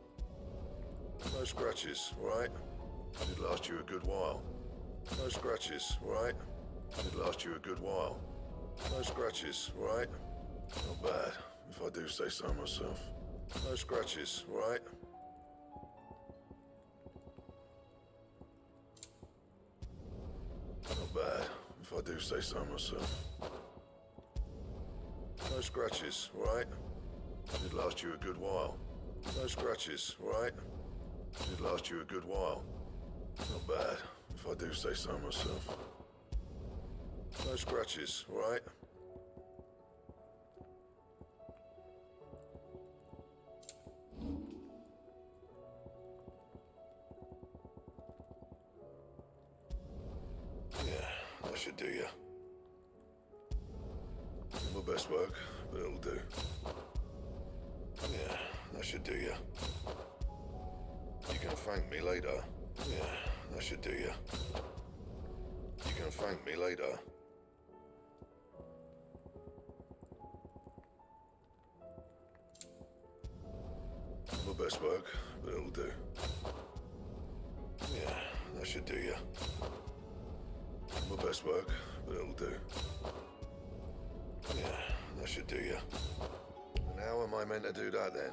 P: No scratches, right? Should last you a good while. No scratches, right? Should last you a good while. No scratches, right? Not bad, if I do say so myself. No scratches, right? Not bad, if I do say so myself. No scratches, right? Should last you a good while. No scratches, right? Should last you a good while. Not bad, if I do say so myself. No scratches, right? Yeah, that should do you. My best work, but it'll do. Yeah, that should do you. You can thank me later. Yeah, that should do you. You can thank me later. My best work, but it'll do. Yeah, that should do you. My best work, but it'll do. Yeah, that should do you. And how am I meant to do that then?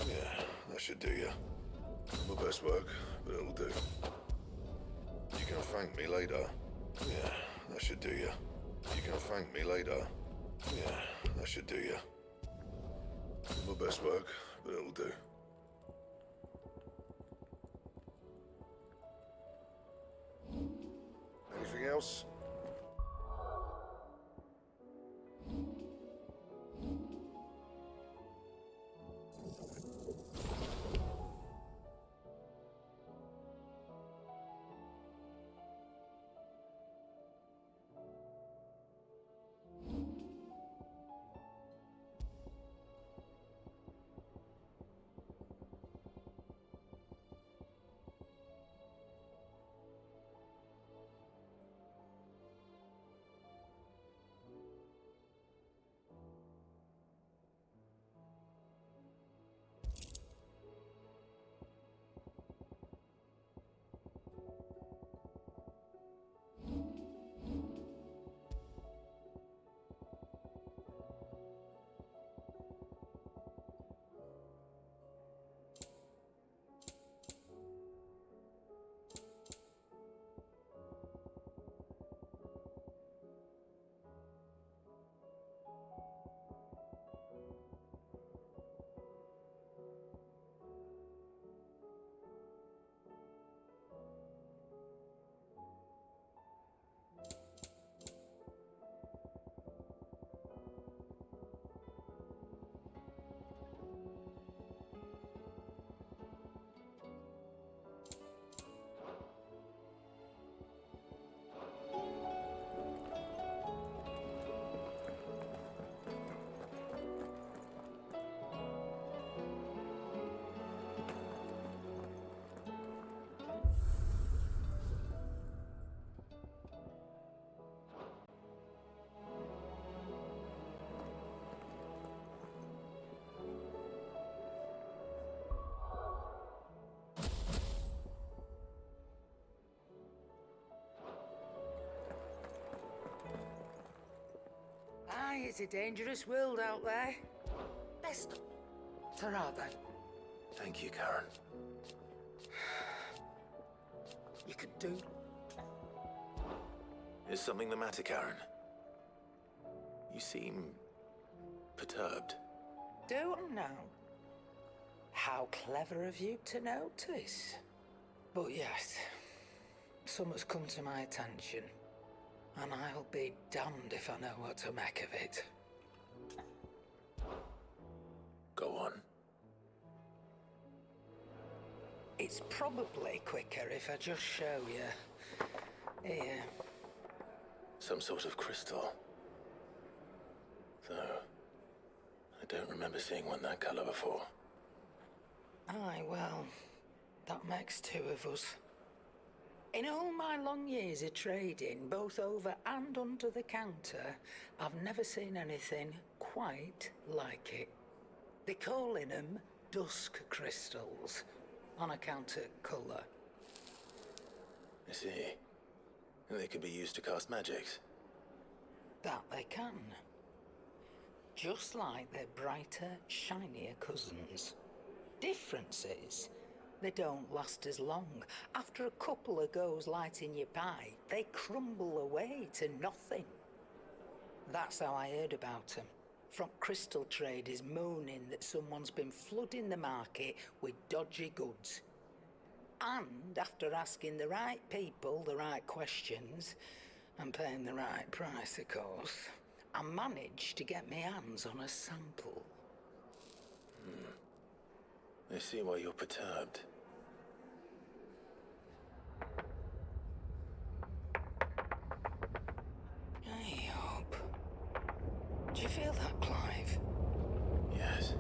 P: Yeah, that should do you. My best work, but it'll do. You can thank me later. Yeah, that should do you. You can thank me later. Yeah, that should do you. My best work, but it'll do. Anything else?
O: It's a dangerous world out there. Best ta-ra then.
B: Thank you, Karen.
O: You could do.
B: Is something the matter, Karen? You seem perturbed.
O: Don't know. How clever of you to notice. But yes, something's come to my attention, and I'll be damned if I know what to make of it.
B: Go on.
O: It's probably quicker if I just show you. Here.
B: Some sort of crystal. Though, I don't remember seeing one that color before.
O: Aye, well, that makes two of us. In all my long years of trading, both over and under the counter, I've never seen anything quite like it. They're calling them dusk crystals, on account of colour.
B: I see. They could be used to cast magics.
O: That they can. Just like their brighter, shinier cousins. Difference is, they don't last as long. After a couple of goes lighting your pie, they crumble away to nothing. That's how I heard about them. From crystal traders moaning that someone's been flooding the market with dodgy goods. And after asking the right people the right questions, and paying the right price, of course, I managed to get my hands on a sample.
B: I see why you're perturbed.
O: I hope. Do you feel that, Clive?
B: Yes.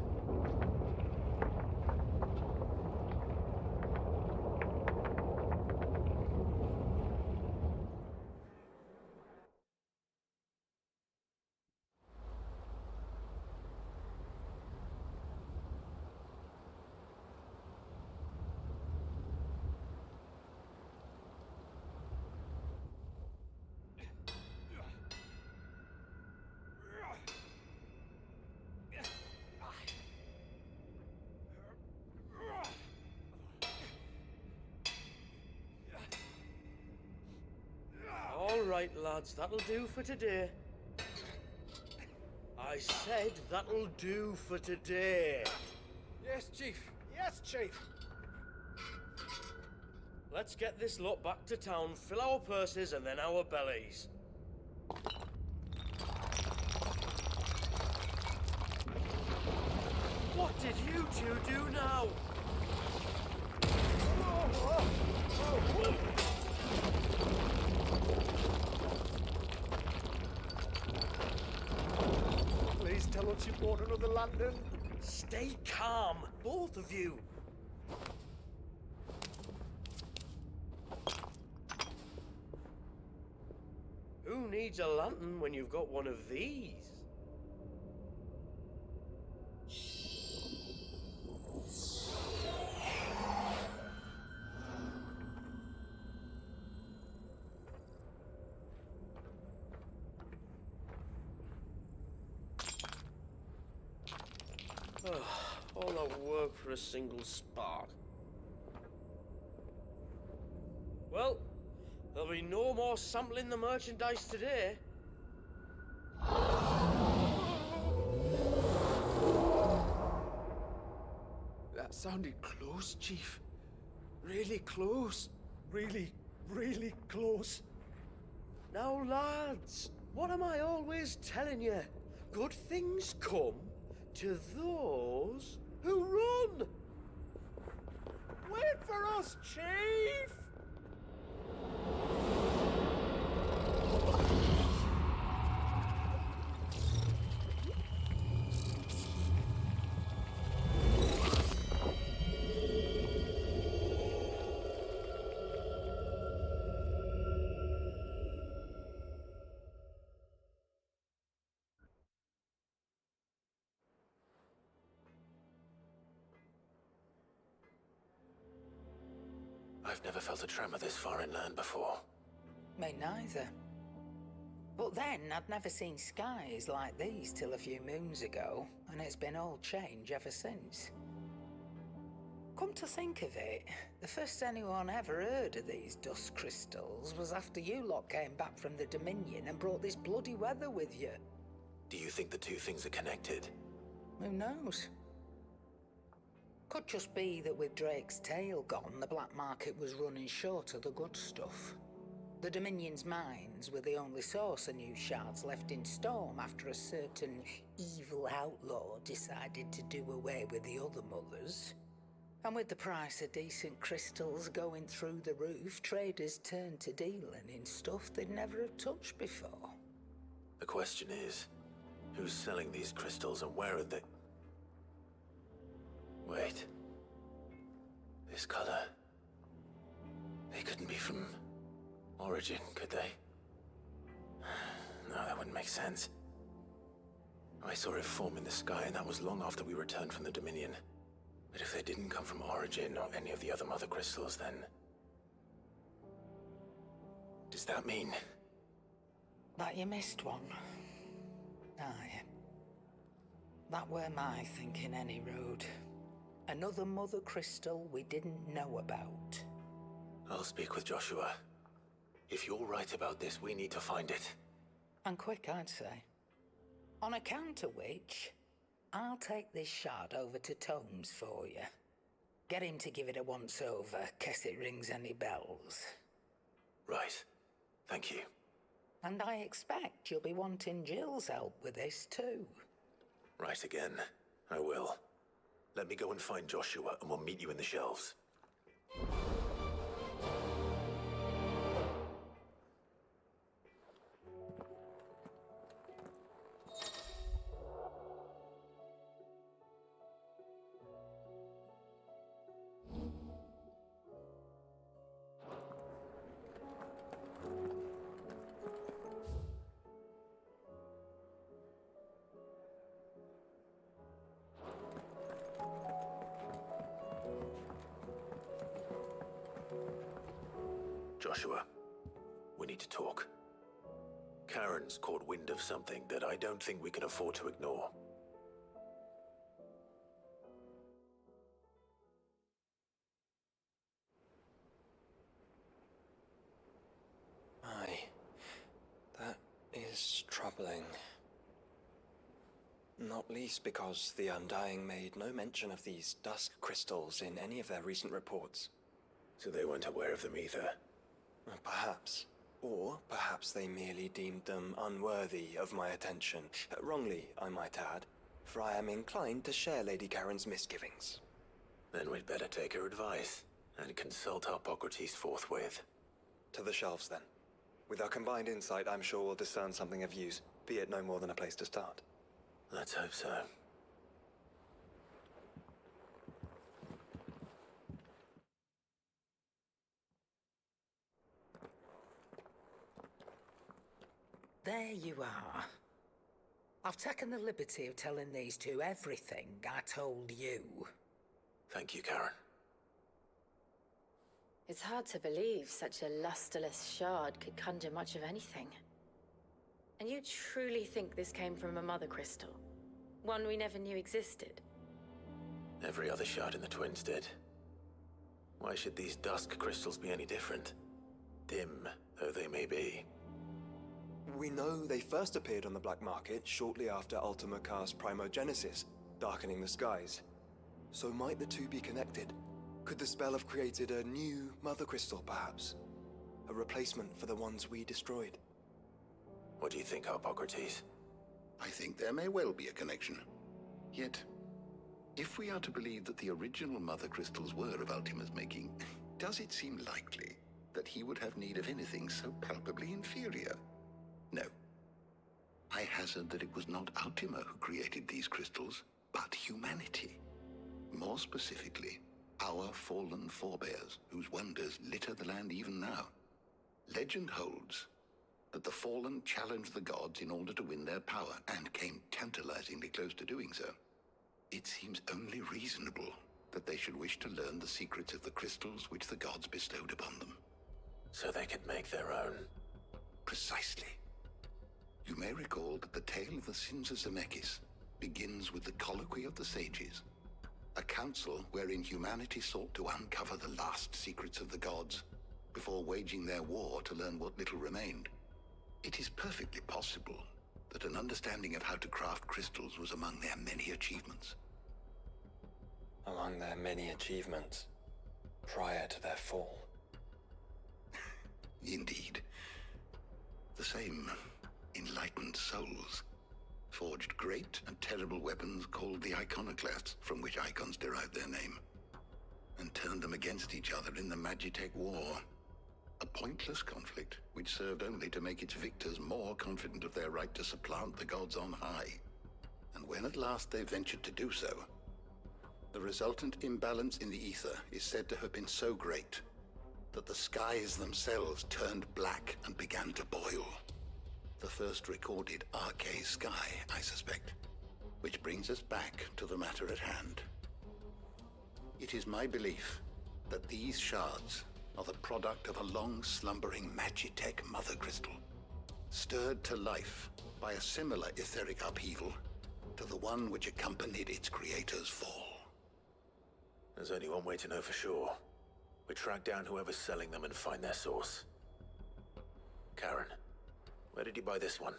E: All right, lads, that'll do for today. I said that'll do for today.
L: Yes, Chief. Yes, Chief.
E: Let's get this lot back to town, fill our purses and then our bellies. What did you two do now?
L: Please tell us you bought another lantern.
E: Stay calm, both of you. Who needs a lantern when you've got one of these? All that work for a single spark. Well, there'll be no more sampling the merchandise today.
L: That sounded close, Chief. Really close. Really, really close.
E: Now, lads, what am I always telling you? Good things come to those who run.
L: Wait for us, Chief!
B: I've never felt a tremor this far inland before.
O: Me neither. But then I'd never seen skies like these till a few moons ago, and it's been all change ever since. Come to think of it, the first anyone ever heard of these dust crystals was after you lot came back from the Dominion and brought this bloody weather with you.
B: Do you think the two things are connected?
O: Who knows? Could just be that with Drake's tail gone, the black market was running short of the good stuff. The Dominion's mines were the only source of new shards left in Storm after a certain evil outlaw decided to do away with the other mothers. And with the price of decent crystals going through the roof, traders turned to dealing in stuff they'd never have touched before.
B: The question is, who's selling these crystals and where are they? Wait. This color. They couldn't be from Origin, could they? No, that wouldn't make sense. I saw it form in the sky, and that was long after we returned from the Dominion. But if they didn't come from Origin or any of the other mother crystals, then... does that mean...
O: that you missed one? Aye. That were my thinking, any road. Another mother crystal we didn't know about.
B: I'll speak with Joshua. If you're right about this, we need to find it.
O: And quick, I'd say. On account of which, I'll take this shard over to Tomes for you. Get him to give it a once-over, case it rings any bells.
B: Right. Thank you.
O: And I expect you'll be wanting Jill's help with this, too.
B: Right again. I will. Let me go and find Joshua, and we'll meet you in the shelves. Joshua, we need to talk. Karen's caught wind of something that I don't think we can afford to ignore.
K: Aye. That is troubling. Not least because the Undying made no mention of these dusk crystals in any of their recent reports.
B: So they weren't aware of them either.
K: Perhaps. Or perhaps they merely deemed them unworthy of my attention. Wrongly, I might add, for I am inclined to share Lady Karen's misgivings.
B: Then we'd better take her advice and consult Hippocrates forthwith.
K: To the shelves, then. With our combined insight, I'm sure we'll discern something of use, be it no more than a place to start.
B: Let's hope so.
O: There you are. I've taken the liberty of telling these two everything I told you.
B: Thank you, Karen.
G: It's hard to believe such a lusterless shard could conjure much of anything. And you truly think this came from a mother crystal? One we never knew existed?
B: Every other shard in the Twins did. Why should these dusk crystals be any different? Dim though they may be.
K: We know they first appeared on the black market shortly after Ultima Car's primogenesis, darkening the skies. So might the two be connected? Could the spell have created a new mother crystal, perhaps? A replacement for the ones we destroyed?
B: What do you think, Hippocrates?
F: I think there may well be a connection. Yet, if we are to believe that the original mother crystals were of Ultima's making, does it seem likely that he would have need of anything so palpably inferior? No. I hazard that it was not Ultima who created these crystals, but humanity. More specifically, our fallen forebears, whose wonders litter the land even now. Legend holds that the fallen challenged the gods in order to win their power, and came tantalizingly close to doing so. It seems only reasonable that they should wish to learn the secrets of the crystals which the gods bestowed upon them.
B: So they could make their own.
F: Precisely. You may recall that the tale of the sins of Zemeckis begins with the Colloquy of the Sages, a council wherein humanity sought to uncover the last secrets of the gods before waging their war to learn what little remained. It is perfectly possible that an understanding of how to craft crystals was among their many achievements.
K: Among their many achievements, prior to their fall.
F: Indeed. The same enlightened souls forged great and terrible weapons called the iconoclasts, from which icons derived their name, and turned them against each other in the Magitech War. A pointless conflict which served only to make its victors more confident of their right to supplant the gods on high. And when at last they ventured to do so, the resultant imbalance in the ether is said to have been so great that the skies themselves turned black and began to boil. The first recorded Arcade sky, I suspect. Which brings us back to the matter at hand. It is my belief that these shards are the product of a long-slumbering Magitech mother crystal, stirred to life by a similar etheric upheaval to the one which accompanied its creator's fall.
B: There's only one way to know for sure. We track down whoever's selling them and find their source. Karen, where did you buy this one?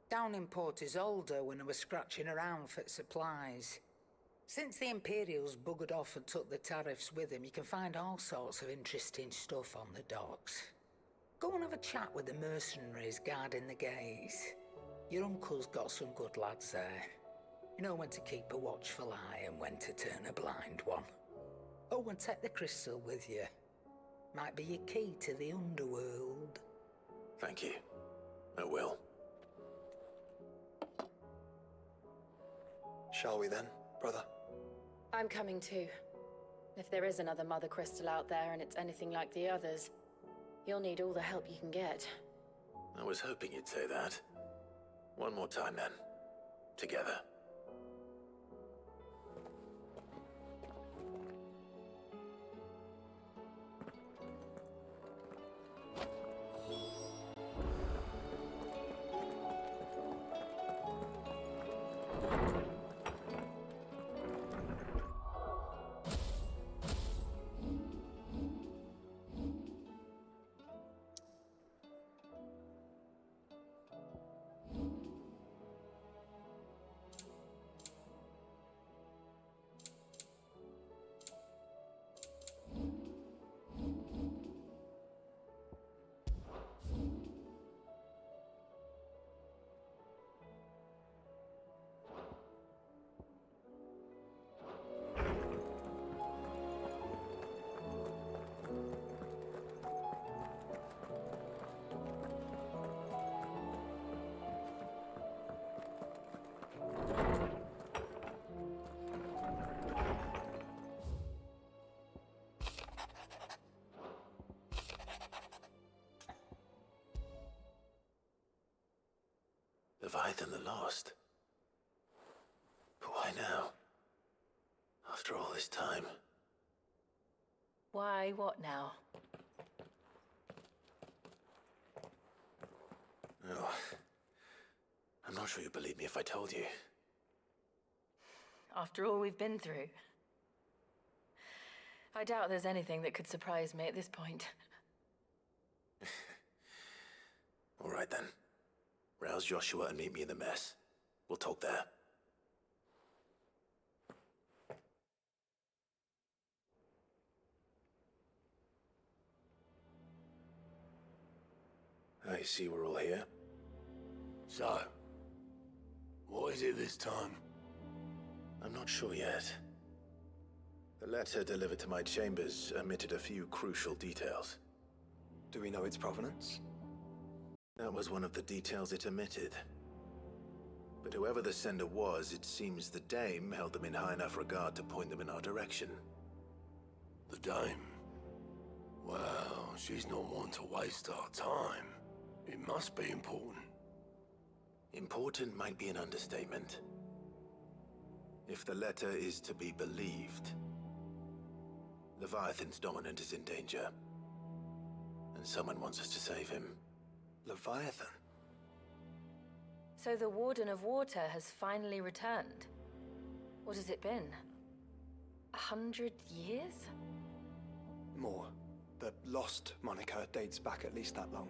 O: Down in Port Isolde when I was scratching around for supplies. Since the Imperials buggered off and took the tariffs with them, you can find all sorts of interesting stuff on the docks. Go and have a chat with the mercenaries guarding the gates. Your uncle's got some good lads there. You know when to keep a watchful eye and when to turn a blind one. Oh, and take the crystal with you. Might be your key to the underworld.
B: Thank you. I will.
K: Shall we then, brother?
U: I'm coming too. If there is another mother crystal out there and it's anything like the others, you'll need all the help you can get.
B: I was hoping you'd say that. One more time, then. Together. Leviathan the Lost. But why now? After all this time.
U: Why, what now?
B: Oh. I'm not sure you'd believe me if I told you.
U: After all we've been through. I doubt there's anything that could surprise me at this point.
B: All right then. Rouse Joshua and meet me in the mess. We'll talk there. I see we're all here.
R: So, what is it this time?
B: I'm not sure yet. The letter delivered to my chambers omitted a few crucial details.
K: Do we know its provenance?
B: That was one of the details it omitted. But whoever the sender was, it seems the Dame held them in high enough regard to point them in our direction.
R: The Dame? Well, she's not one to waste our time. It must be important.
B: Important might be an understatement. If the letter is to be believed, Leviathan's dominant is in danger. And someone wants us to save him.
K: Leviathan?
G: So the Warden of Water has finally returned. What has it been? 100 years?
K: More. The Lost moniker dates back at least that long.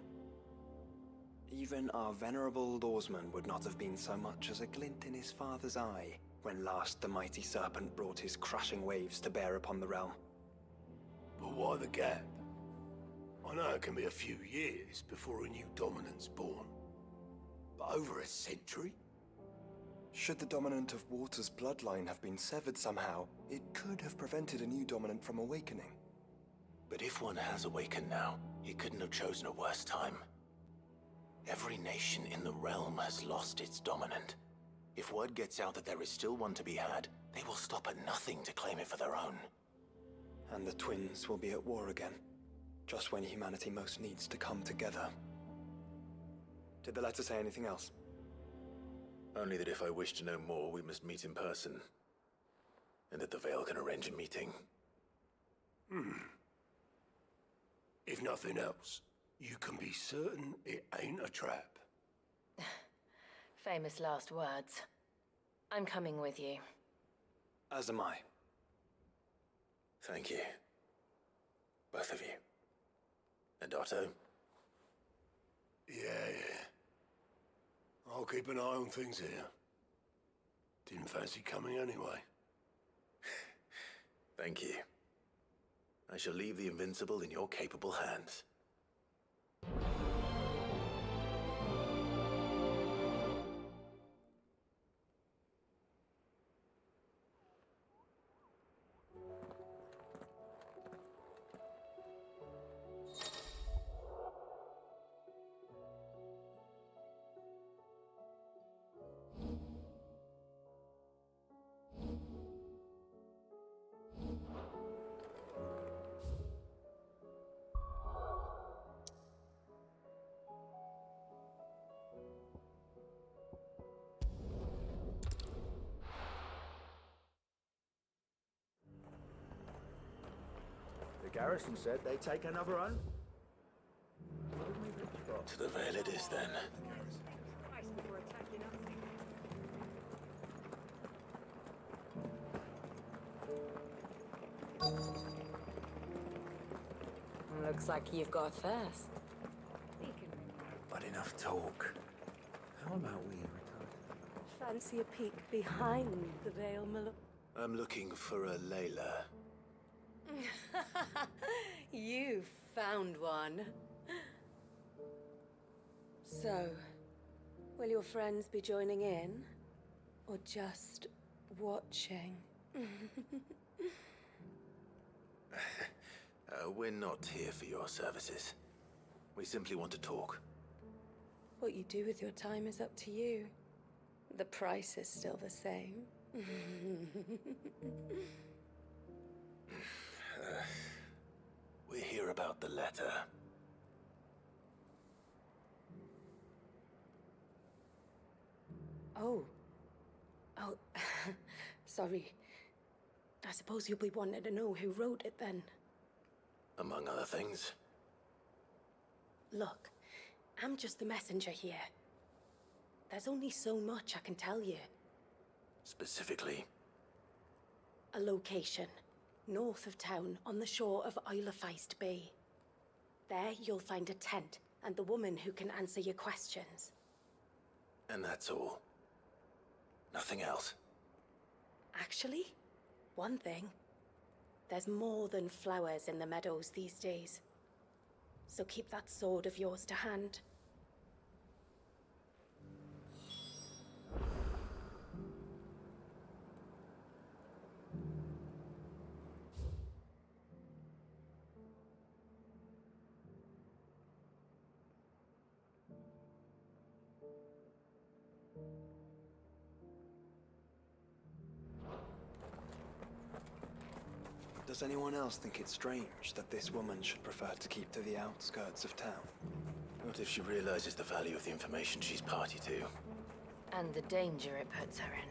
K: Even our venerable lawsman would not have been so much as a glint in his father's eye when last the mighty serpent brought his crashing waves to bear upon the realm.
R: But why the gap? I know it can be a few years before a new dominant's born. But over a century?
K: Should the dominant of Water's bloodline have been severed somehow, it could have prevented a new dominant from awakening.
B: But if one has awakened now, he couldn't have chosen a worse time. Every nation in the realm has lost its dominant. If word gets out that there is still one to be had, they will stop at nothing to claim it for their own.
K: And the twins will be at war again, just when humanity most needs to come together. Did the letter say anything else?
B: Only that if I wish to know more, we must meet in person. And that the Veil can arrange a meeting.
R: If nothing else, you can be certain it ain't a trap.
G: Famous last words. I'm coming with you.
K: As am I.
B: Thank you. Both of you. And Otto?
R: Yeah. I'll keep an eye on things here. Didn't fancy coming anyway.
B: Thank you. I shall leave the Invincible in your capable hands.
T: The garrison said they'd take another home.
B: To the Veil it is, then.
G: Looks like you've got a thirst.
T: But enough talk. How about we return?
Q: Fancy a peek behind the veil, my lord?
B: I'm looking for a Layla.
Q: You found one. So, will your friends be joining in? Or just watching?
B: We're not here for your services. We simply want to talk.
Q: What you do with your time is up to you. The price is still the same.
B: We're here about the letter.
Q: Oh. Sorry. I suppose you'll be wanting to know who wrote it then.
B: Among other things.
Q: Look, I'm just the messenger here. There's only so much I can tell you.
B: Specifically?
Q: A location, north of town, on the shore of Isle of Feist Bay. There you'll find a tent and the woman who can answer your questions.
B: And that's all? Nothing else?
Q: Actually, one thing. There's more than flowers in the meadows these days. So keep that sword of yours to hand.
K: Does anyone else think it's strange that this woman should prefer to keep to the outskirts of town?
B: What if she realizes the value of the information she's party to?
G: And the danger it puts her in.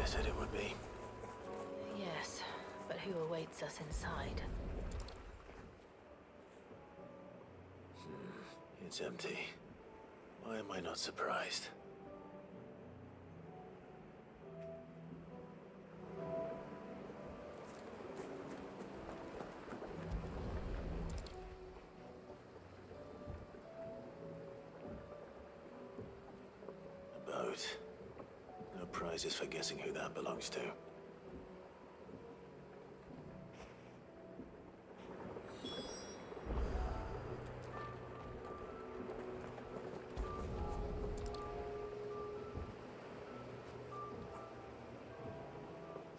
B: said it would be.
G: Yes, but who awaits us inside?
B: It's empty. Why am I not surprised? A boat. No prizes for guessing who that belongs to.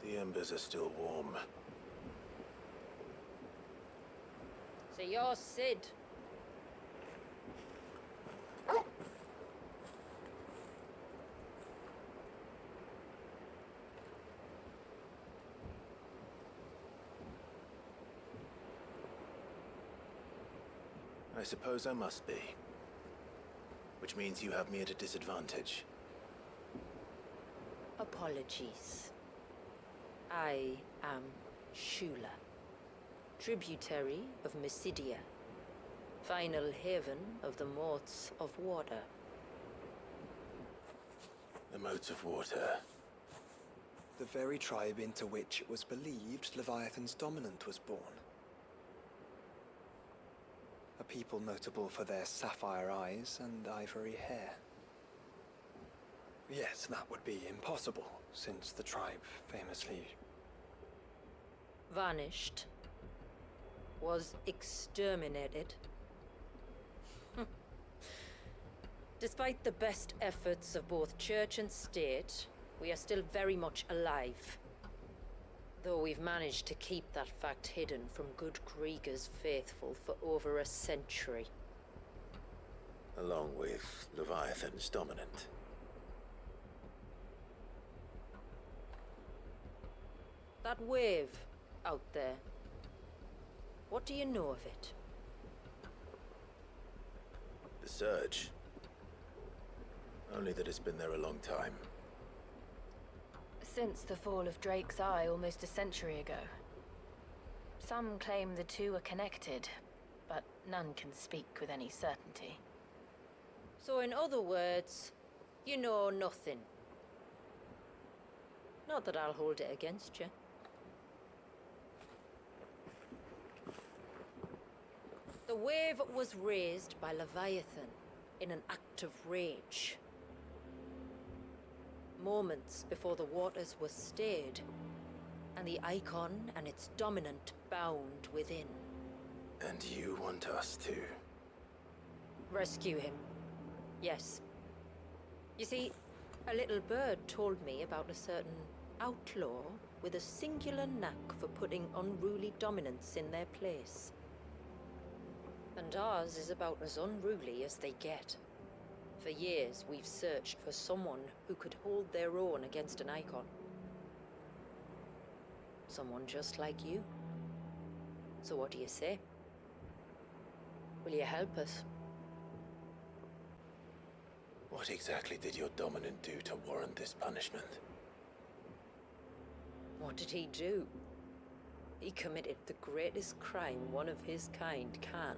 B: The embers are still warm.
G: So you're Sid.
B: I suppose I must be. Which means you have me at a disadvantage.
G: Apologies. I am Shula, tributary of Mysidia, final haven of the Moats of Water.
B: The Moats of Water.
K: The very tribe into which it was believed Leviathan's dominant was born. A people notable for their sapphire eyes and ivory hair. Yes, that would be impossible, since the tribe famously
G: Vanished. Was exterminated. Despite the best efforts of both church and state, we are still very much alive. Though we've managed to keep that fact hidden from good Krieger's faithful for over a century.
B: Along with Leviathan's dominant.
G: That wave out there. What do you know of it?
B: The Surge. Only that it's been there a long time.
Q: Since the fall of Drake's Eye almost a century ago. Some claim the two are connected, but none can speak with any certainty.
G: So in other words, you know nothing. Not that I'll hold it against you. The wave was raised by Leviathan in an act of rage. Moments before the waters were stayed, and the icon and its dominant bound within.
B: And you want us to?
G: Rescue him. Yes. You see, a little bird told me about a certain outlaw with a singular knack for putting unruly dominants in their place. And ours is about as unruly as they get. For years, we've searched for someone who could hold their own against an icon. Someone just like you. So what do you say? Will you help us?
B: What exactly did your dominant do to warrant this punishment?
G: What did he do? He committed the greatest crime one of his kind can.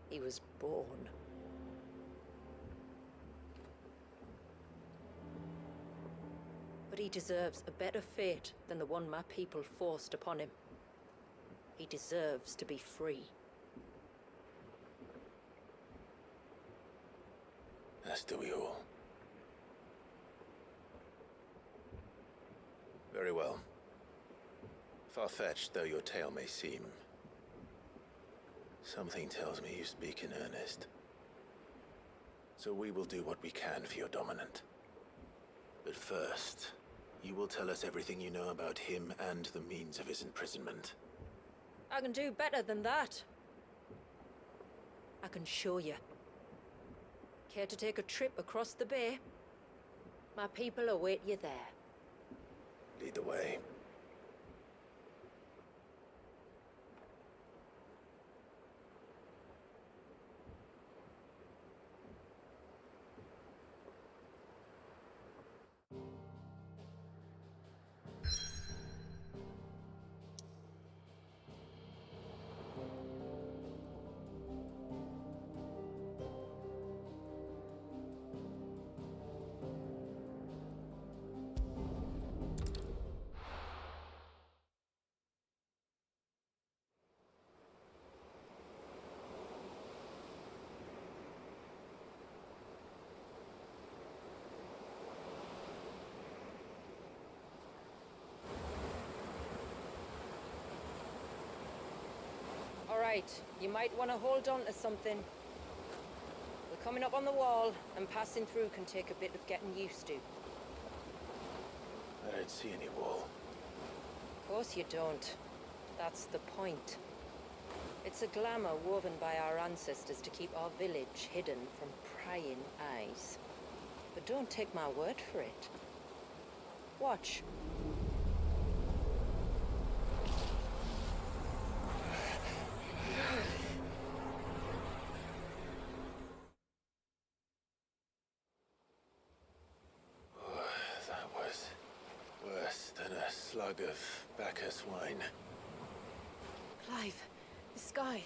G: He was born. But he deserves a better fate than the one my people forced upon him. He deserves to be free.
B: As do we all. Very well. Far-fetched though your tale may seem, something tells me you speak in earnest. So we will do what we can for your dominant. But first, you will tell us everything you know about him and the means of his imprisonment.
G: I can do better than that. I can show you. Care to take a trip across the bay? My people await you there.
B: Lead the way.
D: right. You might want to hold on to something. We're coming up on the wall, and passing through can take a bit of getting used to.
B: I don't see any wall.
D: Of course you don't. That's the point. It's a glamour woven by our ancestors to keep our village hidden from prying eyes. But don't take my word for it. Watch.
B: That was worse than a slug of Bacchus wine.
D: Clive, the sky.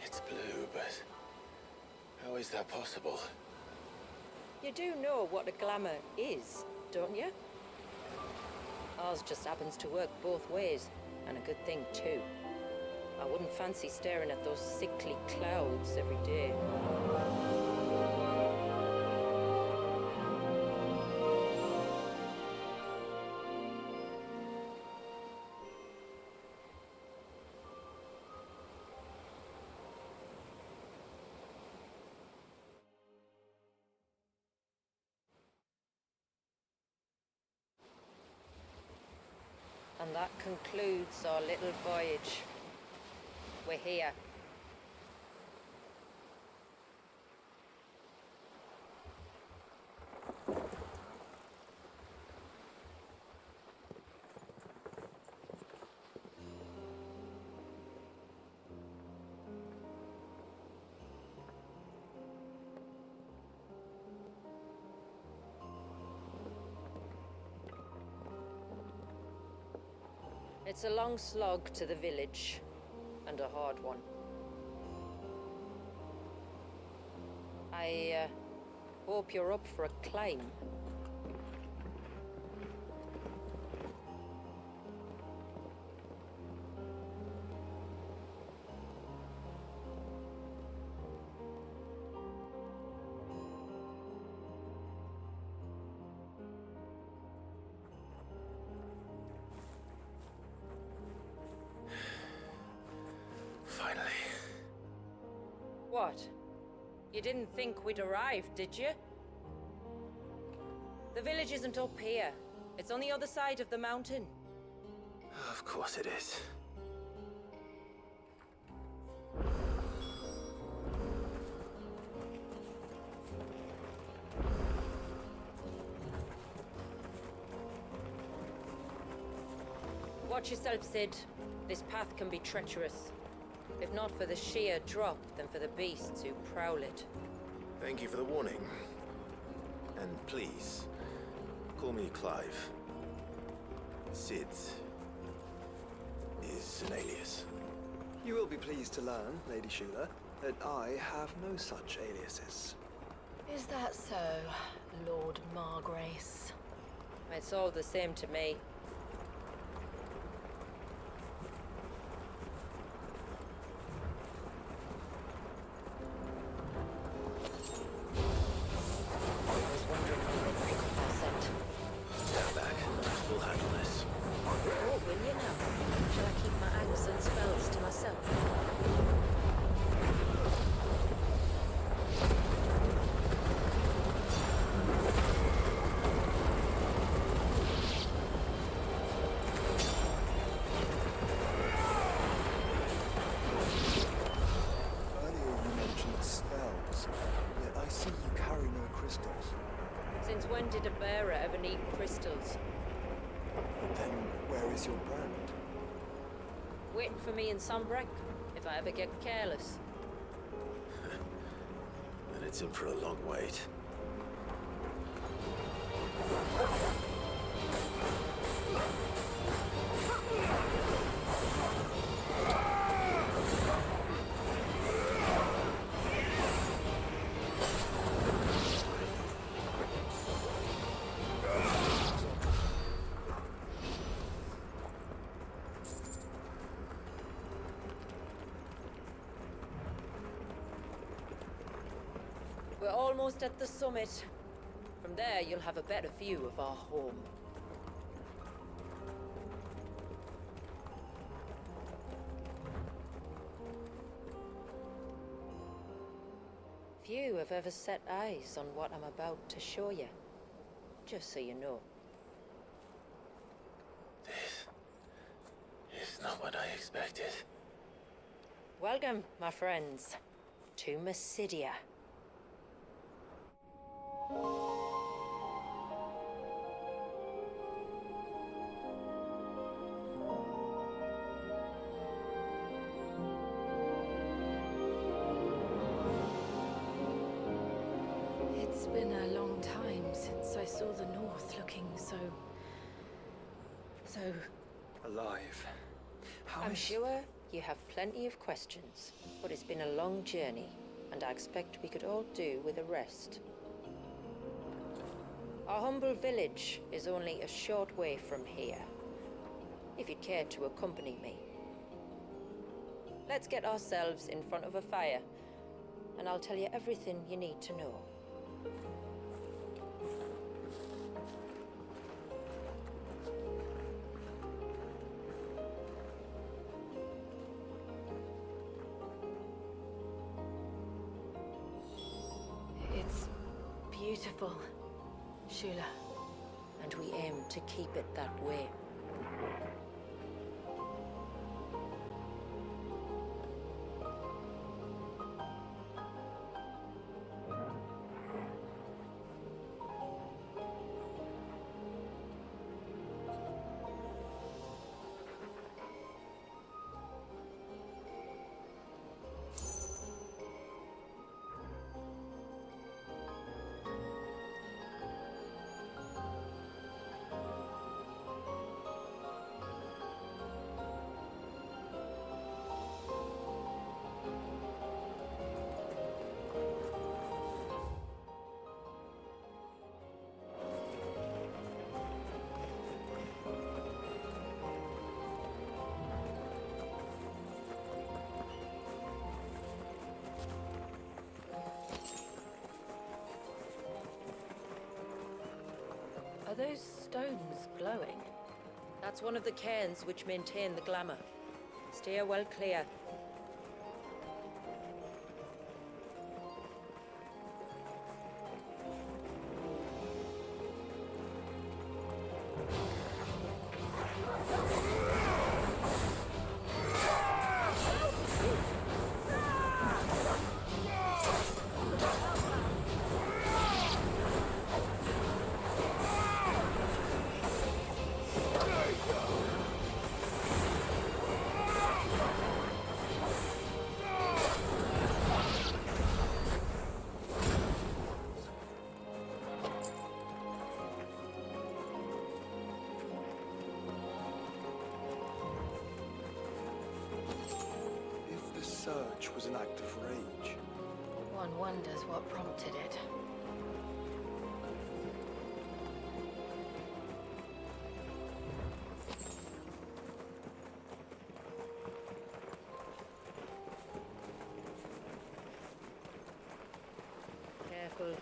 B: It's blue, but how is that possible?
D: You do know what a glamour is, don't you? Ours just happens to work both ways, and a good thing too. I wouldn't fancy staring at those sickly clouds every day. And that concludes our little voyage. We're here. It's a long slog to the village, and a hard one. I hope you're up for a climb.
B: Finally.
D: What? You didn't think we'd arrived, did you? The village isn't up here. It's on the other side of the mountain.
B: Of course it is.
D: Watch yourself, Sid. This path can be treacherous. If not for the sheer drop, then for the beasts who prowl it.
B: Thank you for the warning. And please, call me Clive. Sid is an alias.
K: You will be pleased to learn, Lady Shula, that I have no such aliases.
D: Is that so, Lord Margrace? It's all the same to me.
B: Stand back. We'll handle this.
D: Oh, will you now? Shall I keep my acts and spells to myself?
K: Earlier you mentioned spells, yet I see you carry no crystals.
D: Since when did a bearer ever need crystals?
K: Then where is your brand?
D: Waiting for me in Sunbreck, if I ever get careless.
B: And it's in for a long wait.
D: We're almost at the summit. From there, you'll have a better view of our home. Few have ever set eyes on what I'm about to show you. Just so you know.
B: It's not what I expected.
D: Welcome, my friends, to Mysidia.
Q: It's been a long time since I saw the North looking so
K: Alive.
D: I'm sure you have plenty of questions, but it's been a long journey, and I expect we could all do with a rest. Our humble village is only a short way from here, if you'd care to accompany me. Let's get ourselves in front of a fire, and I'll tell you everything you need to know.
Q: It's beautiful, Shula.
D: And we aim to keep it that way. Are those stones glowing? That's one of the cairns which maintain the glamour. Steer well clear.
K: If the search was an act of rage,
Q: One wonders what prompted it.
D: Careful.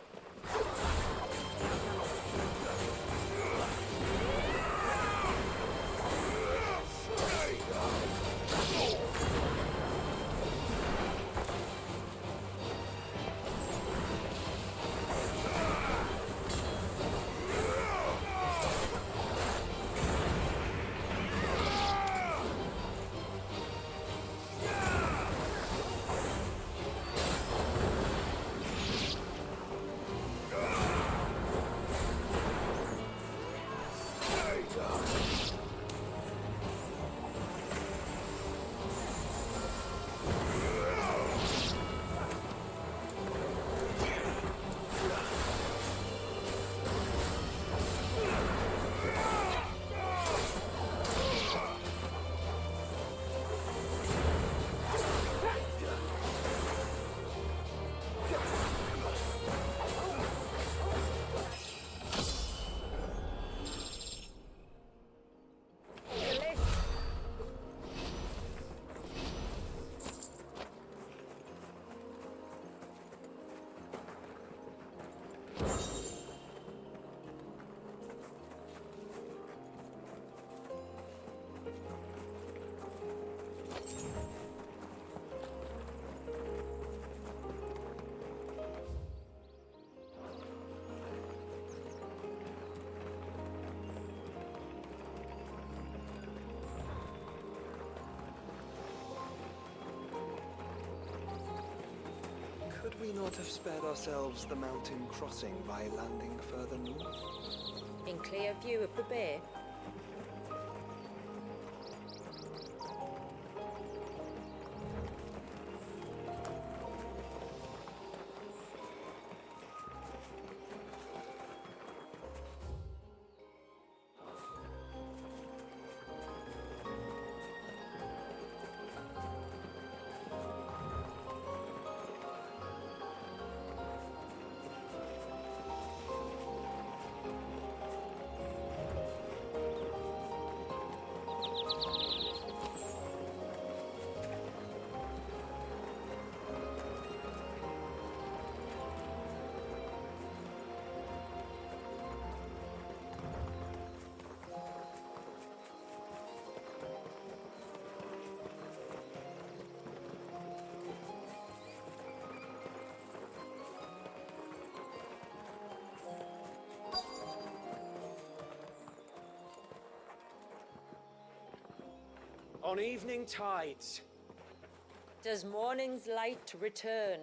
K: we not have spared ourselves the mountain crossing by landing further north?
D: In clear view of the bay.
M: On evening tides.
D: Does morning's light return?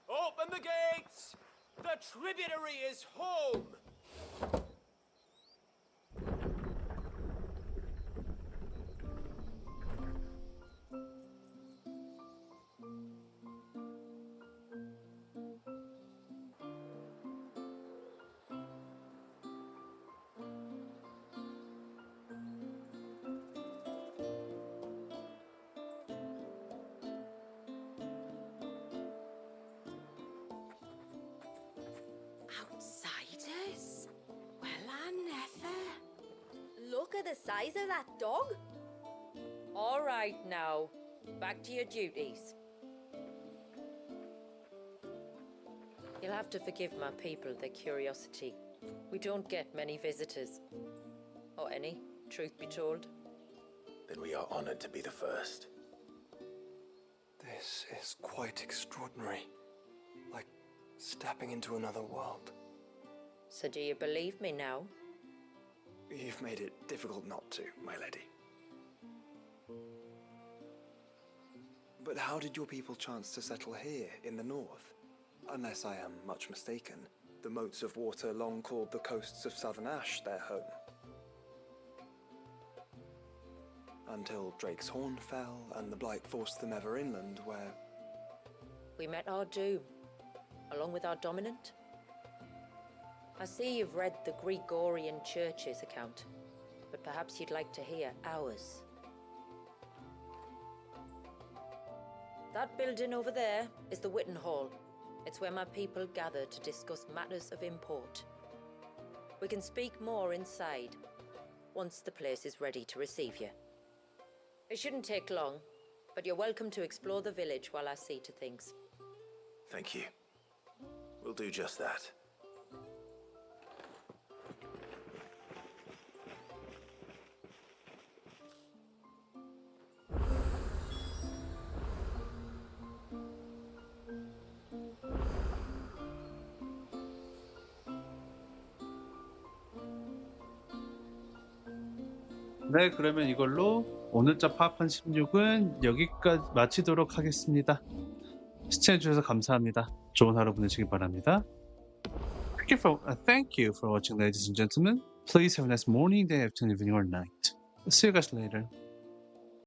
M: Open the gates! The tributary is home!
Q: Outsiders? Well, I never. Look at the size of that dog.
D: All right now, back to your duties. You'll have to forgive my people their curiosity. We don't get many visitors. Or any, truth be told.
B: Then we are honored to be the first.
K: This is quite extraordinary. Like stepping into another world.
D: So do you believe me now?
K: You've made it difficult not to, my lady. But how did your people chance to settle here in the north? Unless I am much mistaken, the moats of water long called the coasts of Southern Ash their home. Until Drake's Horn fell and the Blight forced them ever inland, where...
D: We met our doom, along with our dominant. I see you've read the Gregorian Church's account, but perhaps you'd like to hear ours. That building over there is the Witten Hall. It's where my people gather to discuss matters of import. We can speak more inside, once the place is ready to receive you. It shouldn't take long, but you're welcome to explore the village while I see to things.
B: Thank you. We'll do just that.
A: 네, 그러면 이걸로 오늘자 파판 16은 여기까지 마치도록 하겠습니다. 시청해주셔서 감사합니다. 좋은 하루 보내시기 바랍니다. Thank you for watching, ladies and gentlemen. Please have a nice morning, day, afternoon, evening, or night. See you guys later.